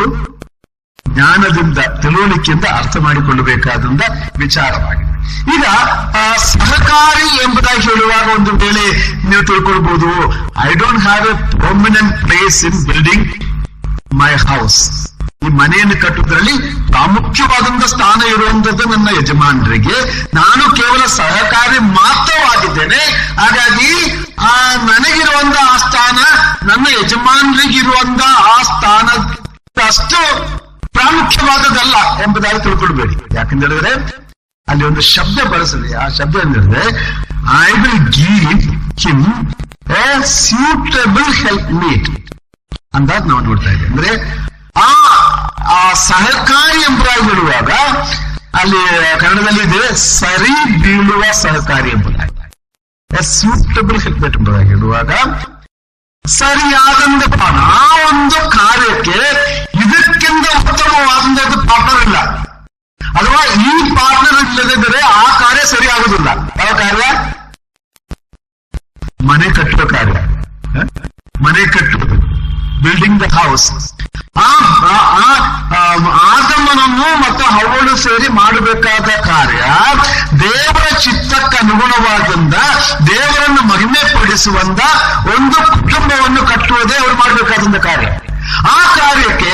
ಜ್ಞಾನದಿಂದ, ತಿಳುವಳಿಕೆಯಿಂದ ಅರ್ಥ ಮಾಡಿಕೊಳ್ಳಬೇಕಾದಂತ ವಿಚಾರವಾಗಿದೆ. ಈಗ ಸಹಕಾರಿ ಎಂಬುದಾಗಿ ಹೇಳುವಾಗ ಒಂದು ವೇಳೆ ನೀವು ತಿಳ್ಕೊಳ್ಬಹುದು, I don't have a permanent place in building my house. ಈ ಮನೆಯನ್ನು ಕಟ್ಟುವುದರಲ್ಲಿ ಪ್ರಾಮುಖ್ಯವಾದಂತ ಸ್ಥಾನ ಇರುವಂತದ್ದು ನನ್ನ ಯಜಮಾನರಿಗೆ, ನಾನು ಕೇವಲ ಸಹಕಾರಿ ಮಾತ್ರವಾಗಿದ್ದೇನೆ. ಹಾಗಾಗಿ ನನಗಿರುವಂತ ಆ ಸ್ಥಾನ ನನ್ನ ಯಜಮಾನರಿಗಿರುವಂತ ಆ ಸ್ಥಾನ ಅಷ್ಟು ಪ್ರಾಮುಖ್ಯವಾದದ್ದಲ್ಲ ಎಂಬುದಾಗಿ ತಿಳ್ಕೊಳ್ಬೇಡಿ. ಯಾಕಂತ ಹೇಳಿದ್ರೆ ಅಲ್ಲಿ ಒಂದು ಶಬ್ದ ಬಳಸಿದೆ. ಆ ಶಬ್ದ ಎಂದ್ರೆ I will give him A suitable help meet ಅಂತ ನಾವು ನೋಡ್ತಾ ಇದ್ದೇವೆ. ಅಂದ್ರೆ ಆ ಸಹಕಾರಿ ಎಂಬುದಾಗಿ ಹೇಳುವಾಗ ಅಲ್ಲಿ ಕನ್ನಡದಲ್ಲಿ ಇದೆ ಸರಿ ಬೀಳುವ ಸಹಕಾರಿ ಎಂಬುದಾಗಿ. ಸೂಟಬಲ್ ಹೆಲ್ಪ್ ಮೀಟ್ ಎಂಬುದಾಗಿ ಹೇಳುವಾಗ ಸರಿಯಾದಂತ ಪಾರ್ಟ್ನರ್. ಆ ಒಂದು ಕಾರ್ಯಕ್ಕೆ ಇದಕ್ಕಿಂತ ಉತ್ತಮವಾದಂತಹ ಪಾರ್ಟ್ನರ್ ಇಲ್ಲ, ಅಥವಾ ಈ ಪಾರ್ಟ್ನರ್ ಇಲ್ಲದಿದ್ದರೆ ಆ ಕಾರ್ಯ ಸರಿ ಆಗುದಿಲ್ಲ. ಯಾವ ಕಾರ್ಯ? ಮನೆ ಕಟ್ಟುವ ಕಾರ್ಯ. ಮನೆ ಕಟ್ಟುವುದು, ಬಿಲ್ಡಿಂಗ್ ದ ಹೌಸ್. ಆದಮನನ್ನು ಮತ್ತು ಹವ್ವಳು ಸೇರಿ ಮಾಡಬೇಕಾದ ಕಾರ್ಯ ದೇವರ ಚಿತ್ತಕ್ಕೆ ಅನುಗುಣವಾದಂತ, ದೇವರನ್ನು ಮಹಿಮೆ ಪಡಿಸುವಂತ ಒಂದು ಕುಟುಂಬವನ್ನು ಕಟ್ಟುವುದೇ ಅವರು ಮಾಡಬೇಕಾದಂತ ಕಾರ್ಯ. ಆ ಕಾರ್ಯಕ್ಕೆ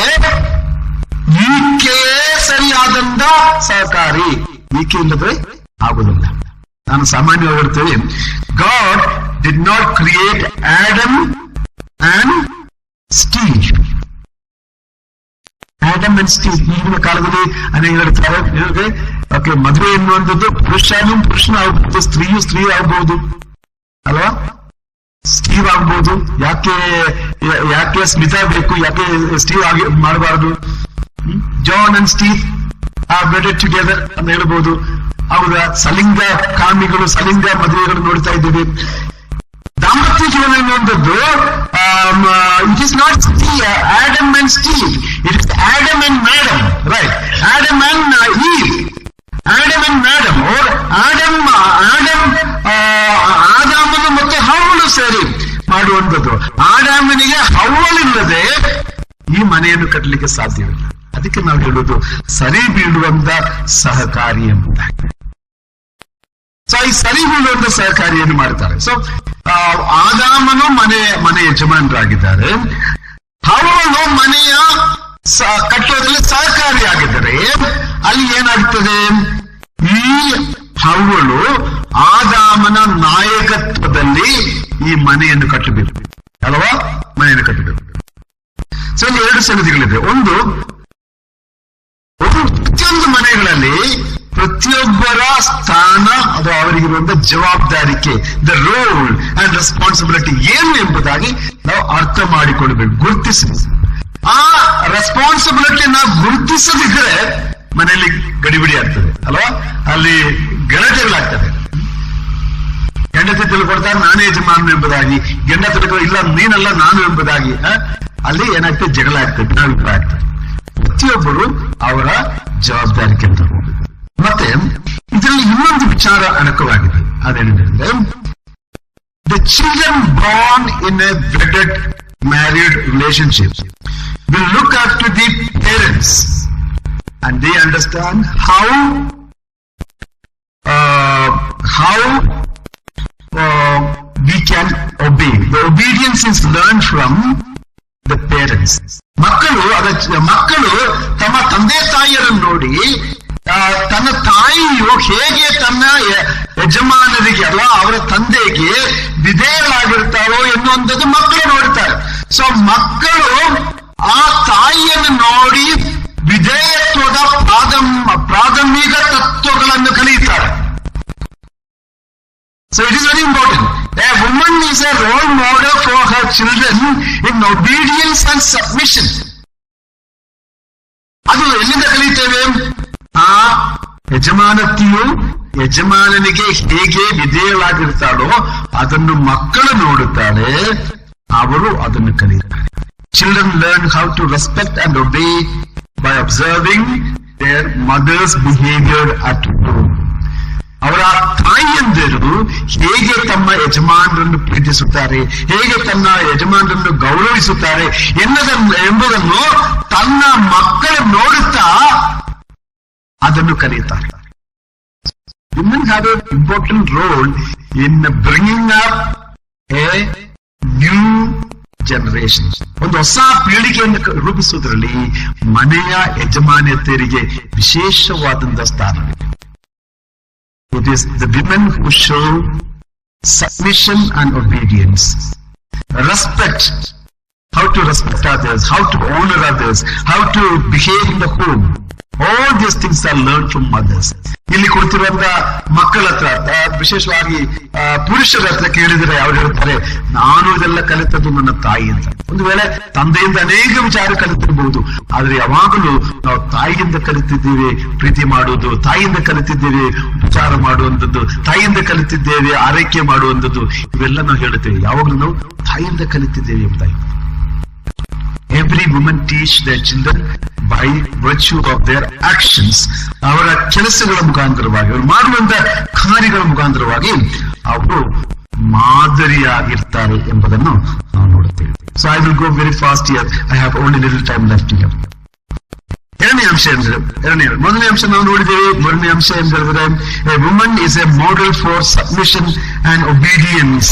ಈಕೆಯೇ ಸರಿಯಾದಂತ ಸಹಕಾರಿ. ಈಕೆ ಇಲ್ಲದೆ ಆಗುವುದಿಲ್ಲ. ನಾನು ಸಾಮಾನ್ಯವಾಗಿ ಹೇಳ್ತೇವೆ, god did not create Adam and Steve. Adam and Steve ಈಗಿನ ಕಾಲದಲ್ಲಿ ಅನೇಕ ಹೇಳ್ತಾರೆ, ಓಕೆ, ಮದುವೆ ಎನ್ನುವಂಥದ್ದು ಪುರುಷನೂ ಆಗ್ಬಹುದು, ಸ್ತ್ರೀ ಆಗ್ಬಹುದು ಅಲ್ವಾ? ಸ್ಟೀವ್ ಆಗ್ಬಹುದು. ಯಾಕೆ ಸ್ಮಿತಾ ಬೇಕು, ಯಾಕೆ ಸ್ಟೀವ್ ಆಗಿ ಮಾಡಬಾರದು? John and Steve are better together ಅಂತ ಹೇಳ್ಬೋದು. ಹೌದಾ? ಸಲಿಂಗ ಕಾಮಿಗಳು, ಸಲಿಂಗ ಮದುವೆಗಳು ನೋಡ್ತಾ ಇದ್ದೀವಿ. ದಾಂಪತ್ಯ ಜೀವನ ಎನ್ನುವಂಥದ್ದು it is not Adam and Steve, it is Adam and madam, right? Adam and Eve, Adam and madam, or Adam ಬೀಳಲಿಕ್ಕೆ ಸಾಧ್ಯವಿಲ್ಲ. ಅದಕ್ಕೆ ನಾವು ಹೇಳುವುದು ಸರಿ ಬೀಳುವಂತ ಸಹಕಾರಿ ಎಂಬುದಾಗಿ. ಸೊ ಈ ಸರಿ ಬೀಳುವಂತ ಸಹಕಾರಿಯನ್ನು ಮಾಡ್ತಾರೆ. ಸೊ ಆದಾಮನು ಮನೆ ಯಜಮಾನರಾಗಿದ್ದಾರೆ, ಹವ್ವಳು ಮನೆಯ ಕಟ್ಟೋದ್ರಲ್ಲಿ ಸಹಕಾರಿಯಾಗಿದ್ದಾರೆ. ಅಲ್ಲಿ ಏನಾಗ್ತದೆ, ಈ ಹವ್ವಳು ಆದಾಮನ ನಾಯಕತ್ವದಲ್ಲಿ ಈ ಮನೆಯನ್ನು ಕಟ್ಟಬೇಕು ಅಲ್ವಾ, ಮನೆಯನ್ನು ಕಟ್ಟಬೇಕು. ಸೊ ಇಲ್ಲಿ ಎರಡು ಸಂಗತಿಗಳಿದೆ. ಒಂದು ಪ್ರತಿಯೊಂದು ಮನೆಗಳಲ್ಲಿ ಪ್ರತಿಯೊಬ್ಬರ ಸ್ಥಾನ ಅದು ಅವರಿಗಿರುವಂತಹ ಜವಾಬ್ದಾರಿಕೆ, ದ ರೋಲ್ ಅಂಡ್ ರೆಸ್ಪಾನ್ಸಿಬಿಲಿಟಿ ಏನು ಎಂಬುದಾಗಿ ನಾವು ಅರ್ಥ ಮಾಡಿಕೊಳ್ಬೇಕು, ಗುರುತಿಸಿ. ಆ ರೆಸ್ಪಾನ್ಸಿಬಿಲಿಟಿನ ಗುರುತಿಸದಿದ್ರೆ ಮನೆಯಲ್ಲಿ ಗಡಿಬಿಡಿ ಆಗ್ತದೆ ಅಲ್ವಾ, ಅಲ್ಲಿ ಗಲಾಟೆಗಳಾಗ್ತದೆ. ಹೆಂಡತಿ ತಿಳ್ಕೊಡ್ತಾರೆ ನಾನೇ ಯಜಮಾನ ಎಂಬುದಾಗಿ, ಗಂಡ ತಿಳ್ಕೊ ಇಲ್ಲ ನೀನಲ್ಲ ನಾನು ಎಂಬುದಾಗಿ, ಅಲ್ಲಿ ಏನಾಗ್ತದೆ, ಜಗಳ ಆಗ್ತದೆ, ಭಿನ್ನಾಭಿಪ್ರಾಯ ಆಗ್ತದೆ. ಪ್ರತಿಯೊಬ್ಬರು ಅವರ ಜವಾಬ್ದಾರಿಕೆ ಅಂತ ಹೋಗುದು. ಮತ್ತೆ ಇದರಲ್ಲಿ ಇನ್ನೊಂದು ವಿಚಾರ ಅಡಕವಾಗಿದೆ. ಅದೇನೆಂದ್ರೆ, the children born in a wedded married relationship will look after the parents and they understand how we can obey. The obedience is learned from the parents. ಮಕ್ಕಳು ತಮ್ಮ ತಂದೆ ತಾಯಿಯರನ್ನು ನೋಡಿ ತನ್ನ ತಾಯಿಯು ಹೇಗೆ ತನ್ನ ಯಜಮಾನರಿಗೆ ಅಲ್ಲ ಅವರ ತಂದೆಗೆ ವಿಧೇಯರಾಗಿರ್ತಾರೋ ಎನ್ನುವಂಥದ್ದು ಮಕ್ಕಳು ನೋಡ್ತಾರೆ. ಸೊ ಮಕ್ಕಳು ಆ ತಾಯಿಯನ್ನು ನೋಡಿ ವಿಧೇಯತ್ವದ ಪ್ರಾಥಮಿಕ ತತ್ವಗಳನ್ನು ಕಲಿಯುತ್ತಾರೆ. So it is very important. A woman is a role model for her children in obedience and submission. ಅದು ಎಲ್ಲಿಂದ ಕಲಿತೇವೆ? ಆ ಯಜಮಾನತಿಯು ಯಜಮಾನನಿಗೆ ಹೇಗೆ ವಿಧೇಯರಾಗಿರ್ತಾಳೋ ಅದನ್ನು ಮಕ್ಕಳು ನೋಡುತ್ತಾರೆ, ಅವರು ಅದನ್ನು ಕಲಿಯುತ್ತಾರೆ. Children learn how to respect and obey by observing their mother's behavior at home. ಅವರ ತಾಯಿಯಂದಿರು ಹೇಗೆ ತಮ್ಮ ಯಜಮಾನರನ್ನು ಪ್ರೀತಿಸುತ್ತಾರೆ, ಹೇಗೆ ತನ್ನ ಯಜಮಾನರನ್ನು ಗೌರವಿಸುತ್ತಾರೆ ಎಂಬುದನ್ನು ತನ್ನ ಮಕ್ಕಳು ನೋಡುತ್ತಾ ಅದನ್ನು ಕಲಿಯುತ್ತಾರೆ. Women have an important role in bringing up a new generation. ಒಂದು ಹೊಸ ಪೀಳಿಗೆಯನ್ನು ರೂಪಿಸುವುದರಲ್ಲಿ ಮನೆಯ ಯಜಮಾನಿಯರಿಗೆ ವಿಶೇಷವಾದಂತಹ ಸ್ಥಾನವಿದೆ. It is the women who show submission and obedience, respect, how to respect others, how to honor others, how to behave in the home. All these things are learned from mothers. ಇಲ್ಲಿ ಕುಳಿತಿರುವಂತ ಮಕ್ಕಳ ಹತ್ರ, ವಿಶೇಷವಾಗಿ ಪುರುಷರ ಹತ್ರ ಕೇಳಿದರೆ ಅವರು ಹೇಳ್ತಾರೆ, ನಾನು ಇದೆಲ್ಲ ಕಲಿತದ್ದು ನನ್ನ ತಾಯಿ ಅಂತ. ಒಂದು ವೇಳೆ ತಂದೆಯಿಂದ ಅನೇಕ ವಿಚಾರ ಕಲಿತಿರಬಹುದು, ಆದ್ರೆ ಯಾವಾಗಲೂ ನಾವು ತಾಯಿಯಿಂದ ಕಲಿತಿದ್ದೇವೆ ಪ್ರೀತಿ ಮಾಡುವುದು, ತಾಯಿಯಿಂದ ಕಲಿತಿದ್ದೇವೆ ಉಪಚಾರ ಮಾಡುವಂಥದ್ದು, ತಾಯಿಯಿಂದ ಕಲಿತಿದ್ದೇವೆ ಆರೈಕೆ ಮಾಡುವಂಥದ್ದು, ಇವೆಲ್ಲ ನಾವು ಹೇಳುತ್ತೇವೆ. ಯಾವಾಗಲೂ ನಾವು ತಾಯಿಯಿಂದ ಕಲಿತಿದ್ದೇವೆ ಎಂಬುದಾಗಿ. Every woman teach their children by virtue of their actions. ಅವರ ಕೆಲಸಗಳ ಮುಖಾಂತರವಾಗಿ, ಅವರು ಮಾಡುವಂತ ಕಾರ್ಯಗಳ ಮುಖಾಂತರವಾಗಿ ಅವರು ಮಾದರಿಯಾಗಿರ್ತಾರೆ ಎಂಬುದನ್ನು ನಾವು ನೋಡುತ್ತೇವೆ. So I will go very fast here. I have only little time left here. ಎರಡನೇ ಅಂಶ ಎಂದ್ರೆ, ಮೊದಲನೇ ಅಂಶ ನಾವು ನೋಡಿದ್ದೇವೆ. ಮೂರನೇ ಅಂಶ ಎಂದು ಹೇಳಿದ್ರೆ, a woman is a model for submission and obedience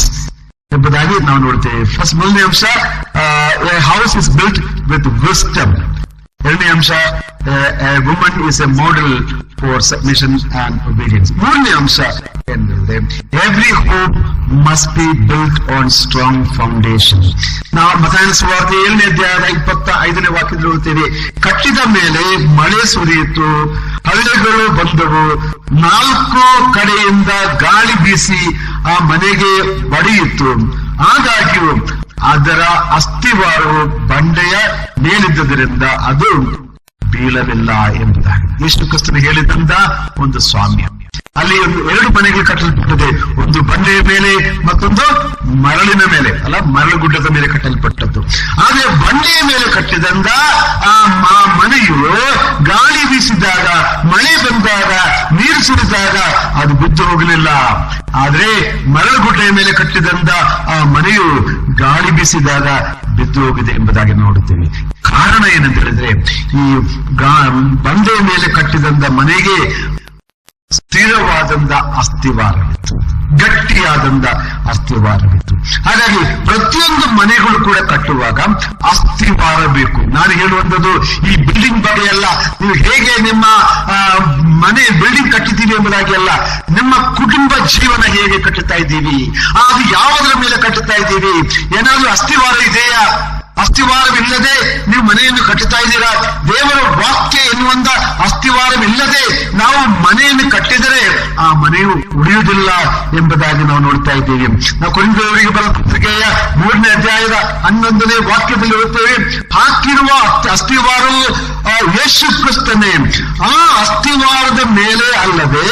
ಎಂಬುದಾಗಿ ನಾವು ನೋಡ್ತೇವೆ. ಫಸ್ಟ್ ಮೊದಲನೇ ಅಂಶ, a house is built with wisdom. ಎರಡನೇ ಅಂಶ, a woman is a model for submission and obedience. ಮೂರನೇ ಅಂಶ ಎಂದರೆ, every home must be built on strong foundation. ನಾವು ಮತ್ತಾಯನ ಸುವಾರ್ತೆ 7ನೇ ಅಧ್ಯಾಯದ 25ನೇ ವಾಕ್ಯದಲ್ಲಿ ನೋಡ್ತೇವೆ, ಕಟ್ಟಿದ ಮೇಲೆ ಮಳೆ ಸುರಿಯಿತು, ಹಳ್ಳೆಗಳು ಬಂದವು, 4 ಕಡೆಯಿಂದ ಗಾಳಿ ಬೀಸಿ ಆ ಮನೆಗೆ ಬಡಿಯಿತು, ಆದಾಗ್ಯೂ ಅದರ ಅಸ್ಥಿವಾರವು ಬಂಡೆಯ ಮೇಲಿದ್ದರಿಂದ ಅದು ಬೀಳಲಿಲ್ಲ ಎಂಬುದಾಗಿ ಯೇಸು ಕ್ರಿಸ್ತನು ಹೇಳಿದಂತ ಒಂದು ಸ್ವಾಮ್ಯ. ಅಲ್ಲಿ 2 ಮನೆಗಳು ಕಟ್ಟಲ್ಪಟ್ಟಿದೆ, ಒಂದು ಬಂಡೆಯ ಮೇಲೆ ಮತ್ತೊಂದು ಮರಳಿನ ಮೇಲೆ, ಅಲ್ಲ ಮರಳು ಗುಡ್ಡದ ಮೇಲೆ ಕಟ್ಟಲ್ಪಟ್ಟದ್ದು. ಆದ್ರೆ ಬಂಡೆಯ ಮೇಲೆ ಕಟ್ಟಿದಂತ ಆ ಮನೆಯು ಗಾಳಿ ಬೀಸಿದಾಗ, ಮಳೆ ಬಂದಾಗ, ನೀರು ಸುರಿದಾಗ ಅದು ಬಿದ್ದು ಹೋಗಲಿಲ್ಲ. ಆದ್ರೆ ಮರಳು ಗುಡ್ಡೆಯ ಮೇಲೆ ಕಟ್ಟಿದಂತ ಆ ಮನೆಯು ಗಾಳಿ ಬೀಸಿದಾಗ ಬಿದ್ದು ಹೋಗಿದೆ ಎಂಬುದಾಗಿ ನೋಡುತ್ತೇವೆ. ಕಾರಣ ಏನಂತ ಹೇಳಿದ್ರೆ, ಈ ಬಂಡೆಯ ಮೇಲೆ ಕಟ್ಟಿದಂತ ಮನೆಗೆ ಸ್ಥಿರವಾದಂತ ಅಸ್ಥಿವಾರವಿತ್ತು, ಗಟ್ಟಿಯಾದಂತ ಅಸ್ಥಿವಾರವಿತ್ತು. ಹಾಗಾಗಿ ಪ್ರತಿಯೊಂದು ಮನೆಗಳು ಕೂಡ ಕಟ್ಟುವಾಗ ಅಸ್ಥಿವಾರ ಬೇಕು. ನಾನು ಹೇಳುವಂಥದ್ದು ಈ ಬಿಲ್ಡಿಂಗ್ ಬಗ್ಗೆ ಅಲ್ಲ, ನೀವು ಹೇಗೆ ನಿಮ್ಮ ಮನೆ ಬಿಲ್ಡಿಂಗ್ ಕಟ್ಟಿದ್ದೀವಿ ಎಂಬುದಾಗಿ ಅಲ್ಲ, ನಿಮ್ಮ ಕುಟುಂಬ ಜೀವನ ಹೇಗೆ ಕಟ್ಟುತ್ತಾ ಇದ್ದೀವಿ, ಅದು ಯಾವುದರ ಮೇಲೆ ಕಟ್ಟುತ್ತಾ ಇದ್ದೀವಿ, ಏನಾದ್ರೂ ಅಸ್ಥಿವಾರ ಇದೆಯಾ? ಅಸ್ಥಿವಾರವಿಲ್ಲದೆ ನೀವು ಮನೆಯನ್ನು ಕಟ್ಟುತ್ತಾ ಇದ್ದೀರಾ? ದೇವರ ವಾಕ್ಯ ಎನ್ನುವಂತ ಅಸ್ಥಿವಾರವಿಲ್ಲದೆ ನಾವು ಮನೆಯನ್ನು ಕಟ್ಟಿದರೆ ಆ ಮನೆಯು ಉಳಿಯುವುದಿಲ್ಲ ಎಂಬುದಾಗಿ ನಾವು ನೋಡ್ತಾ ಇದ್ದೇವೆ. ನಾವು ಕೊರಿಂಥದವರಿಗೆ ಬರೆದ ಪತ್ರಿಕೆಯ 3ನೇ ಅಧ್ಯಾಯದ 11ನೇ ವಾಕ್ಯದಲ್ಲಿ ಓದುತ್ತೇವೆ, ಹಾಕಿರುವ ಅಸ್ಥಿವಾರವು ಯೇಸು ಕ್ರಿಸ್ತನೇ, ಆ ಅಸ್ಥಿವಾರದ ಮೇಲೆ ಅಲ್ಲದೆ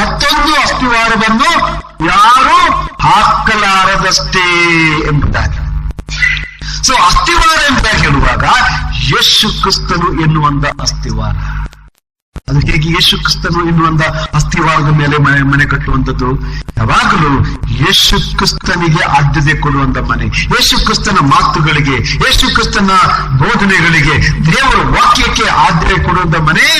ಮತ್ತೊಂದು ಅಸ್ಥಿವಾರವನ್ನು ಯಾರು ಹಾಕಲಾರದಷ್ಟೇ ಎಂಬುದಾಗಿ. ಸೊ ಅಸ್ಥಿವಾರ ಎಂಬುದಾಗಿ ಹೇಳುವಾಗ ಯೇಸು ಕ್ರಿಸ್ತನು ಎನ್ನುವಂತ ಅಸ್ಥಿವಾರ. ಅದು ಹೇಗೆ ಯೇಸು ಕ್ರಿಸ್ತನು ಎನ್ನುವಂತ ಅಸ್ಥಿವಾರದ ಮೇಲೆ ಮನೆ ಕಟ್ಟುವಂಥದ್ದು? ಯಾವಾಗಲೂ ಯೇಸು ಕ್ರಿಸ್ತನಿಗೆ ಆದ್ಯತೆ ಕೊಡುವಂತ ಮನೆ, ಯೇಸು ಕ್ರಿಸ್ತನ ಮಾತುಗಳಿಗೆ, ಯೇಸು ಕ್ರಿಸ್ತನ ಬೋಧನೆಗಳಿಗೆ, ದೇವರ ವಾಕ್ಯಕ್ಕೆ ಆದ್ಯತೆ ಕೊಡುವಂತ ಮನೆ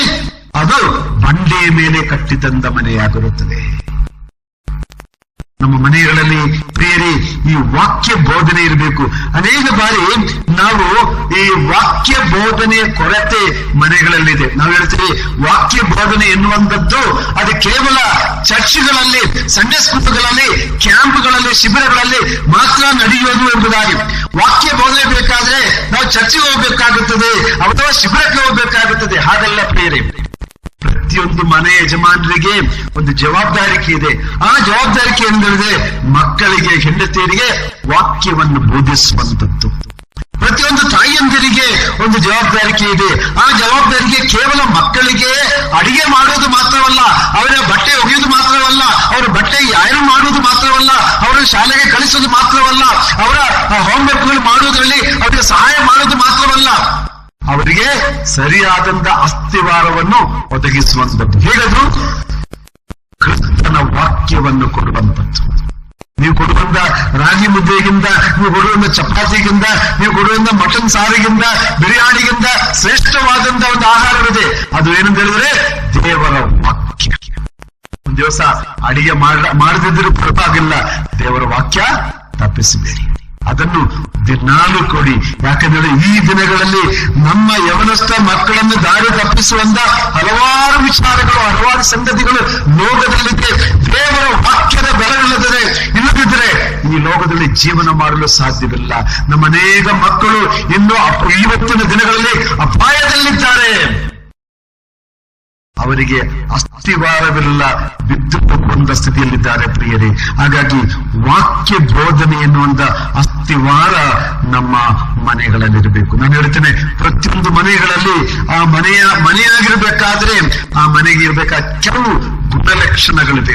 ಅದು ಬಂಡೆಯ ಮೇಲೆ ಕಟ್ಟಿದಂತ ಮನೆಯಾಗಿರುತ್ತದೆ. ನಮ್ಮ ಮನೆಗಳಲ್ಲಿ ಪ್ರಿಯರೇ ಈ ವಾಕ್ಯ ಬೋಧನೆ ಇರಬೇಕು. ಅನೇಕ ಬಾರಿ ನಾವು ಈ ವಾಕ್ಯ ಬೋಧನೆಯ ಕೊರತೆ ಮನೆಗಳಲ್ಲಿದೆ. ನಾವು ಹೇಳ್ತೀವಿ ವಾಕ್ಯ ಬೋಧನೆ ಎನ್ನುವಂಥದ್ದು ಅದು ಕೇವಲ ಚರ್ಚ್ಗಳಲ್ಲಿ, ಸಂಡೇ ಸ್ಕೂಲ್ಗಳಲ್ಲಿ, ಕ್ಯಾಂಪ್ಗಳಲ್ಲಿ, ಶಿಬಿರಗಳಲ್ಲಿ ಮಾತ್ರ ನಡೆಯುವುದು ಎಂಬುದಾಗಿ. ವಾಕ್ಯ ಬೋಧನೆ ಬೇಕಾದ್ರೆ ನಾವು ಚರ್ಚಿಗೆ ಹೋಗ್ಬೇಕಾಗುತ್ತದೆ ಅಥವಾ ಶಿಬಿರಕ್ಕೆ ಹೋಗ್ಬೇಕಾಗುತ್ತದೆ. ಹಾಗಲ್ಲ ಪ್ರಿಯರೇ, ಪ್ರತಿಯೊಂದು ಮನೆ ಯಜಮಾನರಿಗೆ ಒಂದು ಜವಾಬ್ದಾರಿಕೆ ಇದೆ. ಆ ಜವಾಬ್ದಾರಿಕೆ ಎಂದರೆ ಮಕ್ಕಳಿಗೆ, ಹೆಂಡತಿಯರಿಗೆ ವಾಕ್ಯವನ್ನು ಬೋಧಿಸುವಂಥದ್ದು. ಪ್ರತಿಯೊಂದು ತಾಯಿಯಂದಿರಿಗೆ ಒಂದು ಜವಾಬ್ದಾರಿಕೆ ಇದೆ. ಆ ಜವಾಬ್ದಾರಿಗೆ ಕೇವಲ ಮಕ್ಕಳಿಗೆ ಅಡಿಗೆ ಮಾಡುವುದು ಮಾತ್ರವಲ್ಲ, ಅವರ ಬಟ್ಟೆ ಒಗೆಯುವುದು ಮಾತ್ರವಲ್ಲ, ಅವರ ಬಟ್ಟೆ ಐರನ್ ಮಾಡುವುದು ಮಾತ್ರವಲ್ಲ, ಅವರ ಶಾಲೆಗೆ ಕಳಿಸುವುದು ಮಾತ್ರವಲ್ಲ, ಅವರ ಹೋಮ್ವರ್ಕ್ಗಳು ಮಾಡುವುದರಲ್ಲಿ ಅವರಿಗೆ ಸಹಾಯ ಮಾಡುವುದು ಮಾತ್ರವಲ್ಲ, ಅವರಿಗೆ ಸರಿಯಾದಂತ ಅಸ್ಥಿವಾರವನ್ನು ಒದಗಿಸುವಂಥದ್ದು. ಹೇಗಾದ್ರು ಕ್ರಿಸ್ತನ ವಾಕ್ಯವನ್ನು ಕೊಡುವಂಥದ್ದು. ನೀವು ಕೊಡುವಂತ ರಾಗಿ ಮುದ್ದೆಗಿಂತ, ನೀವು ಕೊಡುವಂತ ಚಪಾತಿಗಿಂತ, ನೀವು ಕೊಡುವಂತ ಮಟನ್ ಸಾರಿಗಿಂತ, ಬಿರಿಯಾನಿಗಿಂತ ಶ್ರೇಷ್ಠವಾದಂತ ಒಂದು ಆಹಾರವಿದೆ. ಅದು ಏನಂತ ಹೇಳಿದ್ರೆ ದೇವರ ವಾಕ್ಯ. ಒಂದು ದಿವಸ ಅಡಿಗೆ ಮಾಡದಿದ್ದರೂ ಪರವಾಗಿಲ್ಲ, ದೇವರ ವಾಕ್ಯ ತಪ್ಪಿಸಬೇಡಿ, ಅದನ್ನು ದಿನಾಲು ಕೊಡಿ. ಯಾಕಂದ್ರೆ ಈ ದಿನಗಳಲ್ಲಿ ನಮ್ಮ ಯವನಸ್ಥ ಮಕ್ಕಳನ್ನು ದಾರಿ ತಪ್ಪಿಸುವಂತ ಹಲವಾರು ವಿಚಾರಗಳು, ಹಲವಾರು ಸಂಗತಿಗಳು ಲೋಕದಲ್ಲಿದೆ. ದೇವರ ವಾಕ್ಯದ ಬೆಲೆವಿಲ್ಲದೆ ಇಲ್ಲದಿದ್ದರೆ ಈ ಲೋಕದಲ್ಲಿ ಜೀವನ ಮಾಡಲು ಸಾಧ್ಯವಿಲ್ಲ. ನಮ್ಮ ಅನೇಕ ಮಕ್ಕಳು ಇನ್ನು ಇವತ್ತಿನ ದಿನಗಳಲ್ಲಿ ಅಪಾಯದಲ್ಲಿದ್ದಾರೆ. ಅವರಿಗೆ ಅಸ್ಥಿವಾರವಿಲ್ಲ, ಬಿದ್ದು ಹೋಗುವಂತ ಸ್ಥಿತಿಯಲ್ಲಿದ್ದಾರೆ ಪ್ರಿಯರೇ. ಹಾಗಾಗಿ ವಾಕ್ಯ ಬೋಧನೆ ಎನ್ನುವಂತ ಅಸ್ಥಿವಾರ ನಮ್ಮ ಮನೆಗಳಲ್ಲಿರಬೇಕು. ನಾನು ಹೇಳ್ತೇನೆ, ಪ್ರತಿಯೊಂದು ಮನೆಗಳಲ್ಲಿ ಆ ಮನೆಯಾಗಿರ್ಬೇಕಾದ್ರೆ ಆ ಮನೆಗೆ ಇರಬೇಕಾದ ಕೆಲವು ಗುಣಲಕ್ಷಣಗಳಿದೆ.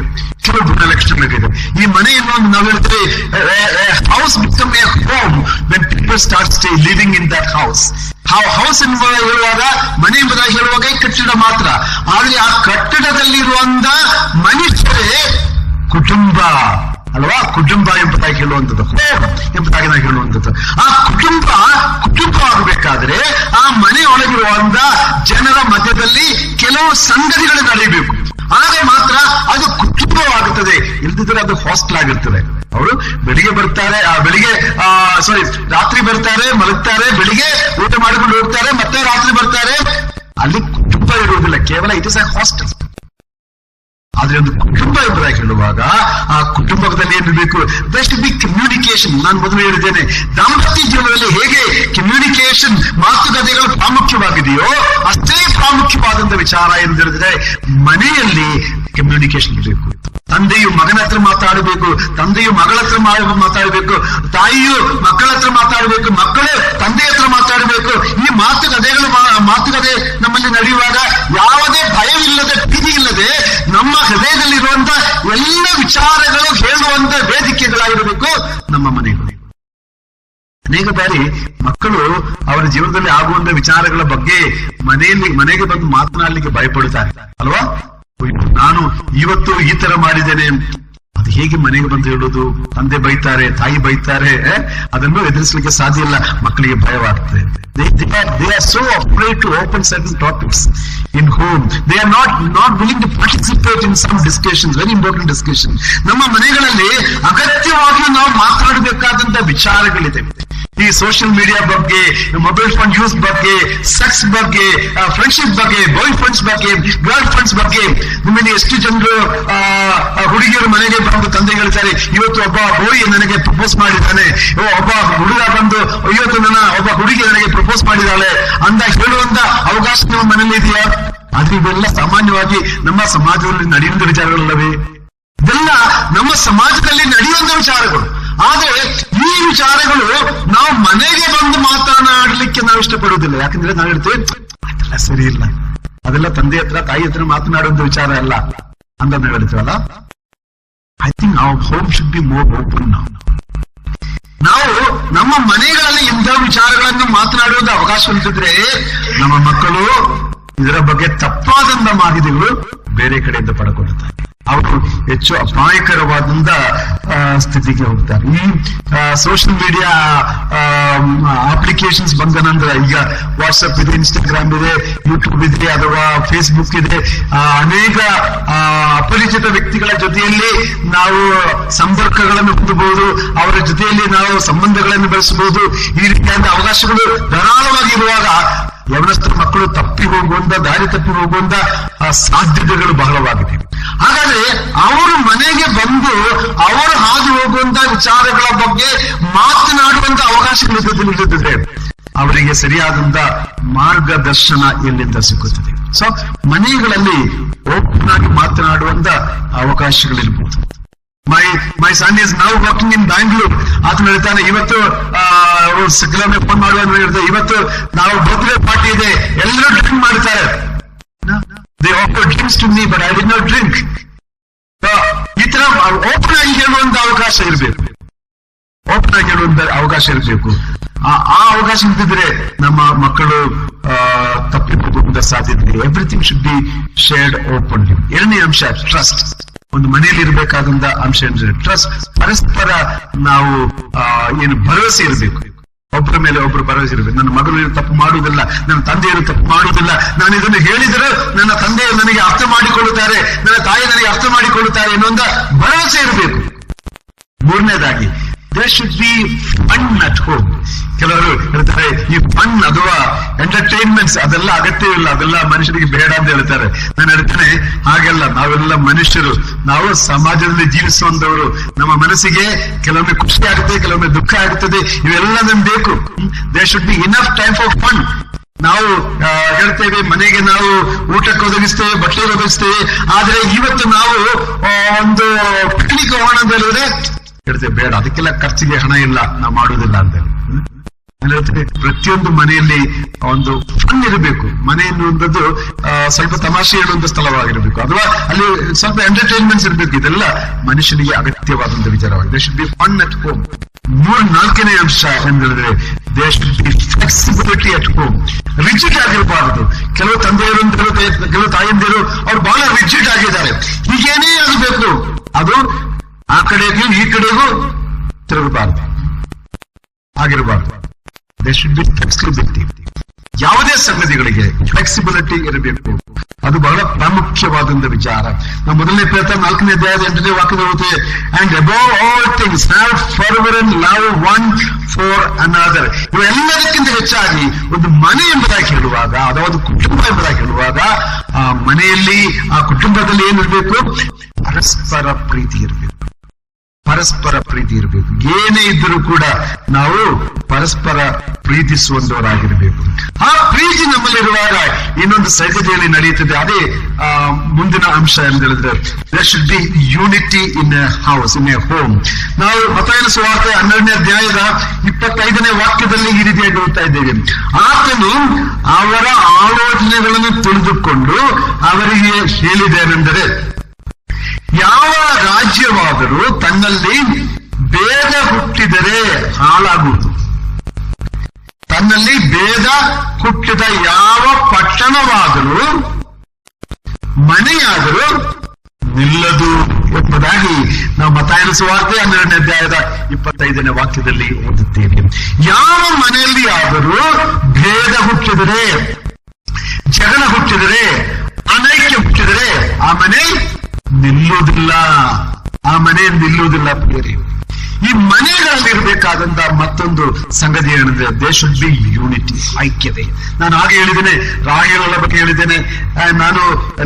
ಈ ಮನೆಯನ್ನು ನಾವು ಹೇಳ್ತೀವಿ, house become A home when people start stay living in that house. House ಎಂಬುದಾಗಿ ಹೇಳುವಾಗ, ಮನೆ ಎಂಬುದಾಗಿ ಹೇಳುವಾಗ ಈ ಕಟ್ಟಡ ಮಾತ್ರ. ಆದ್ರೆ ಆ ಕಟ್ಟಡದಲ್ಲಿರುವಂತ ಮನುಷ್ಯರೇ ಕುಟುಂಬ ಅಲ್ವಾ? ಕುಟುಂಬ ಎಂಬುದಾಗಿ ಹೇಳುವಂಥದ್ದು, ಹೋಮ್ ಎಂಬುದಾಗಿ ನಾವು ಹೇಳುವಂಥದ್ದು. ಆ ಕುಟುಂಬ ಆಗಬೇಕಾದ್ರೆ ಆ ಮನೆಯೊಳಗಿರುವಂತ ಜನರ ಮಧ್ಯದಲ್ಲಿ ಕೆಲವು ಸಂಗತಿಗಳು ನಡೆಯಬೇಕು. ಆಗ ಮಾತ್ರ ಅದು ಕುಟುಂಬವಾಗುತ್ತದೆ. ಇಲ್ದಿದ್ರೆ ಅದು ಹಾಸ್ಟೆಲ್ ಆಗಿರ್ತದೆ. ಅವರು ಬೆಳಿಗ್ಗೆ ಬರ್ತಾರೆ, ರಾತ್ರಿ ಬರ್ತಾರೆ, ಮಲಗ್ತಾರೆ, ಬೆಳಿಗ್ಗೆ ಊಟ ಮಾಡಿಕೊಂಡು ಹೋಗ್ತಾರೆ, ಮತ್ತೆ ರಾತ್ರಿ ಬರ್ತಾರೆ. ಅಲ್ಲಿ ಕುಟುಂಬ ಇರುವುದಿಲ್ಲ, ಕೇವಲ ಇಟ್ ಇಸ್ ಎ ಹಾಸ್ಟೆಲ್. ಆದ್ರೆ ಒಂದು ಕುಟುಂಬ ಎಂಬುದಾಗಿ ಹೇಳುವಾಗ ಆ ಕುಟುಂಬದಲ್ಲಿ ಏನಿರಬೇಕು? There should be communication. ನಾನು ಮೊದಲು ಹೇಳಿದ್ದೇನೆ, ದಾಂಪತ್ಯ ಜೀವನದಲ್ಲಿ ಹೇಗೆ ಕಮ್ಯುನಿಕೇಶನ್, ಮಾತುಕತೆಗಳು ಪ್ರಾಮುಖ್ಯವಾಗಿದೆಯೋ ಅಷ್ಟೇ ಪ್ರಾಮುಖ್ಯವಾದಂತ ವಿಚಾರ ಎಂದು ಹೇಳಿದ್ರೆ ಮನೆಯಲ್ಲಿ ಕಮ್ಯುನಿಕೇಶನ್ ಇರಬೇಕು. ತಂದೆಯು ಮಗನ ಹತ್ರ ಮಾತಾಡಬೇಕು, ತಂದೆಯು ಮಗಳ ಹತ್ರ ಮಾತಾಡಬೇಕು, ತಾಯಿಯು ಮಕ್ಕಳ ಹತ್ರ ಮಾತಾಡಬೇಕು, ಮಕ್ಕಳು ತಂದೆ ಹತ್ರ ಮಾತಾಡಬೇಕು. ಈ ಮಾತುಕತೆ ನಮ್ಮಲ್ಲಿ ನಡೆಯುವಾಗ ಯಾವುದೇ ಭಯವಿಲ್ಲದೆ, ಭೀತಿ ಇಲ್ಲದೆ ನಮ್ಮ ಹೃದಯದಲ್ಲಿರುವಂತ ಎಲ್ಲ ವಿಚಾರಗಳು ಹೇಳುವಂತ ವೇದಿಕೆಗಳಾಗಿರಬೇಕು ನಮ್ಮ ಮನೆಗಳು. ಅನೇಕ ಬಾರಿ ಮಕ್ಕಳು ಅವರ ಜೀವನದಲ್ಲಿ ಆಗುವಂತ ವಿಚಾರಗಳ ಬಗ್ಗೆ ಮನೆಗೆ ಬಂದು ಮಾತನಾಡಲಿಕ್ಕೆ ಭಯಪಡುತ್ತಾರೆ ಅಲ್ವಾ? ನಾನು ಇವತ್ತು ಈ ತರ ಮಾಡಿದ್ದೇನೆ, ಅದು ಹೇಗೆ ಮನೆಗೆ ಬಂದು ಹೇಳೋದು? ತಂದೆ ಬೈತಾರೆ, ತಾಯಿ ಬೈತಾರೆ, ಅದನ್ನು ಎದುರಿಸಲಿಕ್ಕೆ ಸಾಧ್ಯ ಇಲ್ಲ. ಮಕ್ಕಳಿಗೆ ಭಯವಾಗ್ತದೆ. They are so afraid to open certain topics in home. They are not willing to participate in some discussions, very important discussions. ನಮ್ಮ ಮನೆಗಳಲ್ಲಿ ಅಗತ್ಯವಾಗಿ ನಾವು ಮಾತನಾಡಬೇಕಾದಂತ ವಿಚಾರಗಳಿದೆ. ಈ ಸೋಷಿಯಲ್ ಮೀಡಿಯಾ ಬಗ್ಗೆ, ಮೊಬೈಲ್ ಫೋನ್ ಯೂಸ್ ಬಗ್ಗೆ, ಸೆಕ್ಸ್ ಬಗ್ಗೆ, ಫ್ರೆಂಡ್ಶಿಪ್ ಬಗ್ಗೆ, ಬಾಯ್ ಫ್ರೆಂಡ್ಸ್ ಬಗ್ಗೆ, ಗರ್ಲ್ ಫ್ರೆಂಡ್ಸ್ ಬಗ್ಗೆ. ನಿಮ್ಮಲ್ಲಿ ಎಷ್ಟು ಜನರು ಹುಡುಗಿಯರು ಮನೆಗೆ ಬಂದು ತಂದೆ ಹೇಳ್ತಾರೆ, ಇವತ್ತು ಒಬ್ಬ ಬೋಯಿ ನನಗೆ ಪ್ರಪೋಸ್ ಮಾಡಿದ್ದಾನೆ, ಒಬ್ಬ ಹುಡುಗ ಬಂದು ಇವತ್ತು ಒಬ್ಬ ಹುಡುಗಿ ನನಗೆ ಪ್ರಪೋಸ್ ಮಾಡಿದ್ದಾಳೆ ಅಂತ ಹೇಳುವಂತ ಅವಕಾಶ ನಿಮ್ಮ ಮನೇಲಿ ಇದೆಯಾ? ಆದ್ರೆ ಇವೆಲ್ಲ ಸಾಮಾನ್ಯವಾಗಿ ನಮ್ಮ ಸಮಾಜದಲ್ಲಿ ನಡೆಯುವಂತ ವಿಚಾರಗಳಲ್ಲವೇ? ಇದೆಲ್ಲ ನಮ್ಮ ಸಮಾಜದಲ್ಲಿ ನಡೆಯುವಂತ ವಿಚಾರಗಳು. ಆದ್ರೆ ಈ ವಿಚಾರಗಳು ನಾವು ಮನೆಗೆ ಬಂದು ಮಾತನಾಡಲಿಕ್ಕೆ ನಾವು ಇಷ್ಟಪಡುವುದಿಲ್ಲ. ಯಾಕಂದ್ರೆ ನಾವು ಹೇಳ್ತೇವೆ ಅದೆಲ್ಲ ಸರಿ ಇಲ್ಲ, ಅದೆಲ್ಲ ತಂದೆ ಹತ್ರ ತಾಯಿ ಹತ್ರ ಮಾತನಾಡುವಂತ ವಿಚಾರ ಅಲ್ಲ ಅಂತ ನಾವು ಹೇಳ್ತೇವಲ್ಲ. I think our home should be more open. ನಾವು ನಮ್ಮ ಮನೆಗಳಲ್ಲಿ ಇಂಥ ವಿಚಾರಗಳನ್ನು ಮಾತನಾಡುವಂತ ಅವಕಾಶ ಉಂಟಿದ್ರೆ ನಮ್ಮ ಮಕ್ಕಳು ಇದರ ಬಗ್ಗೆ ತಪ್ಪಾದಂತ ಮಾಹಿತಿಗಳು ಬೇರೆ ಕಡೆಯಿಂದ ಪಡ್ಕೊಳ್ತಾರೆ. ಅವರು ಹೆಚ್ಚು ಅಪಾಯಕರವಾದಂತ ಸ್ಥಿತಿಗೆ ಹೋಗ್ತಾರೆ. ಈ ಸೋಷಿಯಲ್ ಮೀಡಿಯಾ ಅಪ್ಲಿಕೇಶನ್ಸ್ ಬಂದ ನಂತರ ಈಗ ವಾಟ್ಸಪ್ ಇದೆ, ಇನ್ಸ್ಟಾಗ್ರಾಮ್ ಇದೆ, ಯೂಟ್ಯೂಬ್ ಇದೆ, ಅಥವಾ ಫೇಸ್ಬುಕ್ ಇದೆ. ಅನೇಕ ಅಪರಿಚಿತ ವ್ಯಕ್ತಿಗಳ ಜೊತೆಯಲ್ಲಿ ನಾವು ಸಂಪರ್ಕಗಳನ್ನು ಹೊಂದಬಹುದು, ಅವರ ಜೊತೆಯಲ್ಲಿ ನಾವು ಸಂಬಂಧಗಳನ್ನು ಬೆಳೆಸಬಹುದು. ಈ ರೀತಿಯಾದ ಅವಕಾಶಗಳು ಧಾರಾಳವಾಗಿರುವಾಗ ಯವನಸ್ಥರ ಮಕ್ಕಳು ತಪ್ಪಿ ಹೋಗುವಂತ, ದಾರಿ ತಪ್ಪಿ ಹೋಗುವಂತ ಸಾಧ್ಯತೆಗಳು ಬಹಳವಾಗಿದೆ. ಹಾಗಾದ್ರೆ ಅವರು ಮನೆಗೆ ಬಂದು ಅವರು ಹಾದು ಹೋಗುವಂತ ವಿಚಾರಗಳ ಬಗ್ಗೆ ಮಾತನಾಡುವಂತ ಅವಕಾಶಗಳು ಇಲ್ಲದಿದ್ರೆ ಅವರಿಗೆ ಸರಿಯಾದಂತ ಮಾರ್ಗದರ್ಶನ ಎಲ್ಲಿಂದ ಸಿಗುತ್ತದೆ? ಸೊ ಮನೆಗಳಲ್ಲಿ ಓಪನ್ ಆಗಿ ಮಾತನಾಡುವಂತ ಅವಕಾಶಗಳಿರ್ಬೋದು. My son is now working in Bangalore. ಆತನು ಹೇಳ್ತಾನೆ, ಇವತ್ತು ಕೆಲವೊಮ್ಮೆ ಫೋನ್ ಮಾಡುವ ಹೇಳ್ತಾರೆ, ಇವತ್ತು ನಾವು ಬರ್ತ್ಡೇ ಪಾರ್ಟಿ ಇದೆ, ಎಲ್ಲರೂ ಡ್ರಿಂಕ್ ಮಾಡ್ತಾರೆ. They offer drinks to me, but I did not drink. ಈ ತರ ಓಪನ್ ಆಗಿ ಹೇಳುವಂತ ಅವಕಾಶ ಇರಬೇಕು. ಓಪನ್ ಆಗಿ ಹೇಳುವಂತ ಅವಕಾಶ ಇರಬೇಕು. ಆ ಅವಕಾಶ ಇದ್ದಿದ್ರೆ ನಮ್ಮ ಮಕ್ಕಳು ತಪ್ಪಿ ಹೋಗುವಂತ ಸಾಧ್ಯತೆ. Everything should be shared openly. ಎರಡನೇ ಅಂಶ ಟ್ರಸ್ಟ್. ಒಂದು ಮನೆಯಲ್ಲಿ ಇರಬೇಕಾದಂತ ಅಂಶ ಅಂದ್ರೆ ಟ್ರಸ್ಟ್. ಪರಸ್ಪರ ನಾವು ಏನು ಭರವಸೆ ಇರಬೇಕು, ಒಬ್ಬರ ಮೇಲೆ ಒಬ್ಬರು ಭರವಸೆ ಇರಬೇಕು. ನನ್ನ ಮಗಳು ತಪ್ಪು ಮಾಡುವುದಿಲ್ಲ, ನನ್ನ ತಂದೆಯರು ತಪ್ಪು ಮಾಡುವುದಿಲ್ಲ, ನಾನು ಇದನ್ನು ಹೇಳಿದರೂ ನನ್ನ ತಂದೆ ನನಗೆ ಅರ್ಥ ಮಾಡಿಕೊಳ್ಳುತ್ತಾರೆ, ನನ್ನ ತಾಯಿ ನನಗೆ ಅರ್ಥ ಮಾಡಿಕೊಳ್ಳುತ್ತಾರೆ ಎನ್ನುವಂತ ಭರವಸೆ ಇರಬೇಕು. ಮೂರನೇದಾಗಿ there should be fun at home. ಕೆಲವರು ಹೇಳ್ತಾರೆ ಈ ಫನ್ ಅಥವಾ ಎಂಟರ್ಟೈನ್ಮೆಂಟ್ಸ್ ಅದೆಲ್ಲ ಅಗತ್ಯವಿಲ್ಲ, ಅದೆಲ್ಲ ಮನುಷ್ಯರಿಗೆ ಬೇಡ ಅಂತ ಹೇಳ್ತಾರೆ. ನಾನು ಹೇಳ್ತೇನೆ ಹಾಗೆಲ್ಲ, ನಾವೆಲ್ಲ ಮನುಷ್ಯರು, ನಾವು ಸಮಾಜದಲ್ಲಿ ಜೀವಿಸುವಂತವರು. ನಮ್ಮ ಮನಸ್ಸಿಗೆ ಕೆಲವೊಮ್ಮೆ ಖುಷಿ ಆಗುತ್ತೆ, ಕೆಲವೊಮ್ಮೆ ದುಃಖ ಆಗುತ್ತದೆ, ಇವೆಲ್ಲ ನಮ್ಗೆ ಬೇಕು. there should be enough time for fun. ನಾವು ಹೇಳ್ತೇವೆ ಮನೆಗೆ ನಾವು ಊಟಕ್ಕೆ ಒದಗಿಸ್ತೇವೆ, ಬಟ್ಟೆಗೆ ಒದಗಿಸ್ತೇವೆ, ಆದ್ರೆ ಇವತ್ತು ನಾವು ಒಂದು ಪಿಕ್ನಿಕ್ ಹೋಗೋಣ ಅಂತ ಹೇಳಿದ್ರೆ ಹೇಳ್ತೇವೆ ಬೇಡ, ಅದಕ್ಕೆಲ್ಲ ಖರ್ಚಿಗೆ ಹಣ ಇಲ್ಲ, ನಾವು ಮಾಡುವುದಿಲ್ಲ ಅಂತ ಹೇಳಿ. ಪ್ರತಿಯೊಂದು ಮನೆಯಲ್ಲಿ ಒಂದು ಫನ್ ಇರಬೇಕು. ಮನೆ ಎನ್ನುವಂಥದ್ದು ಸ್ವಲ್ಪ ತಮಾಷೆ ಇಡುವಂತ ಸ್ಥಳವಾಗಿರಬೇಕು, ಅಥವಾ ಅಲ್ಲಿ ಸ್ವಲ್ಪ ಎಂಟರ್ಟೈನ್ಮೆಂಟ್ಸ್ ಇರಬೇಕು. ಇದೆಲ್ಲ ಮನುಷ್ಯನಿಗೆ ಅಗತ್ಯವಾದಂತ ವಿಚಾರವಾಗಿದೆ. There should be fun at home. ನಾಲ್ಕನೇ ಅಂಶ ಎಂದ್ರೆ there should be flexibility at home. Rigid ಆಗಿರಬಾರದು. ಕೆಲವು ತಂದೆಯರು, ಕೆಲವು ತಾಯಂದಿರು ಅವ್ರು ಬಹಳ ರಿಜಿಡ್ ಆಗಿದ್ದಾರೆ. ಹೀಗೇನೇ ಆಗಬೇಕು, ಅದು ಆ ಕಡೆಗೂ ಈ ಕಡೆಗೂ ತಿರುಗಬಾರದು, ಆಗಿರಬಾರದು. There should be flexibility. ಯಾವುದೇ ಸಂಗತಿಗಳಿಗೆ ಫ್ಲೆಕ್ಸಿಬಿಲಿಟಿ ಇರಬೇಕು. ಅದು ಬಹಳ ಪ್ರಾಮುಖ್ಯವಾದಂತ ವಿಚಾರ. ನಾವು ಮೊದಲನೇ ಪ್ರಯತ್ನ 4ನೇ ಅಧ್ಯಾಯದ 8ನೇ ವಾಕ್ಯದ ಓದುತ್ತೇವೆ. And above all things have fervent love one for another. ಇವೆಲ್ಲದಕ್ಕಿಂತ ಹೆಚ್ಚಾಗಿ ಒಂದು ಮನೆ ಎಂಬುದಾಗಿ ಹೇಳುವಾಗ, ಅಥವಾ ಒಂದು ಕುಟುಂಬ ಎಂಬುದಾಗಿ ಹೇಳುವಾಗ, ಆ ಮನೆಯಲ್ಲಿ, ಆ ಕುಟುಂಬದಲ್ಲಿ ಏನಿರಬೇಕು? ಪರಸ್ಪರ ಪ್ರೀತಿ ಇರಬೇಕು. ಪರಸ್ಪರ ಪ್ರೀತಿ ಇರಬೇಕು. ಏನೇ ಇದ್ದರೂ ಕೂಡ ನಾವು ಪರಸ್ಪರ ಪ್ರೀತಿಸುವಂತವರಾಗಿರಬೇಕು. ಆ ಪ್ರೀತಿ ನಮ್ಮಲ್ಲಿರುವಾಗ ಇನ್ನೊಂದು ಸಹಜತೆಯಲ್ಲಿ ನಡೆಯುತ್ತದೆ. ಅದೇ ಮುಂದಿನ ಅಂಶ ಅಂತ ಹೇಳಿದ್ರೆ there should be unity in a house, in a home. ನಾವು ಮತ್ತಾಯನ ಸುವಾರ್ತೆ 12ನೇ ಅಧ್ಯಾಯದ 25ನೇ ವಾಕ್ಯದಲ್ಲಿ ಈ ರೀತಿಯಾಗಿ ಓದ್ತಾ ಇದ್ದೇವೆ. ಆತನು ಅವರ ಆಲೋಚನೆಗಳನ್ನು ತಿಳಿದುಕೊಂಡು ಅವರಿಗೆ ಹೇಳಿದ್ದೇನೆಂದರೆ, ಯಾವ ರಾಜ್ಯವಾದರೂ ತನ್ನಲ್ಲಿ ಭೇದ ಹುಟ್ಟಿದರೆ ಹಾಳಾಗುವುದು. ತನ್ನಲ್ಲಿ ಭೇದ ಹುಟ್ಟಿದ ಯಾವ ಪಟ್ಟಣವಾದರೂ ಮನೆಯಾದರೂ ನಿಲ್ಲದು ಎಂಬುದಾಗಿ ನಾವು ಮತ್ತಾಯನ ಸುವಾರ್ತೆ 12ನೇ ಅಧ್ಯಾಯದ 25ನೇ ವಾಕ್ಯದಲ್ಲಿ ಓದುತ್ತೇವೆ. ಯಾವ ಮನೆಯಲ್ಲಿ ಆದರೂ ಭೇದ ಹುಟ್ಟಿದರೆ, ಜಗಳ ಹುಟ್ಟಿದರೆ, ಅನೈಕ್ಯ ಹುಟ್ಟಿದರೆ ಆ ಮನೆ ನಿಲ್ಲುವುದಿಲ್ಲ. ಆ ಮನೆ ನಿಲ್ಲುವುದಿಲ್ಲ ಪ್ರಿಯರೇ. ಈ ಮನೆಗಳಲ್ಲಿರ್ಬೇಕಾದಂತ ಮತ್ತೊಂದು ಸಂಗತಿ ಏನಂದ್ರೆ ದೇ ಶುಡ್ ಬಿ ಯೂನಿಟಿ, ಐಕ್ಯತೆ. ನಾನು ಹಾಗೆ ಹೇಳಿದ್ದೇನೆ, ರಾಹೇಲಳ ಬಗ್ಗೆ ಹೇಳಿದ್ದೇನೆ, ನಾನು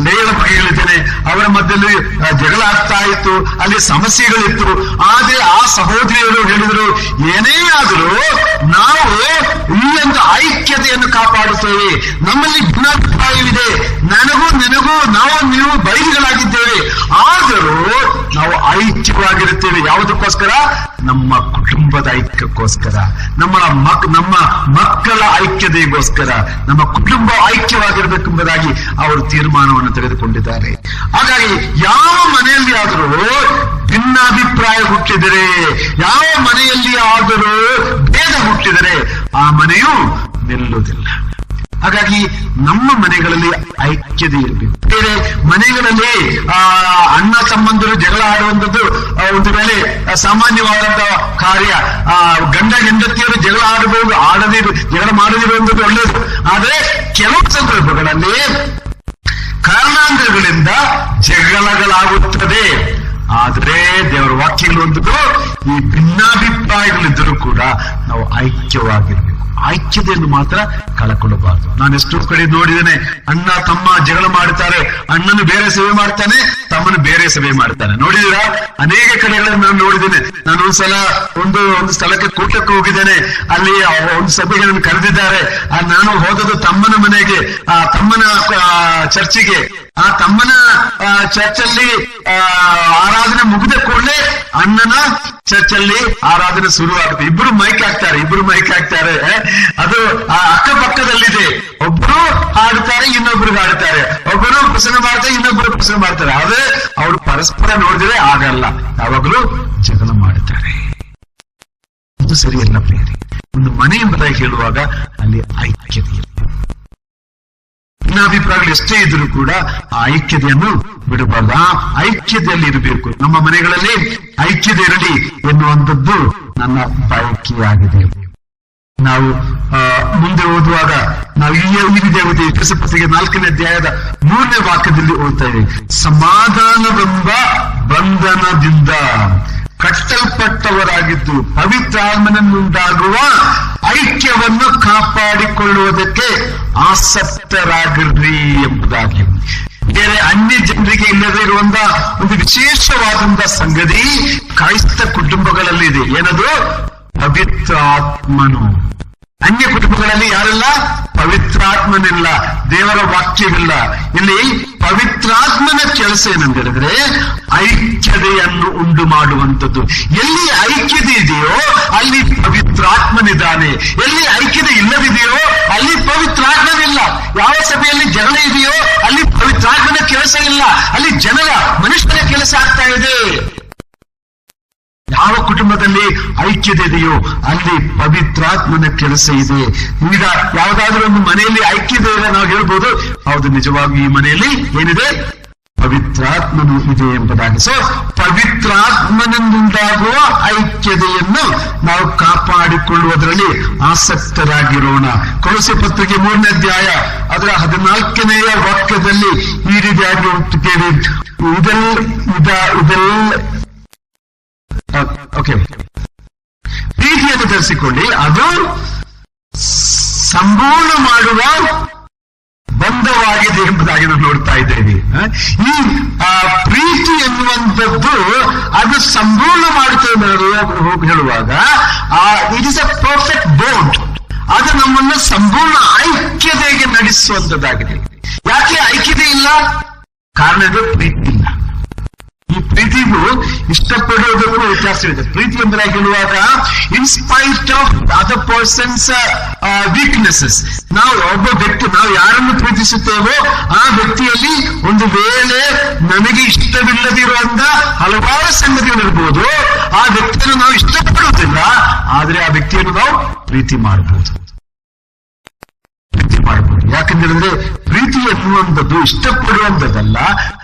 ಲೇಯಳ ಬಗ್ಗೆ ಹೇಳಿದ್ದೇನೆ. ಅವರ ಮಧ್ಯದಲ್ಲಿ ಜಗಳ ಆಗ್ತಾ ಇತ್ತು, ಅಲ್ಲಿ ಸಮಸ್ಯೆಗಳಿತ್ತು. ಆದ್ರೆ ಆ ಸಹೋದರಿಯರು ಹೇಳಿದ್ರು, ಏನೇ ಆದರೂ ನಾವು ಈ ಒಂದು ಐಕ್ಯತೆಯನ್ನು ಕಾಪಾಡುತ್ತೇವೆ. ನಮ್ಮಲ್ಲಿ ಭಿನ್ನಾಭಿಪ್ರಾಯವಿದೆ, ನನಗೂ ನಿನಗೂ ನೀವು ಬೈರಿಗಳಾಗಿದ್ದೇವೆ, ಆದರೂ ನಾವು ಐಕ್ಯವಾಗಿರುತ್ತೇವೆ. ಯಾವುದಕ್ಕೋಸ್ಕರ? ನಮ್ಮ ಕುಟುಂಬದ ಐಕ್ಯಕ್ಕೋಸ್ಕರ, ನಮ್ಮ ಮಕ್ಕಳ ಐಕ್ಯತೆಗೋಸ್ಕರ, ನಮ್ಮ ಕುಟುಂಬ ಐಕ್ಯವಾಗಿರಬೇಕೆಂಬುದಾಗಿ ಅವರು ತೀರ್ಮಾನವನ್ನು ತೆಗೆದುಕೊಂಡಿದ್ದಾರೆ. ಹಾಗಾಗಿ ಯಾವ ಮನೆಯಲ್ಲಿ ಆದರೂ ಭಿನ್ನಾಭಿಪ್ರಾಯ ಹುಟ್ಟಿದರೆ, ಯಾವ ಮನೆಯಲ್ಲಿ ಆದರೂ ಭೇದ ಹುಟ್ಟಿದರೆ ಆ ಮನೆಯು ನಿಲ್ಲುವುದಿಲ್ಲ. ಹಾಗಾಗಿ ನಮ್ಮ ಮನೆಗಳಲ್ಲಿ ಐಕ್ಯತೆ ಇರಬೇಕು. ಬೇರೆ ಮನೆಗಳಲ್ಲಿ ಅಣ್ಣ ತಮ್ಮಂದಿರು ಜಗಳ ಆಡುವಂಥದ್ದು ಒಂದು ವೇಳೆ ಸಾಮಾನ್ಯವಾದಂತಹ ಕಾರ್ಯ. ಗಂಡ ಹೆಂಡತಿಯರು ಜಗಳ ಆಡಬಹುದು, ಜಗಳ ಮಾಡದಿರುವಂಥದ್ದು ಒಳ್ಳೆಯದು. ಆದ್ರೆ ಕೆಲವು ಸಂದರ್ಭಗಳಲ್ಲಿ ಕಾರಣಾಂತರಗಳಿಂದ ಜಗಳಗಳಾಗುತ್ತದೆ. ಆದ್ರೆ ದೇವರ ವಾಕ್ಯಗಳು ಒಂದಿದ್ದು, ಈ ಭಿನ್ನಾಭಿಪ್ರಾಯಗಳಿದ್ದರೂ ಕೂಡ ನಾವು ಐಕ್ಯವಾಗಿರ್ಬೇಕು. ಐಕ್ಯತೆಯನ್ನು ಮಾತ್ರ ಕಳಕೊಳ್ಳಬಾರದು. ನಾನು ಎಷ್ಟೋ ಕಡೆ ನೋಡಿದ್ದೇನೆ, ಅಣ್ಣ ತಮ್ಮ ಜಗಳ ಮಾಡ್ತಾರೆ, ಅಣ್ಣನು ಬೇರೆ ಸೇವೆ ಮಾಡ್ತಾನೆ, ತಮ್ಮನು ಬೇರೆ ಸೇವೆ ಮಾಡ್ತಾನೆ. ನೋಡಿದೀರಾ? ಅನೇಕ ಕಡೆಗಳನ್ನು ನಾನು ನೋಡಿದ್ದೇನೆ. ನಾನು ಒಂದ್ಸಲ ಒಂದು ಸ್ಥಳಕ್ಕೆ ಕೂಟಕ್ಕೆ ಹೋಗಿದ್ದೇನೆ. ಅಲ್ಲಿ ಒಂದು ಸಭೆಗೆ ನನ್ನ ಕರೆದಿದ್ದಾರೆ. ನಾನು ಹೋದದ್ದು ತಮ್ಮನ ಮನೆಗೆ, ತಮ್ಮನ ಚರ್ಚಿಗೆ. ಆ ತಮ್ಮನ ಚರ್ಚಲ್ಲಿ ಆರಾಧನೆ ಮುಗಿದ ಕೂಡಲೇ ಅಣ್ಣನ ಚರ್ಚಲ್ಲಿ ಆರಾಧನೆ ಶುರುವಾಗುತ್ತೆ. ಇಬ್ರು ಮೈಕ್ ಹಾಕ್ತಾರೆ. ಅದು ಅಕ್ಕಪಕ್ಕದಲ್ಲಿದೆ. ಒಬ್ರು ಹಾಡ್ತಾರೆ, ಇನ್ನೊಬ್ರು ಹಾಡ್ತಾರೆ. ಒಬ್ಬರು ಪ್ರಸಂಗ ಮಾಡ್ತಾರೆ, ಇನ್ನೊಬ್ರು ಪ್ರಸಂಗ ಮಾಡ್ತಾರೆ. ಆದ್ರೆ ಅವರು ಪರಸ್ಪರ ನೋಡಿದ್ರೆ ಆಗಲ್ಲ, ಯಾವಾಗಲೂ ಜಗಳ ಮಾಡುತ್ತಾರೆ. ಅದು ಸರಿಯಲ್ಲ ಪ್ರಿಯರೇ. ಒಂದು ಮನೆ ಎಂಬುದಾಗಿ ಹೇಳುವಾಗ ಅಲ್ಲಿ ಐಕ್ಯತೆ ಇರಬೇಕು. ಭಿನ್ನಾಭಿಪ್ರಾಯಗಳು ಎಷ್ಟೇ ಇದ್ರೂ ಕೂಡ ಆ ಐಕ್ಯತೆಯನ್ನು ಬಿಡಬಾರ್ದು. ಆ ಐಕ್ಯತೆಯಲ್ಲಿ ಇರಬೇಕು. ನಮ್ಮ ಮನೆಗಳಲ್ಲಿ ಐಕ್ಯತೆ ಇರಲಿ ಎನ್ನುವಂಥದ್ದು ನನ್ನ ಬಯಕೆಯಾಗಿದೆ. ನಾವು ಮುಂದೆ ಓದುವಾಗ ನಾವು ಈ ದೇವತೆ ಎಫೆಸಪತ್ರಿಕೆ 4ನೇ ಅಧ್ಯಾಯದ 3ನೇ ವಾಕ್ಯದಲ್ಲಿ ಓದ್ತಾ ಇದ್ದೇವೆ. ಸಮಾಧಾನವೆಂಬ ಬಂಧನದಿಂದ ಕಟ್ಟಲ್ಪಟ್ಟವರಾಗಿದ್ದು ಪವಿತ್ರಾತ್ಮನಿಂದಾಗುವ ಐಕ್ಯವನ್ನು ಕಾಪಾಡಿಕೊಳ್ಳುವುದಕ್ಕೆ ಆಸಕ್ತರಾಗಿರ್ರಿ ಎಂಬುದಾಗಿ. ಬೇರೆ ಅನ್ಯ ಜನರಿಗೆ ಇಲ್ಲದೇ ಇರುವಂತಹ ಒಂದು ವಿಶೇಷವಾದಂತಹ ಸಂಗತಿ ಕ್ರೈಸ್ತ ಕುಟುಂಬಗಳಲ್ಲಿ ಇದೆ. ಏನದು? ಪವಿತ್ರಾತ್ಮನು. ಅನ್ಯ ಕುಟುಂಬಗಳಲ್ಲಿ ಯಾರೆಲ್ಲ? ಪವಿತ್ರಾತ್ಮನಿಲ್ಲ, ದೇವರ ವಾಕ್ಯವಿಲ್ಲ. ಇಲ್ಲಿ ಪವಿತ್ರಾತ್ಮನ ಕೆಲಸ ಏನಂತೇಳಿದ್ರೆ ಐಕ್ಯತೆಯನ್ನು ಉಂಟು ಮಾಡುವಂಥದ್ದು. ಎಲ್ಲಿ ಐಕ್ಯತೆ ಇದೆಯೋ ಅಲ್ಲಿ ಪವಿತ್ರಾತ್ಮನಿದ್ದಾನೆ. ಎಲ್ಲಿ ಐಕ್ಯತೆ ಇಲ್ಲದಿದೆಯೋ ಅಲ್ಲಿ ಪವಿತ್ರಾತ್ಮನಿಲ್ಲ. ಯಾವ ಸಭೆಯಲ್ಲಿ ಜಗಳ ಇದೆಯೋ ಅಲ್ಲಿ ಪವಿತ್ರಾತ್ಮನ ಕೆಲಸ ಇಲ್ಲ, ಅಲ್ಲಿ ಮನುಷ್ಯನ ಕೆಲಸ ಆಗ್ತಾ ಇದೆ. ಯಾವ ಕುಟುಂಬದಲ್ಲಿ ಐಕ್ಯತೆ ಇದೆಯೋ ಅಲ್ಲಿ ಪವಿತ್ರಾತ್ಮನ ಕೆಲಸ ಇದೆ. ಈಗ ಯಾವುದಾದ್ರೂ ಒಂದು ಮನೆಯಲ್ಲಿ ಐಕ್ಯತೆ ಇದೆ, ನಾವು ಹೇಳ್ಬೋದು, ಹೌದು, ನಿಜವಾಗಿ ಈ ಮನೆಯಲ್ಲಿ ಏನಿದೆ? ಪವಿತ್ರಾತ್ಮನು ಇದೆ ಎಂಬುದಾಗಿ. ಸೊ ಪವಿತ್ರಾತ್ಮನಿಂದಾಗುವ ಐಕ್ಯತೆಯನ್ನು ನಾವು ಕಾಪಾಡಿಕೊಳ್ಳುವುದರಲ್ಲಿ ಆಸಕ್ತರಾಗಿರೋಣ. ಕೊಲೊಸ್ಸೆ ಪತ್ರಿಕೆ 3ನೇ ಅಧ್ಯಾಯ ಅದರ 14ನೇ ವಾಕ್ಯದಲ್ಲಿ ಈ ರೀತಿಯಾಗಿ ಹುಟ್ಟುತ್ತೇವೆ. ಓಕೆ, ಪ್ರೀತಿಯನ್ನು ಧರಿಸಿಕೊಳ್ಳಿ, ಅದು ಸಂಪೂರ್ಣ ಮಾಡುವ ಬಂಧವಾಗಿದೆ ಎಂಬುದಾಗಿ ನಾವು ನೋಡ್ತಾ ಇದ್ದೇವೆ. ಈ ಪ್ರೀತಿ ಎನ್ನುವಂಥದ್ದು ಅದು ಸಂಪೂರ್ಣ ಮಾಡುತ್ತೆ ಹೇಳುವಾಗ it is a perfect bond. ಅದು ನಮ್ಮನ್ನು ಸಂಪೂರ್ಣ ಐಕ್ಯತೆಗೆ ನಡೆಸುವಂಥದ್ದಾಗಿದೆ. ಯಾಕೆ ಐಕ್ಯತೆ ಇಲ್ಲ? ಕಾರಣ ಪ್ರೀತಿ ಇಲ್ಲ. ಈ ಪ್ರೀತಿಗೂ ಇಷ್ಟಪಡುವುದಕ್ಕೂ ವ್ಯತ್ಯಾಸವಿದೆ. ಪ್ರೀತಿ ಎಂಬುದಾಗಿ ಹೇಳುವಾಗ in spite of other persons weaknesses, ಒಬ್ಬ ವ್ಯಕ್ತಿ ನಾವು ಯಾರನ್ನು ಪ್ರೀತಿಸುತ್ತೇವೋ ಆ ವ್ಯಕ್ತಿಯಲ್ಲಿ ಒಂದು ವೇಳೆ ನಮಗೆ ಇಷ್ಟವಿಲ್ಲದಿರುವಂತ ಹಲವಾರು ಸಂಗತಿಗಳಿರ್ಬೋದು. ಆ ವ್ಯಕ್ತಿಯನ್ನು ನಾವು ಇಷ್ಟಪಡುವುದಿಲ್ಲ, ಆದ್ರೆ ಆ ವ್ಯಕ್ತಿಯನ್ನು ನಾವು ಪ್ರೀತಿ ಮಾಡಬಹುದು. ಯಾಕಂದ್ರೆ ಪ್ರೀತಿ ಎನ್ನುವಂಥದ್ದು ಇಷ್ಟಪಡುವಂಥದ್ದಲ್ಲ.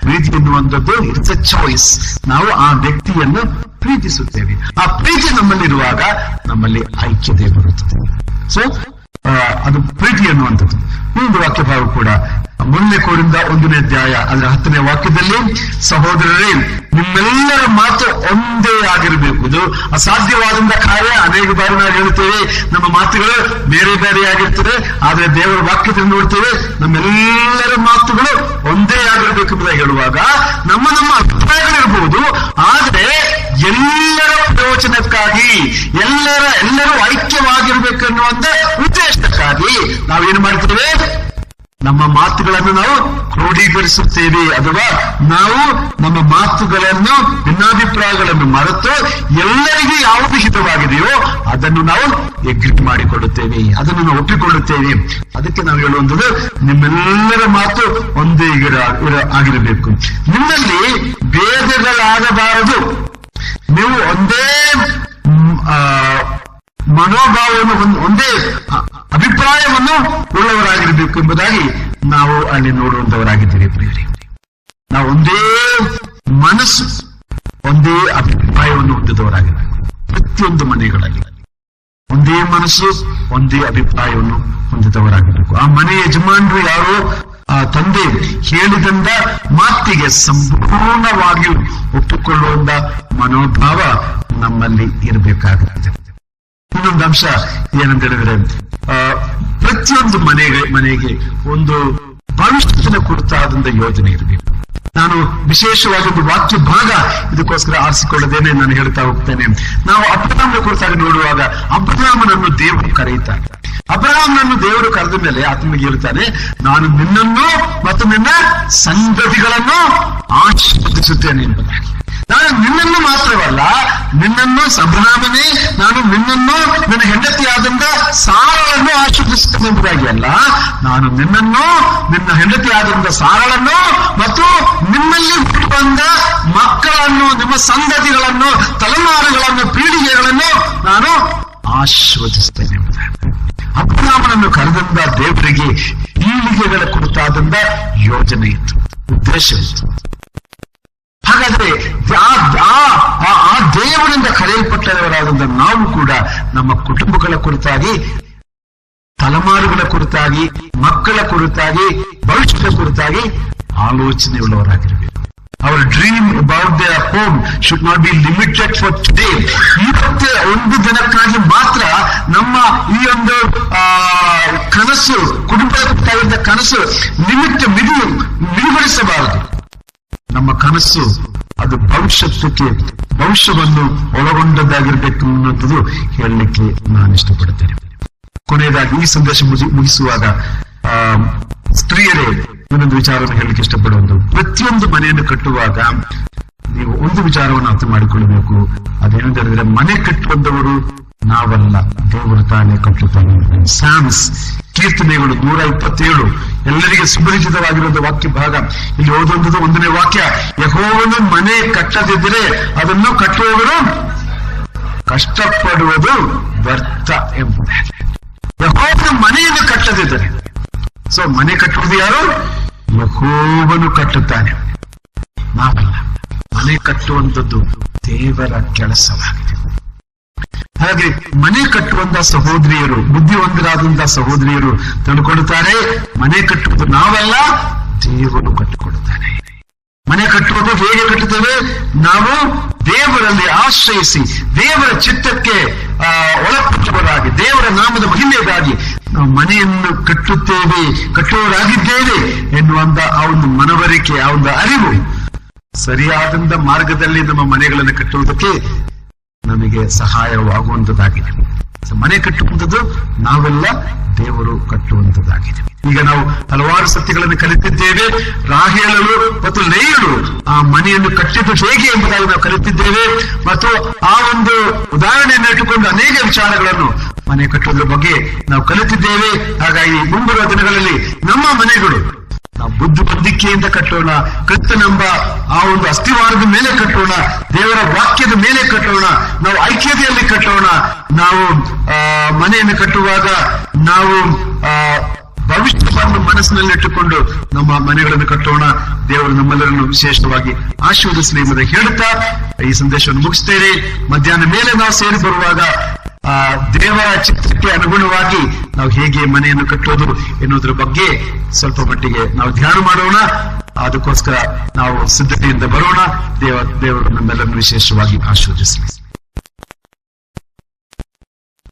ಪ್ರೀತಿ ಎನ್ನುವಂಥದ್ದು ಇಟ್ಸ್ ಎ ಚಾಯ್ಸ್. ನಾವು ಆ ವ್ಯಕ್ತಿಯನ್ನು ಪ್ರೀತಿಸುತ್ತೇವೆ. ಆ ಪ್ರೀತಿ ನಮ್ಮಲ್ಲಿರುವಾಗ ನಮ್ಮಲ್ಲಿ ಐಕ್ಯತೆ ಬರುತ್ತದೆ. ಸೊ ಅದು ಪ್ರೀತಿ ಅನ್ನುವಂಥದ್ದು. ಇನ್ನೊಂದು ವಾಕ್ಯ ಭಾವ ಕೂಡ ಮೊನ್ನೆ ಕೋರಿಂದ 1ನೇ ಅಧ್ಯಾಯ ಅದರ 10ನೇ ವಾಕ್ಯದಲ್ಲಿ, ಸಹೋದರರೇ ನಿಮ್ಮೆಲ್ಲರ ಮಾತು ಒಂದೇ ಆಗಿರಬೇಕು. ಇದು ಅಸಾಧ್ಯವಾದಂತ ಕಾರ್ಯ. ಅನೇಕ ಬಾರಿ ನಾವು ಹೇಳ್ತೇವೆ ನಮ್ಮ ಮಾತುಗಳು ಬೇರೆ ಬೇರೆ ಆಗಿರ್ತದೆ. ಆದ್ರೆ ದೇವರ ವಾಕ್ಯದಲ್ಲಿ ನೋಡ್ತೇವೆ ನಮ್ಮೆಲ್ಲರ ಮಾತುಗಳು ಒಂದೇ ಆಗಿರ್ಬೇಕೆಂಬುದಾಗಿ ಹೇಳುವಾಗ ನಮ್ಮ ಅಭಿಪ್ರಾಯಗಳಿರ್ಬಹುದು, ಆದ್ರೆ ಎಲ್ಲರ ಪ್ರಯೋಜನಕ್ಕಾಗಿ ಎಲ್ಲರೂ ಐಕ್ಯವಾಗಿರ್ಬೇಕನ್ನುವಂತ ಉದ್ದೇಶಕ್ಕಾಗಿ ನಾವೇನು ಮಾಡ್ತೇವೆ, ನಮ್ಮ ಮಾತುಗಳನ್ನು ನಾವು ಕ್ರೋಢೀಕರಿಸುತ್ತೇವೆ. ಅಥವಾ ನಾವು ನಮ್ಮ ಮಾತುಗಳನ್ನು ಭಿನ್ನಾಭಿಪ್ರಾಯಗಳನ್ನು ಮರೆತು ಎಲ್ಲರಿಗೂ ಯಾವುದು ಹಿತವಾಗಿದೆಯೋ ಅದನ್ನು ನಾವು ಎಗ್ರಿ ಮಾಡಿಕೊಳ್ಳುತ್ತೇವೆ, ಅದನ್ನು ನಾವು ಒಪ್ಪಿಕೊಳ್ಳುತ್ತೇವೆ. ಅದಕ್ಕೆ ನಾವು ಹೇಳುವಂಥದ್ದು ನಿಮ್ಮೆಲ್ಲರ ಮಾತು ಒಂದೇ ಆಗಿರಬೇಕು. ನಿಮ್ಮಲ್ಲಿ ಭೇದಗಳಾಗಬಾರದು. ನೀವು ಒಂದೇ ಮನೋಭಾವವನ್ನು ಒಂದೇ ಅಭಿಪ್ರಾಯವನ್ನು ಉಳ್ಳವರಾಗಿರಬೇಕು ಎಂಬುದಾಗಿ ನಾವು ಅಲ್ಲಿ ನೋಡುವಂತವರಾಗಿದ್ದೀವಿ ಪ್ರಿಯರೇ. ನಾವು ಒಂದೇ ಮನಸ್ಸು ಒಂದೇ ಅಭಿಪ್ರಾಯವನ್ನು ಹೊಂದಿದವರಾಗಿರಬೇಕು. ಪ್ರತಿಯೊಂದು ಮನೆಗಳಲ್ಲಿ ಒಂದೇ ಮನಸ್ಸು ಒಂದೇ ಅಭಿಪ್ರಾಯವನ್ನು ಹೊಂದಿದವರಾಗಿರಬೇಕು. ಆ ಮನೆಯ ಯಜಮಾನರು ಯಾರೋ ಆ ತಂದೆ ಹೇಳಿದಂತ ಮಾತಿಗೆ ಸಂಪೂರ್ಣವಾಗಿ ಒಪ್ಪಿಕೊಳ್ಳುವಂತ ಮನೋಭಾವ ನಮ್ಮಲ್ಲಿ ಇರಬೇಕಾಗುತ್ತದೆ. ಇನ್ನೊಂದು ಅಂಶ ಏನಂತ ಹೇಳಿದ್ರೆ, ಪ್ರತಿಯೊಂದು ಮನೆಗೆ ಒಂದು ಭವಿಷ್ಯದ ಕುರಿತಾದಂತ ಯೋಜನೆ ಇರಬೇಕು. ನಾನು ವಿಶೇಷವಾಗಿ ಒಂದು ವಾಕ್ಯ ಭಾಗ ಇದಕ್ಕೋಸ್ಕರ ಆರಿಸಿಕೊಳ್ಳದೇನೆ ನಾನು ಹೇಳ್ತಾ ಹೋಗ್ತೇನೆ. ನಾವು ಅಬ್ರಹಾಮನ ಕುರಿತಾಗಿ ನೋಡುವಾಗ ಅಬ್ರಹಾಮನನ್ನು ದೇವರು ಕರೆಯುತ್ತಾರೆ. ಅಬ್ರಹಾಮನನ್ನು ದೇವರು ಕರೆದ ಮೇಲೆ ಆತನಿಗೆ ಹೇಳ್ತಾನೆ, ನಾನು ನಿನ್ನನ್ನು ಮತ್ತು ನಿನ್ನ ಸಂತತಿಗಳನ್ನು ಆಶೀರ್ವದಿಸುತ್ತೇನೆ ಎಂಬುದಾಗಿ. ನಾನು ನಿನ್ನನ್ನು ಮಾತ್ರವಲ್ಲ, ನಿನ್ನನ್ನು ಅಬ್ರಹಾಮನೇ ನಾನು ನಿನ್ನನ್ನು ನನ್ನ ಹೆಂಡತಿಯಾದಂತ ಸಾರಳನ್ನು ಆಶೀರ್ವದಿಸುತ್ತೇನೆ ಎಂಬುದಾಗಿ ಅಲ್ಲ, ನಾನು ನಿನ್ನನ್ನು ನಿನ್ನ ಹೆಂಡತಿಯಾದಂತ ಸಾರಳನ್ನು ಮತ್ತು ನಿಮ್ಮಲ್ಲಿ ಹುಟ್ಟು ಬಂದ ಮಕ್ಕಳನ್ನು, ನಿಮ್ಮ ಸಂತತಿಗಳನ್ನು, ತಲೆಮಾರುಗಳನ್ನು, ಪೀಳಿಗೆಗಳನ್ನು ನಾನು ಆಶೀರ್ವದಿಸುತ್ತೇನೆ ಎಂಬುದಾಗಿ. ಅಬ್ರಹಾಮನನ್ನು ಕರೆದಂತ ದೇವರಿಗೆ ಪೀಳಿಗೆಗಳ ಕುರಿತಾದಂತ ಯೋಜನೆ ಇತ್ತು, ಉದ್ದೇಶವಿತ್ತು. ಹಾಗಾದ್ರೆ ಆ ದೇವರಿಂದ ಕರೆಯಲ್ಪಟ್ಟವರಾದಂತ ನಾವು ಕೂಡ ನಮ್ಮ ಕುಟುಂಬಗಳ ಕುರಿತಾಗಿ, ತಲೆಮಾರುಗಳ ಕುರಿತಾಗಿ, ಮಕ್ಕಳ ಕುರಿತಾಗಿ, ಭವಿಷ್ಯದ ಕುರಿತಾಗಿ ಆಲೋಚನೆಯುಳ್ಳವರಾಗಿರಬೇಕು. Our dream about their home should not be limited for today. ಇವತ್ತೇ ಒಂದು ದಿನಕ್ಕಾಗಿ ಮಾತ್ರ ನಮ್ಮ ಈ ಒಂದು ಕನಸು, ಕುಟುಂಬದ ಕುರಿತಾಗಿದ್ದ ಕನಸು ಮಿಡಿಗೊಳಿಸಬಾರದು. ನಮ್ಮ ಕನಸು ಅದು ಭವಿಷ್ಯವನ್ನು ಒಳಗೊಂಡದ್ದಾಗಿರ್ಬೇಕು ಅನ್ನೋದು ಹೇಳಲಿಕ್ಕೆ ನಾನು ಇಷ್ಟಪಡುತ್ತೇನೆ. ಕೊನೆಯದಾಗಿ ಈ ಸಂದೇಶ ಮುಗಿಸುವಾಗ ಸ್ತ್ರೀಯರೇ ಇನ್ನೊಂದು ವಿಚಾರವನ್ನು ಹೇಳಲಿಕ್ಕೆ ಇಷ್ಟಪಡುವುದು, ಪ್ರತಿಯೊಂದು ಮನೆಯನ್ನು ಕಟ್ಟುವಾಗ ನೀವು ಒಂದು ವಿಚಾರವನ್ನು ಅರ್ಥ ಮಾಡಿಕೊಳ್ಳಬೇಕು. ಅದೇನಂತ ಹೇಳಿದ್ರೆ, ಮನೆ ಕಟ್ಟುವಂತವರು ನಾವಲ್ಲ, ದೇವರು ತಾನೇ ಕಟ್ಟುತ್ತಾನೆ. ಸ್ಯಾಮ್ಸ್ ಕೀರ್ತನೆಗಳು 127 ಎಲ್ಲರಿಗೆ ಸುಪರಿಚಿತವಾಗಿರುವಂತಹ ವಾಕ್ಯ ಭಾಗ. ಇಲ್ಲಿ ಓದುವಂಥದ್ದು 1ನೇ ವಾಕ್ಯ, ಯೆಹೋವನು ಮನೆ ಕಟ್ಟದಿದ್ದರೆ ಅದನ್ನು ಕಟ್ಟುವವರು ಕಷ್ಟಪಡುವುದು ವ್ಯರ್ಥ ಎಂಬುದಾಗಿ. ಯೆಹೋವನು ಮನೆಯನ್ನು ಕಟ್ಟದಿದ್ದರೆ, ಸೊ ಮನೆ ಕಟ್ಟುವುದು ಯಾರು? ಯೆಹೋವನು ಕಟ್ಟುತ್ತಾನೆ, ನಾವಲ್ಲ. ಮನೆ ಕಟ್ಟುವಂಥದ್ದು ದೇವರ ಕೆಲಸವಾಗಿದೆ. ಹಾಗೆ ಮನೆ ಕಟ್ಟುವಂತ ಸಹೋದರಿಯರು, ಬುದ್ಧಿವಂತರಾದಂತಹ ಸಹೋದರಿಯರು ತಿಳ್ಕೊಳ್ಳುತ್ತಾರೆ, ಮನೆ ಕಟ್ಟುವುದು ನಾವಲ್ಲ, ದೇವರು ಕಟ್ಟಿಕೊಡುತ್ತಾನೆ. ಮನೆ ಕಟ್ಟುವುದು ಹೇಗೆ ಕಟ್ಟುತ್ತೇವೆ? ನಾವು ದೇವರಲ್ಲಿ ಆಶ್ರಯಿಸಿ, ದೇವರ ಚಿತ್ತಕ್ಕೆ ಒಳಪಟ್ಟವರಾಗಿ, ದೇವರ ನಾಮದ ಮಹಿಮೆಗಾಗಿ ನಾವು ಮನೆಯನ್ನು ಕಟ್ಟುವವರಾಗಿದ್ದೇವೆ ಎನ್ನುವಂತ ಆ ಒಂದು ಮನವರಿಕೆ, ಆ ಒಂದು ಅರಿವು, ಸರಿಯಾದಂತ ಮಾರ್ಗದಲ್ಲಿ ನಮ್ಮ ಮನೆಗಳನ್ನು ಕಟ್ಟುವುದಕ್ಕೆ ನಮಗೆ ಸಹಾಯವಾಗುವಂತದ್ದಾಗಿದೆ. ಮನೆ ಕಟ್ಟುವಂಥದ್ದು ನಾವೆಲ್ಲ, ದೇವರು ಕಟ್ಟುವಂತದ್ದಾಗಿದೆ. ಈಗ ನಾವು ಹಲವಾರು ಸತ್ಯಗಳನ್ನು ಕಲಿತಿದ್ದೇವೆ. ರಾಹೇಲಳು ಮತ್ತು ಲೇಯಳು ಆ ಮನೆಯನ್ನು ಕಟ್ಟಿದ್ದು ಹೇಗೆ ಎಂಬುದಾಗಿ ನಾವು ಕಲಿತಿದ್ದೇವೆ. ಮತ್ತು ಆ ಒಂದು ಉದಾಹರಣೆಯನ್ನು ಇಟ್ಟುಕೊಂಡು ಅನೇಕ ವಿಚಾರಗಳನ್ನು ಮನೆ ಕಟ್ಟುವುದರ ಬಗ್ಗೆ ನಾವು ಕಲಿತಿದ್ದೇವೆ. ಹಾಗಾಗಿ ಮುಂಬರುವ ದಿನಗಳಲ್ಲಿ ನಮ್ಮ ಮನೆಗಳು ನಾವು ಬುದ್ಧಿವಂತಿಕೆಯಿಂದ ಕಟ್ಟೋಣ, ಕ್ರಿಸ್ತನೆಂಬ ಆ ಒಂದು ಅಸ್ಥಿವಾರದ ಮೇಲೆ ಕಟ್ಟೋಣ, ದೇವರ ವಾಕ್ಯದ ಮೇಲೆ ಕಟ್ಟೋಣ, ನಾವು ಐಕ್ಯತೆಯಲ್ಲಿ ಕಟ್ಟೋಣ. ನಾವು ಮನೆಯನ್ನು ಕಟ್ಟುವಾಗ ನಾವು ಭವಿಷ್ಯವನ್ನು ಮನಸ್ಸಿನಲ್ಲಿಟ್ಟುಕೊಂಡು ನಮ್ಮ ಮನೆಗಳನ್ನು ಕಟ್ಟೋಣ. ದೇವರು ನಮ್ಮೆಲ್ಲರನ್ನು ವಿಶೇಷವಾಗಿ ಆಶೀರ್ವದಿಸಲಿ ಎಂಬುದಾಗಿ ಹೇಳುತ್ತಾ ಈ ಸಂದೇಶವನ್ನು ಮುಗಿಸ್ತೇನೆ. ಮಧ್ಯಾಹ್ನ ಮೇಲೆ ನಾವು ಸೇರಿ ಬರುವಾಗ ದೇವರ ಚಿತ್ರಕ್ಕೆ ಅನುಗುಣವಾಗಿ ನಾವು ಹೇಗೆ ಮನೆಯನ್ನು ಕಟ್ಟೋದು ಎನ್ನುವುದರ ಬಗ್ಗೆ ಸ್ವಲ್ಪ ಮಟ್ಟಿಗೆ ನಾವು ಧ್ಯಾನ ಮಾಡೋಣ. ಅದಕ್ಕೋಸ್ಕರ ನಾವು ಸಿದ್ಧತೆಯಿಂದ ಬರೋಣ. ದೇವರು ನಮ್ಮೆಲ್ಲರನ್ನು ವಿಶೇಷವಾಗಿ ಆಶೀರ್ವದಿಸಲಿ.